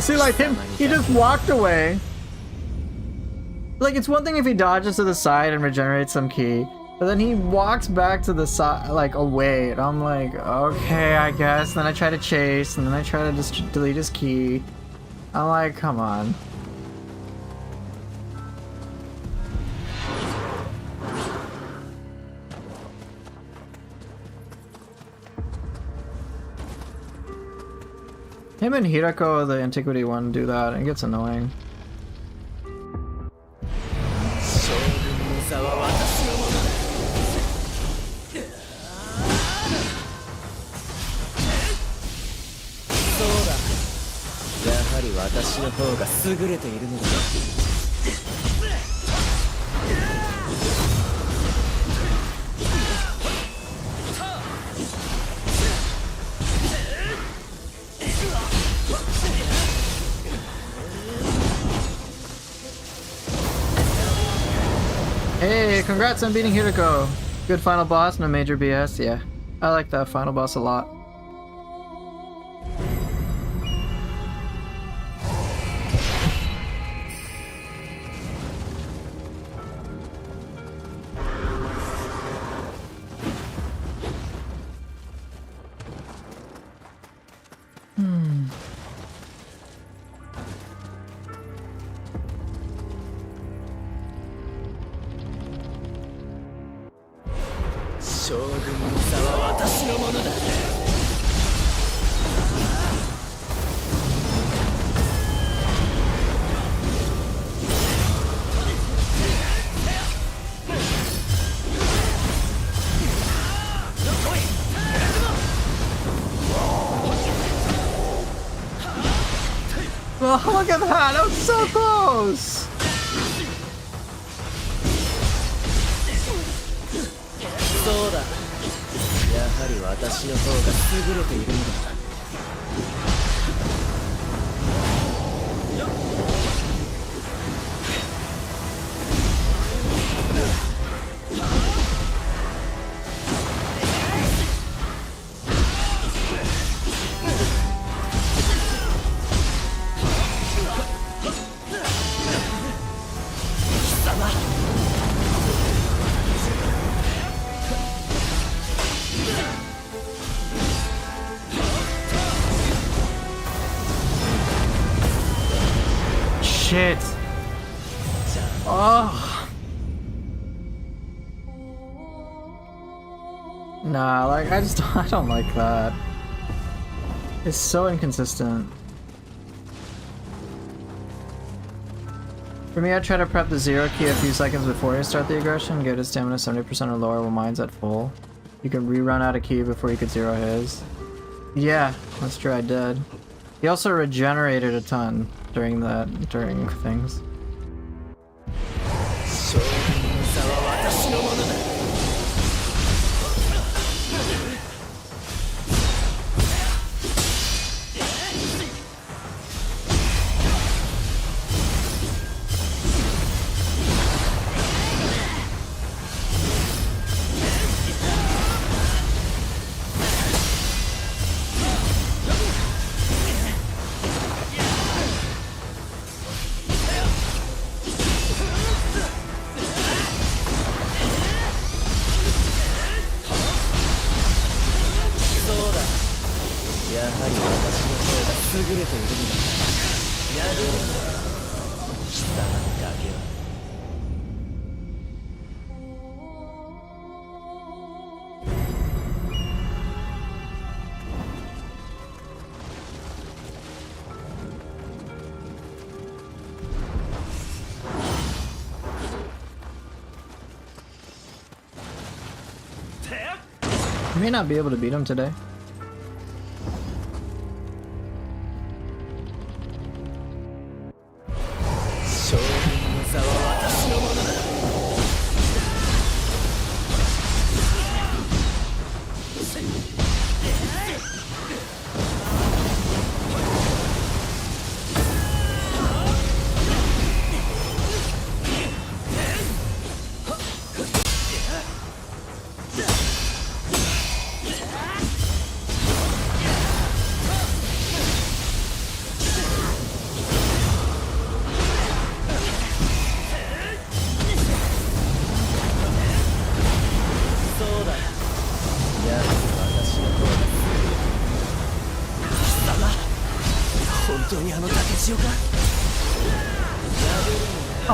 See, like him, he just walked away. Like, it's one thing if he dodges to the side and regenerates some ki, but then he walks back to the side, like, away, and I'm like, okay, I guess. And then I try to chase, and then I try to just delete his ki. I'm like, come on. Him and Hirako, the Antiquity one, do that, and it gets annoying. 将軍の座は私のものだ。そうだ。やはり私の方が優れているのだ。Hey, congrats on beating Hirako. Good final boss, no major BS. Yeah, I like that final boss a lot. Oh, look at that! That was so close! そうだ。やはり私の方が優れているのだ。Shit. Oh. Nah, like, I don't like that. It's so inconsistent. For me, I try to prep the zero key a few seconds before you start the aggression, get his stamina 70% or lower while mine's at full. You can rerun out a key before you could zero his. Yeah, that's true, I did. He also regenerated a ton during things. 将軍の座は私のものだ。優れているのだ。やるのだ。貴様だけは。You may not be able to beat him today.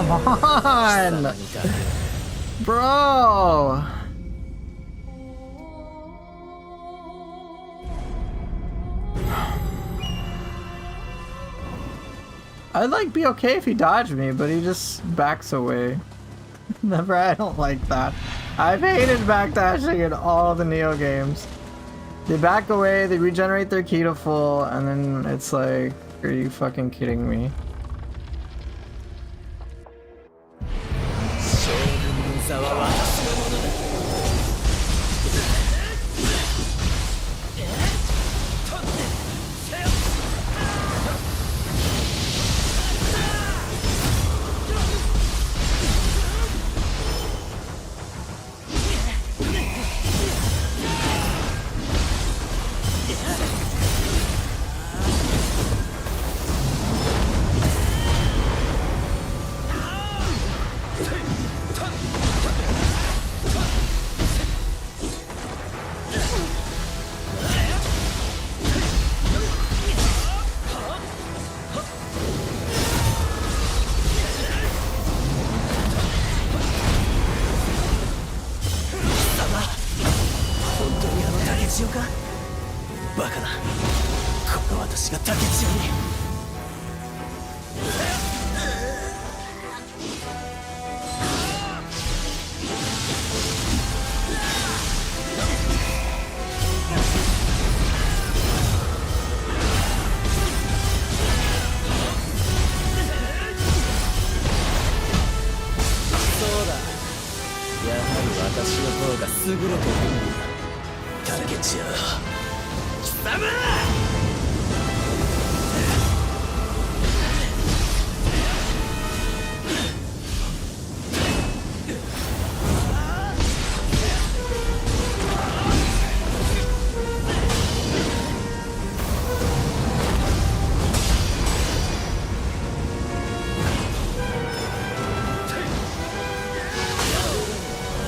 Come on! Bro! I'd like be okay if he dodged me, but he just backs away. Never, I don't like that. I've hated backdashing in all the Neo games. They back away, they regenerate their ki to full, and then it's like, are you fucking kidding me?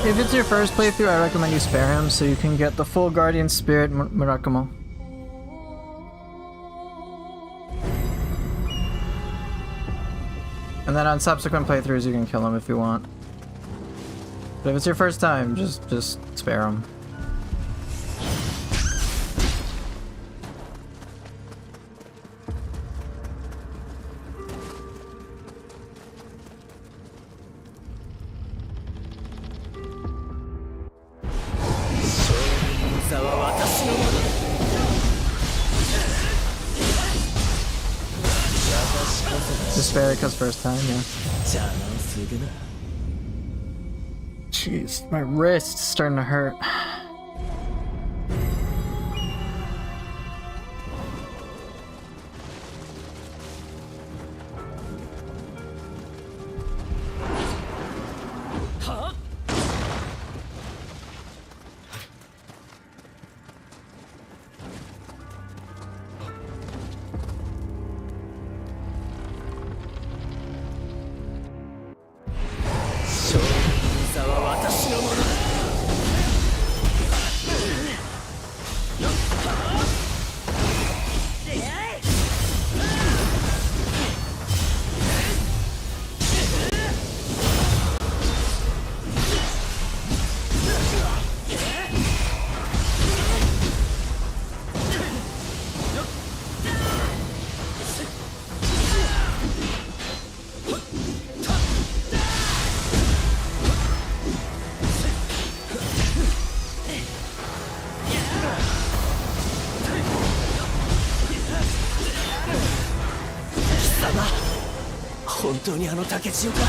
If it's your first playthrough, I recommend you spare him so you can get the full Guardian Spirit Murakumo. And then on subsequent playthroughs you can kill him if you want. But if it's your first time, just spare him. America's first time, yeah. Jeez, my wrist's starting to hurt.本当にあの竹千代か。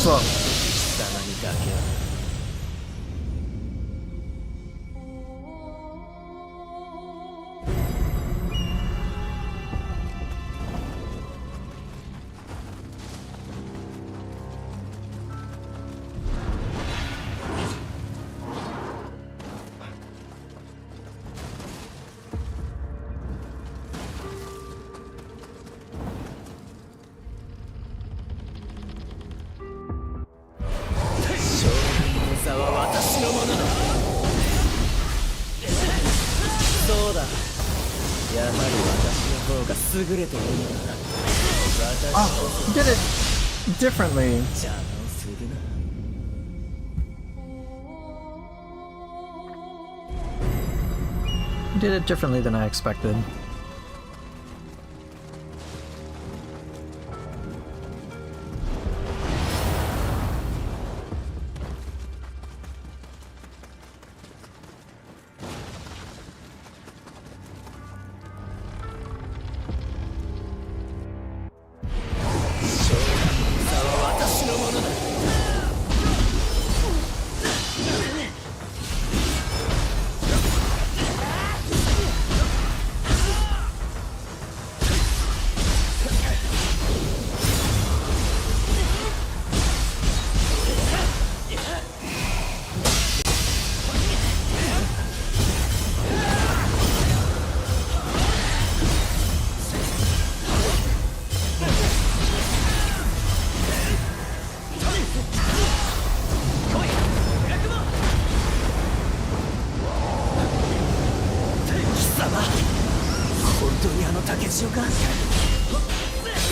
swap. 貴様にだけは 座は私のものだ。そうだ。やはり私の方が優れているのだ。Oh, 私 he did it differently. 邪魔をするな。He did it differently than I expected.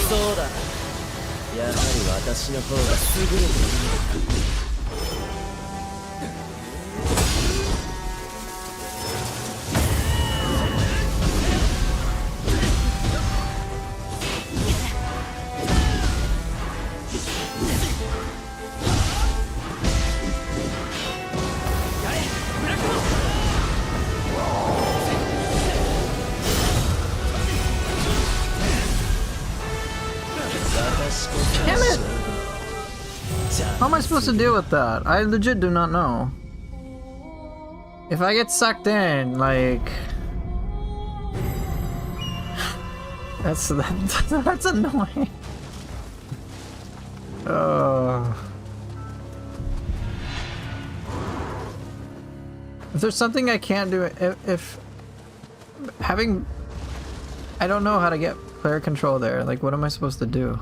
そうだ。やはり私の方が優れているのだ。Damn it! How am I supposed to deal with that? I legit do not know. If I get sucked in, like... That's annoying. Is there something I can't do if having... I don't know how to get player control there. Like, what am I supposed to do?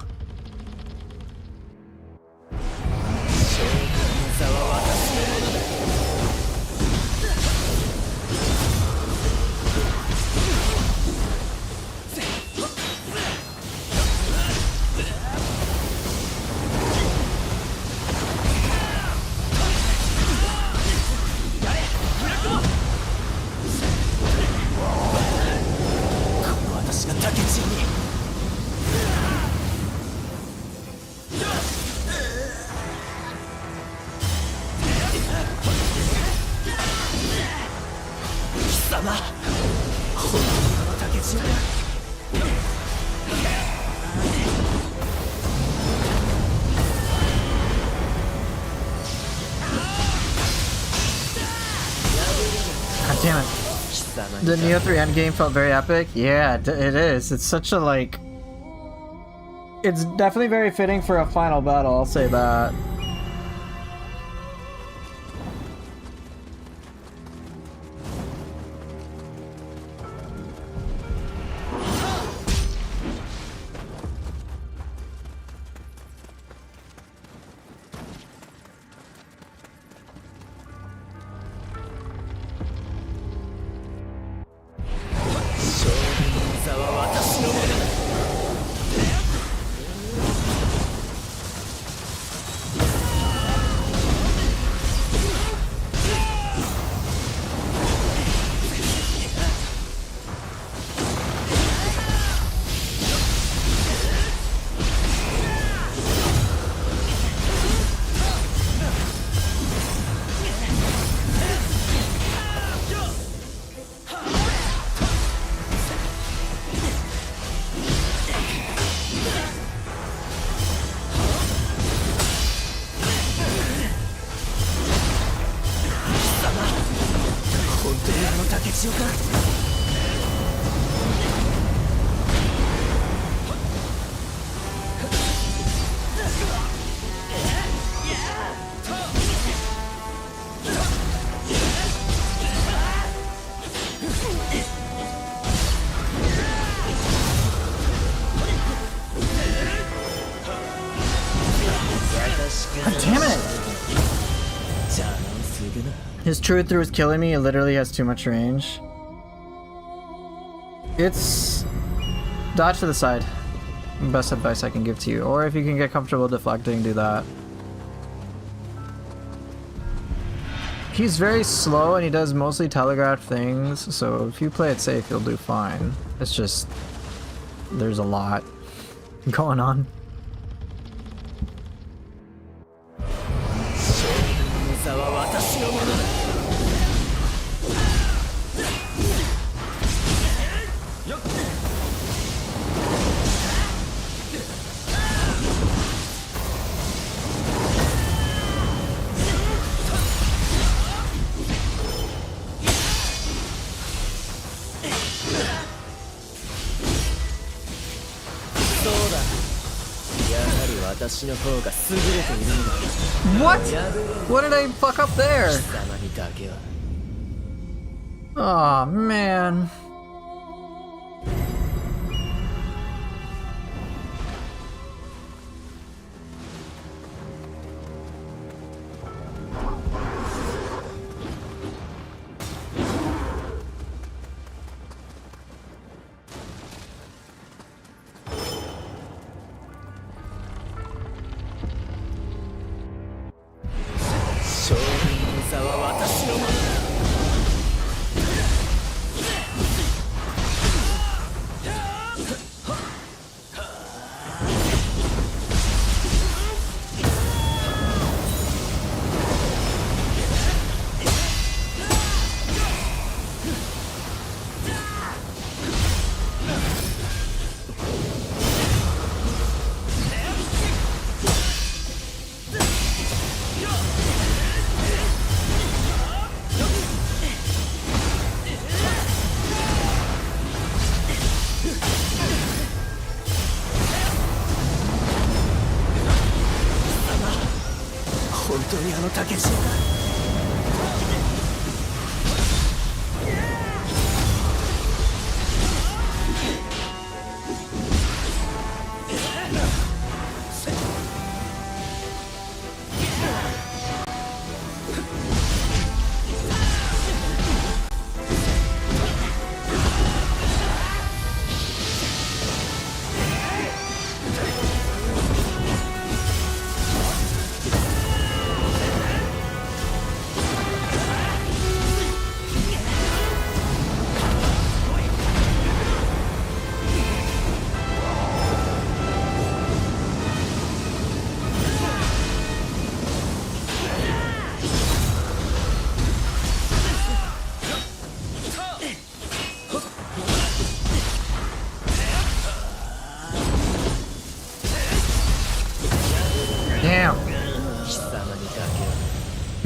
God damn it. The Neo 3 endgame felt very epic. Yeah, it is. It's such a, like... It's definitely very fitting for a final battle, I'll say that. 血をか。God damn it! 邪魔をするな。 His truth through is killing me. It literally has too much range. It's dodge to the side. Best advice I can give to you. Or if you can get comfortable deflecting, do that. He's very slow and he does mostly telegraph things, so if you play it safe, you'll do fine. It's just there's a lot going on. 座は私のものだ。そうだ。やはり私の方が優れているんだ。 What? What did I fuck up there? 貴様にだけは。 Aw, man.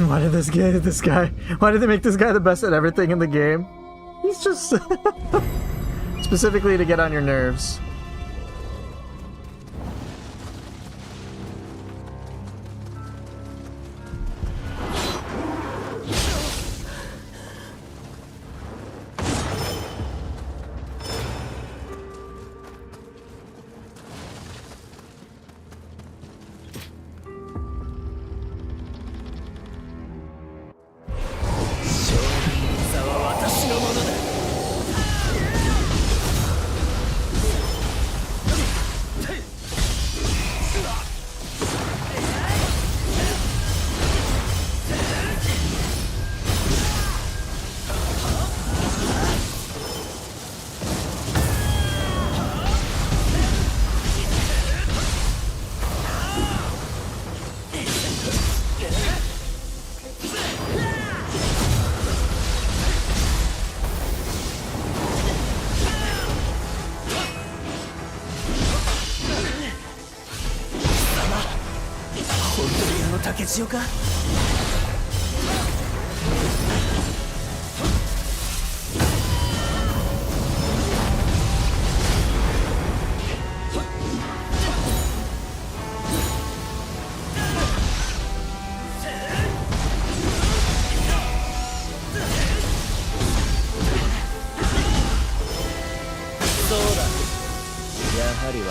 Why did this guy? Why did they make this guy the best at everything in the game? He's just specifically to get on your nerves.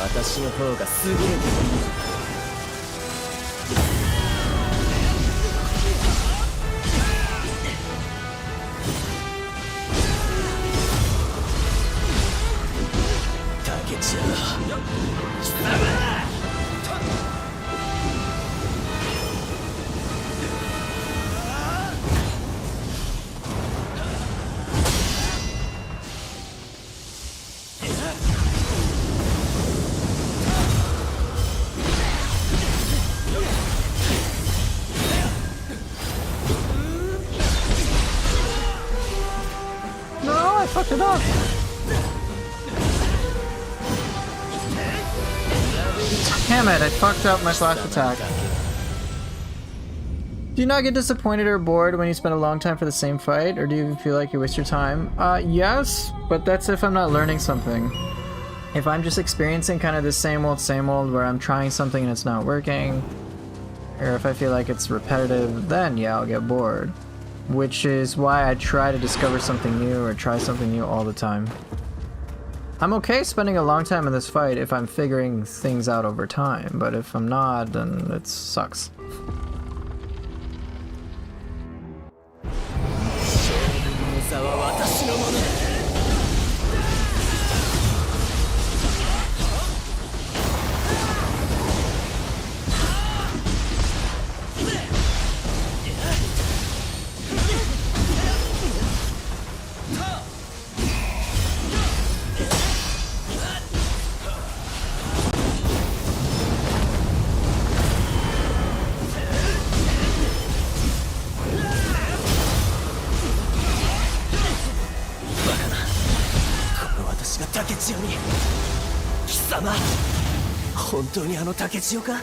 私の方が優れている。竹ちゃん、貴様！No, I fucked it up. Damn it, I fucked up my flash attack. Do you not get disappointed or bored when you spend a long time for the same fight? Or do you feel like you waste your time? Yes, but that's if I'm not learning something. If I'm just experiencing kind of the same old where I'm trying something and it's not working, or if I feel like it's repetitive, then yeah, I'll get bored. Which is why I try to discover something new or try something new all the time. I'm okay spending a long time in this fight if I'm figuring things out over time, but if I'm not, then it sucks. 座は私のものだ。竹千代に貴様本当にあの竹千代か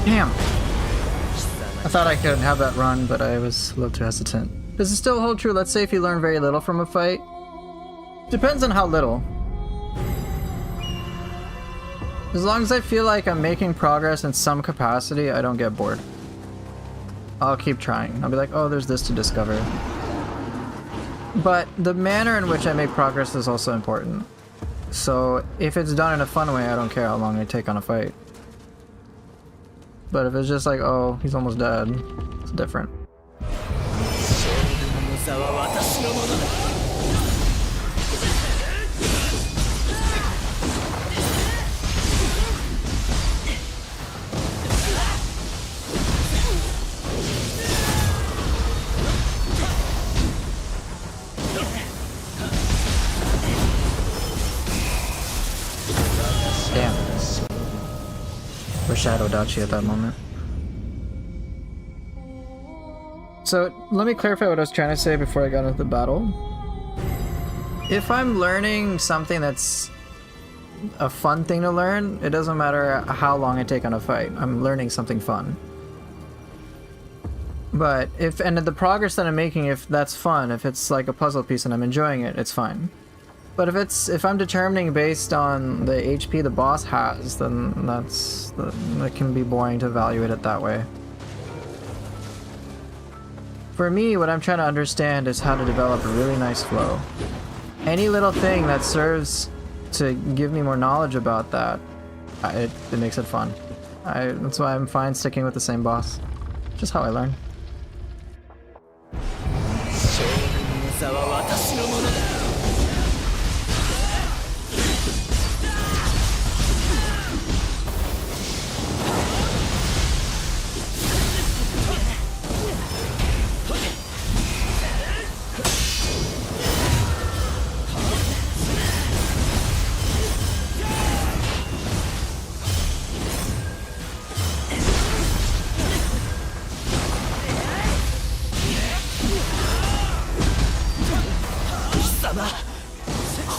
Damn! I thought I could have that run, but I was a little too hesitant. Does it still hold true? Let's say if you learn very little from a fight? Depends on how little. As long as I feel like I'm making progress in some capacity, I don't get bored. I'll keep trying. I'll be like, oh, there's this to discover. But the manner in which I make progress is also important. So if it's done in a fun way, I don't care how long I take on a fight. But if it's just like, oh, he's almost dead, it's different. Damn. Shadow Dachi at that moment. So let me clarify what I was trying to say before I got into the battle. If I'm learning something that's a fun thing to learn, it doesn't matter how long I take on a fight. I'm learning something fun. But and the progress that I'm making, if that's fun, if it's like a puzzle piece and I'm enjoying it, it's fine. But if I'm determining based on the HP the boss has, then that can be boring to evaluate it that way. For me, what I'm trying to understand is how to develop a really nice flow. Any little thing that serves to give me more knowledge about that, it makes it fun. That's why I'm fine sticking with the same boss. Just how I learn. 将軍の座は私のものだ。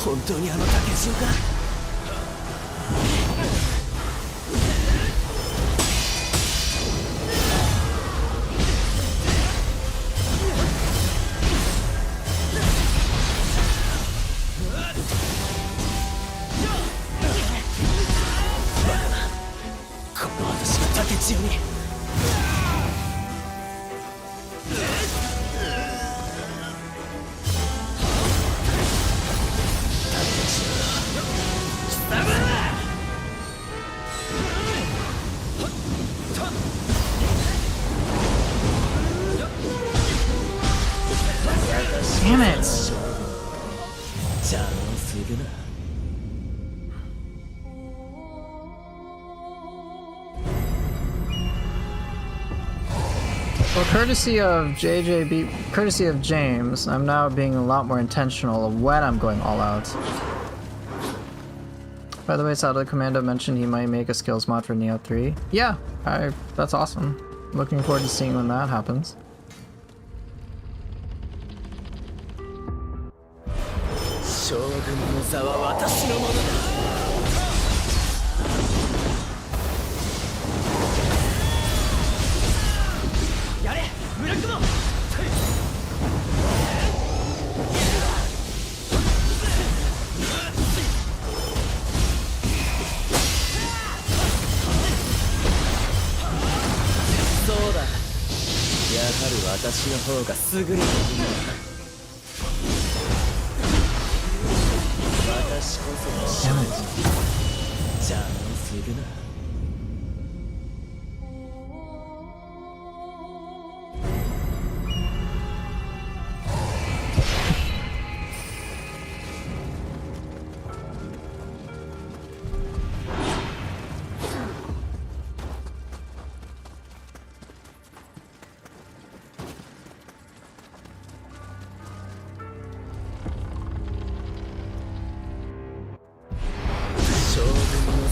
本当にあの竹千代か。この私が竹千代に。Damn it! 邪魔をするな。Well, courtesy of James, I'm now being a lot more intentional of when I'm going all out. By the way, Sato Commando mentioned he might make a skills mod for Neo 3. Yeah, that's awesome. Looking forward to seeing when that happens. 将軍の座は私のものだ。やれ、ブラックモン。そうだ。やはり私の方が優れているんだ。私こそ邪魔をするな。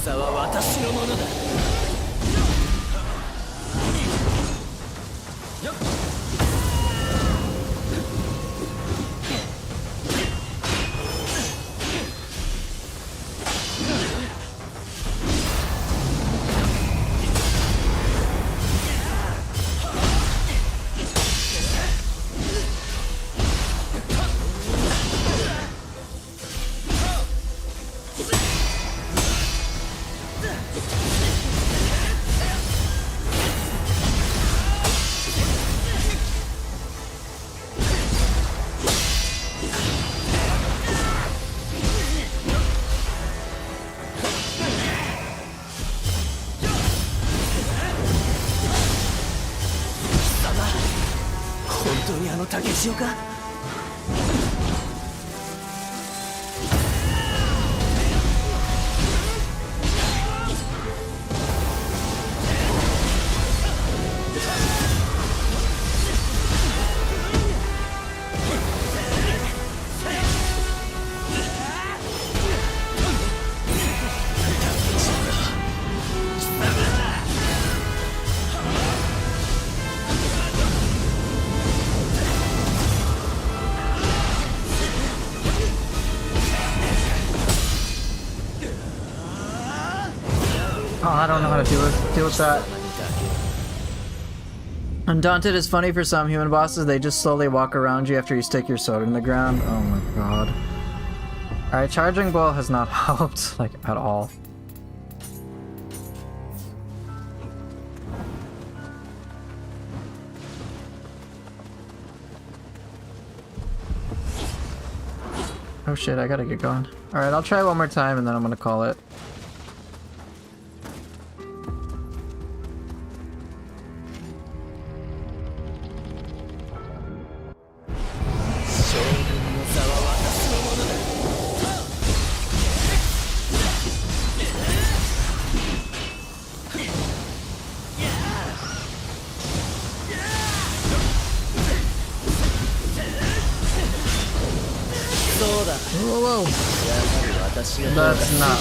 座は私のものだ。本当にあの竹千代か。I don't know how to deal with that. Undaunted is funny for some human bosses. They just slowly walk around you after you stick your sword in the ground. Oh my god. Alright, charging ball has not helped, like, at all. Oh shit, I gotta get going. Alright, I'll try one more time and then I'm gonna call it. Whoa, whoa. That's not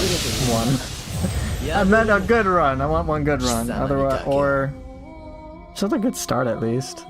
one. I meant a good run. I want one good run. Otherwise, or just a good start at least.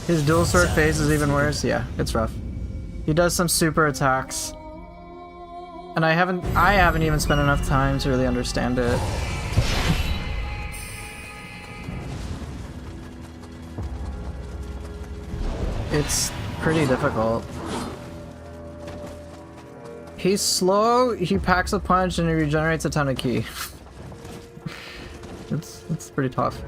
His dual sword phase is even worse. Yeah, it's rough. He does some super attacks. And I haven't even spent enough time to really understand it. It's pretty difficult. He's slow, he packs a punch, and he regenerates a ton of ki. It's pretty tough.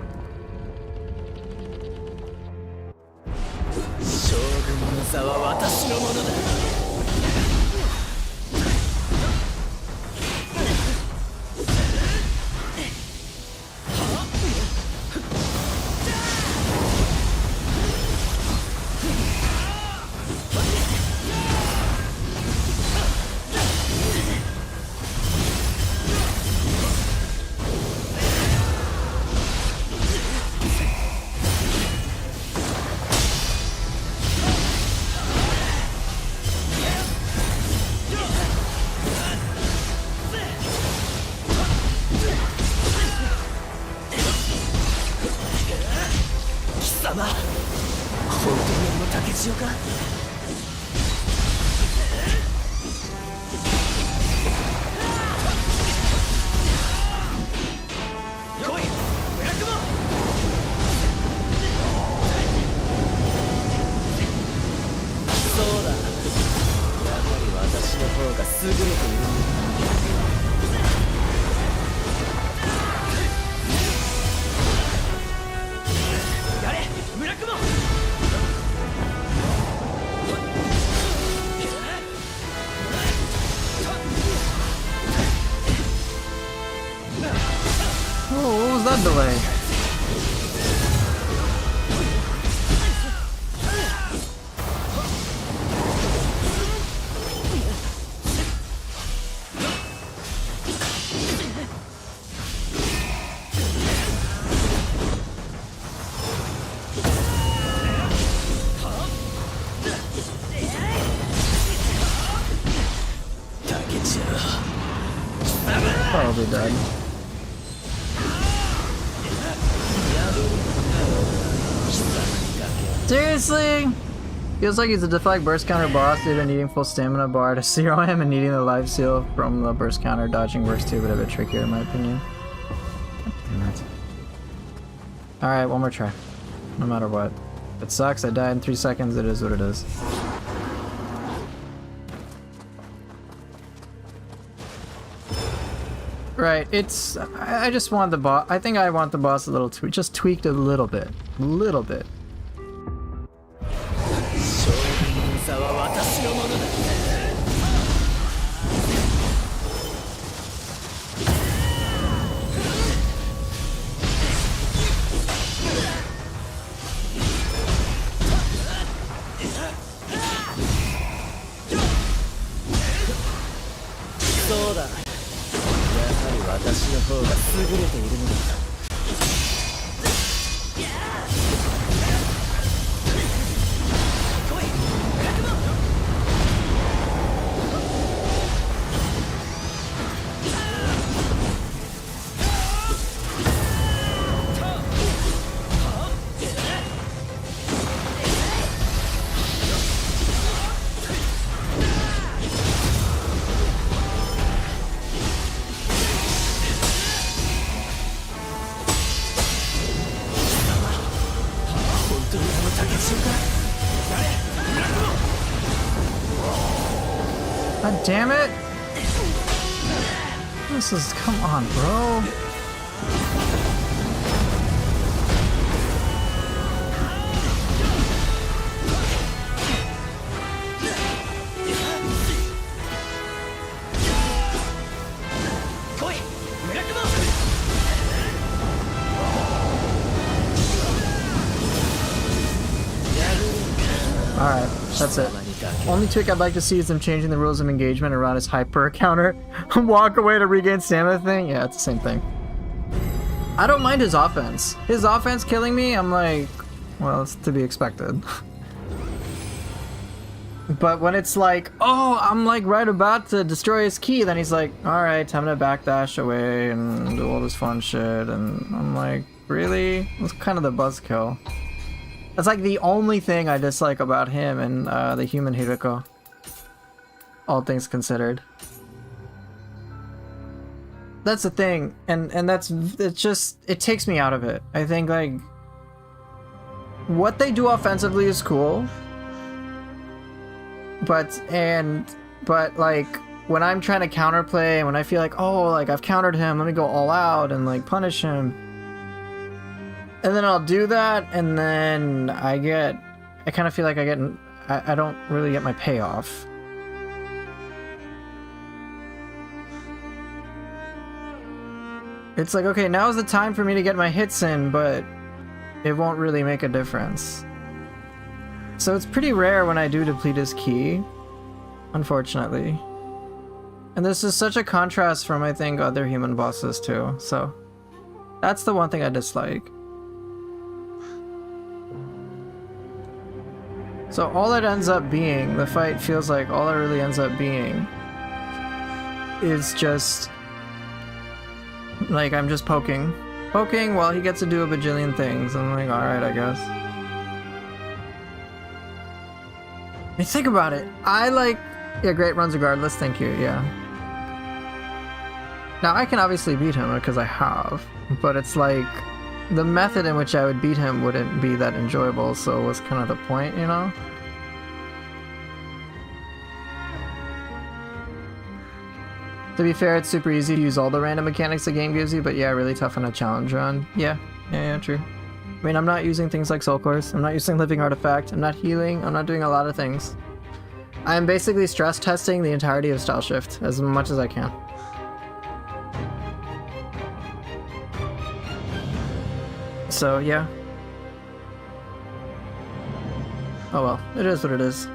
Delay. Probably dead. Seriously? Feels like he's a deflect burst counter boss due to needing full stamina bar to zero him and needing the life seal from the burst counter. Dodging works too, but a bit trickier in my opinion. Alright, one more try. No matter what. If it sucks, I died in 3 seconds, it is what it is. Right, it's... I just want the boss... I think I want the boss a little just tweaked a little bit. Little bit. 将軍座は私のものだ。そうだ。やはり私の方が優れているのだ。God damn it! This is... come on, bro. Alright, that's it. Only tweak I'd like to see is them changing the rules of engagement around his hyper counter. Walk away to regain stamina thing? Yeah, it's the same thing. I don't mind his offense. His offense killing me, I'm like, well, it's to be expected. But when it's like, oh, I'm like right about to destroy his key, then he's like, alright, time to backdash away and do all this fun shit, and I'm like, really? That's kind of the buzzkill. That's like the only thing I dislike about him and the human Hiriko. All things considered. That's the thing, and it's just, it takes me out of it. I think like what they do offensively is cool, but like when I'm trying to counterplay and when I feel like, oh, like I've countered him, let me go all out and like punish him. And then I'll do that, and then I kind of feel like I don't really get my payoff. It's like, okay, now's the time for me to get my hits in, but it won't really make a difference. So it's pretty rare when I do deplete his ki, unfortunately. And this is such a contrast from, I think, other human bosses too, so that's the one thing I dislike. So all it ends up being, the fight feels like all it really ends up being is just like I'm just poking while he gets to do a bajillion things. I'm like, alright, I guess. I mean, think about it. Yeah, great runs regardless, thank you, yeah. Now I can obviously beat him because I have, but it's like the method in which I would beat him wouldn't be that enjoyable, so what's kind of the point, you know? To be fair, it's super easy to use all the random mechanics the game gives you, but yeah, really tough on a challenge run. Yeah, true. I mean, I'm not using things like Soul Cores, I'm not using Living Artifact, I'm not healing, I'm not doing a lot of things. I'm basically stress testing the entirety of Style Shift as much as I can. So, yeah. Oh well, it is what it is.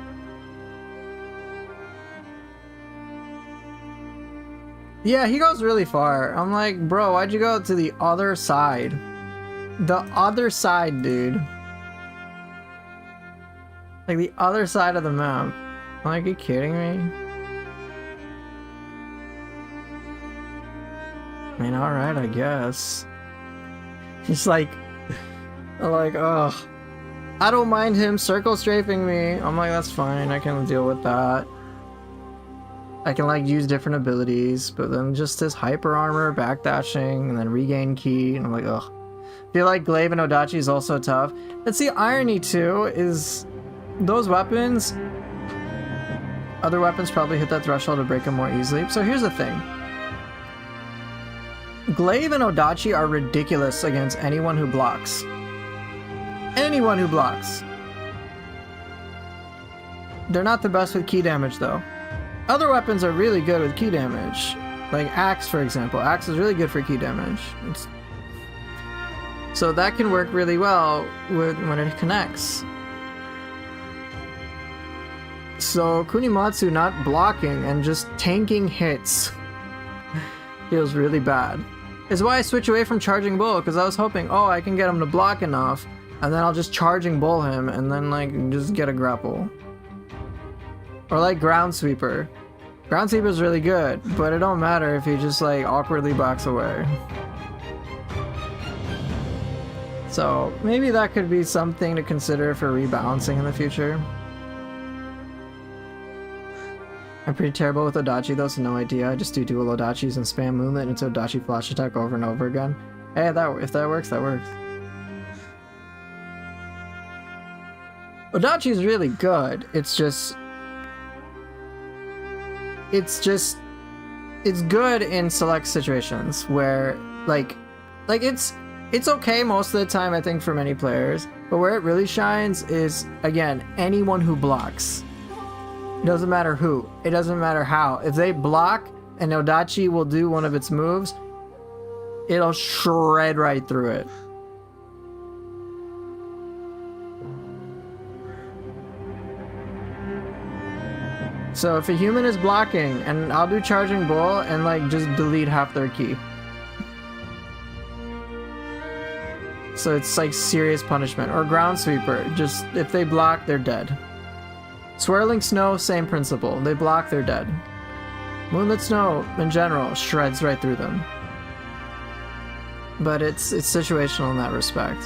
Yeah, he goes really far. I'm like, bro, why'd you go to the other side? The other side, dude. Like, the other side of the map. Like, are you kidding me? I mean, alright, I guess. He's like... ugh. I don't mind him circle strafing me. I'm like, that's fine, I can deal with that. I can like use different abilities, but then just this hyper armor, backdashing, and then regain ki, and I'm like, ugh. Feel like Glaive and Odachi is also tough. That's the irony too, is those weapons, other weapons probably hit that threshold to break them more easily. So here's the thing. Glaive and Odachi are ridiculous against anyone who blocks. Anyone who blocks. They're not the best with key damage though. Other weapons are really good with key damage. Like Axe, for example. Axe is really good for key damage. So that can work really well when it connects. So Kunimatsu not blocking and just tanking hits feels really bad. Is why I switch away from charging bull, because I was hoping, oh, I can get him to block enough, and then I'll just charging bull him, and then like just get a grapple. Or like ground sweeper. Ground sweeper is really good, but it don't matter if he just like awkwardly backs away. So maybe that could be something to consider for rebalancing in the future. I'm pretty terrible with Odachi though, so no idea. I just do dual Odachis and spam Moonlit into Odachi flash attack over and over again. Hey, if that works, that works. Odachi is really good. It's good in select situations where like it's okay most of the time, I think, for many players, but where it really shines is, again, anyone who blocks. It doesn't matter who, it doesn't matter how. If they block and Odachi will do one of its moves, it'll shred right through it. So if a human is blocking, and I'll do charging bull and like just delete half their ki. So it's like serious punishment. Or ground sweeper, just if they block, they're dead. Swirling snow, same principle. They block, they're dead. Moonlit snow, in general, shreds right through them. But it's situational in that respect.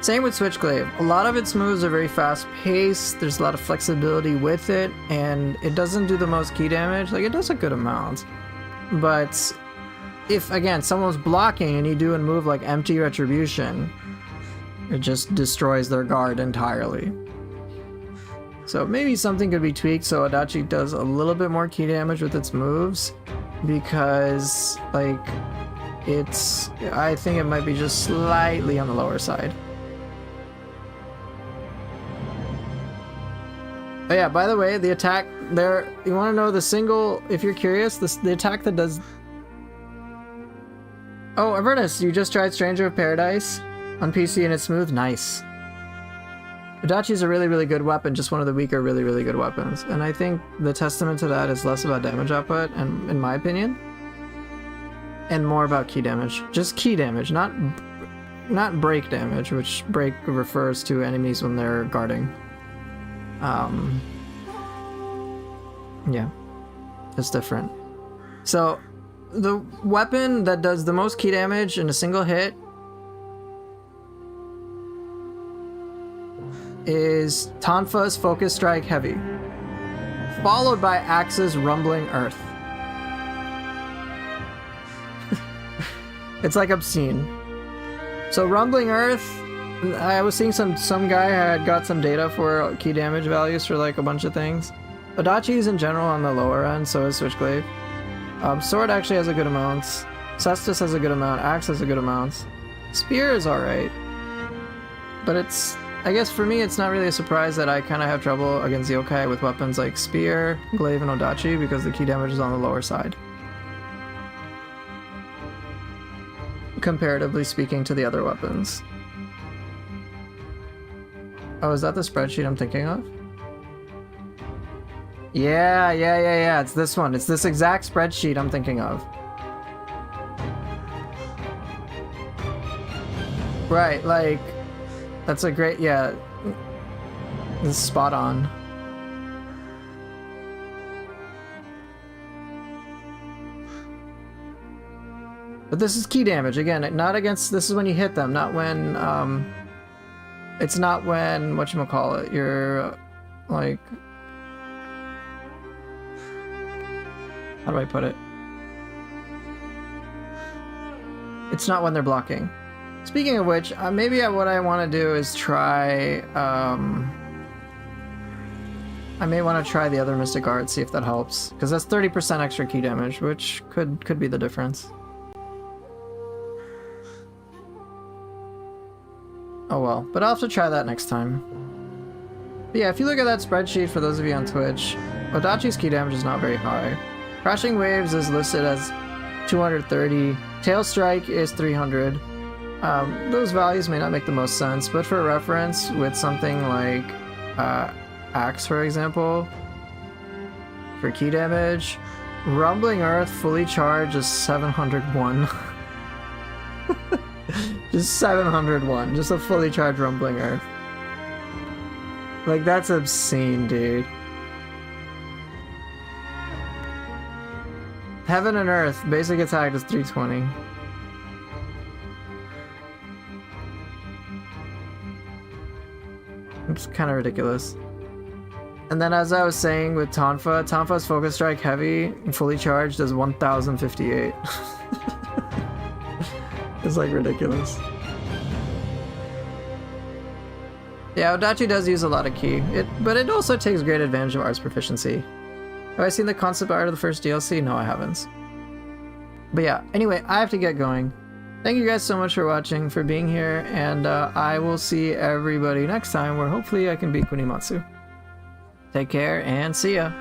Same with Switchglaive. A lot of its moves are very fast-paced, there's a lot of flexibility with it, and it doesn't do the most key damage. Like, it does a good amount. But if, again, someone's blocking and you do a move like Empty Retribution, it just destroys their guard entirely. So maybe something could be tweaked so Odachi does a little bit more key damage with its moves, because, like, I think it might be just slightly on the lower side. Oh yeah, by the way, the attack there, you want to know the single, if you're curious, the attack that does... Oh, Avernus, you just tried Stranger of Paradise on PC and it's smooth? Nice. Odachi is a really, really good weapon, just one of the weaker, really, really good weapons. And I think the testament to that is less about damage output, and in my opinion, and more about key damage. Just key damage, not break damage, which break refers to enemies when they're guarding. Yeah, it's different. So, the weapon that does the most key damage in a single hit is Tonfa's Focus Strike Heavy, followed by Axe's Rumbling Earth. It's like obscene. So Rumbling Earth, I was seeing some guy had got some data for key damage values for like a bunch of things. Odachi is in general on the lower end, so is Switchglaive. Sword actually has a good amount. Cestus has a good amount. Axe has a good amount. Spear is alright. But it's, I guess for me, it's not really a surprise that I kind of have trouble against yokai with weapons like Spear, Glaive, and Odachi, because the key damage is on the lower side, comparatively speaking to the other weapons. Oh, is that the spreadsheet I'm thinking of? Yeah, it's this one. It's this exact spreadsheet I'm thinking of. Right, like, that's a great, yeah, this is spot on. But this is key damage, again, not against, this is when you hit them, not when, it's not when, whatchamacallit, you're, like, how do I put it? It's not when they're blocking. Speaking of which, maybe what I want to do is try, I may want to try the other Mystic Art, see if that helps. Because that's 30% extra key damage, which could be the difference. Oh well, but I'll have to try that next time. But yeah, if you look at that spreadsheet for those of you on Twitch, Odachi's key damage is not very high. Crashing Waves is listed as 230. Tail Strike is 300. Those values may not make the most sense, but for reference, with something like Axe, for example, for key damage, Rumbling Earth fully charged is 701. Just 701. Just a fully charged Rumbling Earth. Like, that's obscene, dude. Heaven and Earth, basic attack is 320. It's kind of ridiculous. And then as I was saying with Tonfa's Focus Strike Heavy, fully charged, is 1058. It's like ridiculous. Yeah, Odachi does use a lot of ki, but it also takes great advantage of art's proficiency. Have I seen the concept art of the first DLC? No, I haven't. But yeah, anyway, I have to get going. Thank you guys so much for watching, for being here, and I will see everybody next time where hopefully I can beat Kunimatsu. Take care and see ya!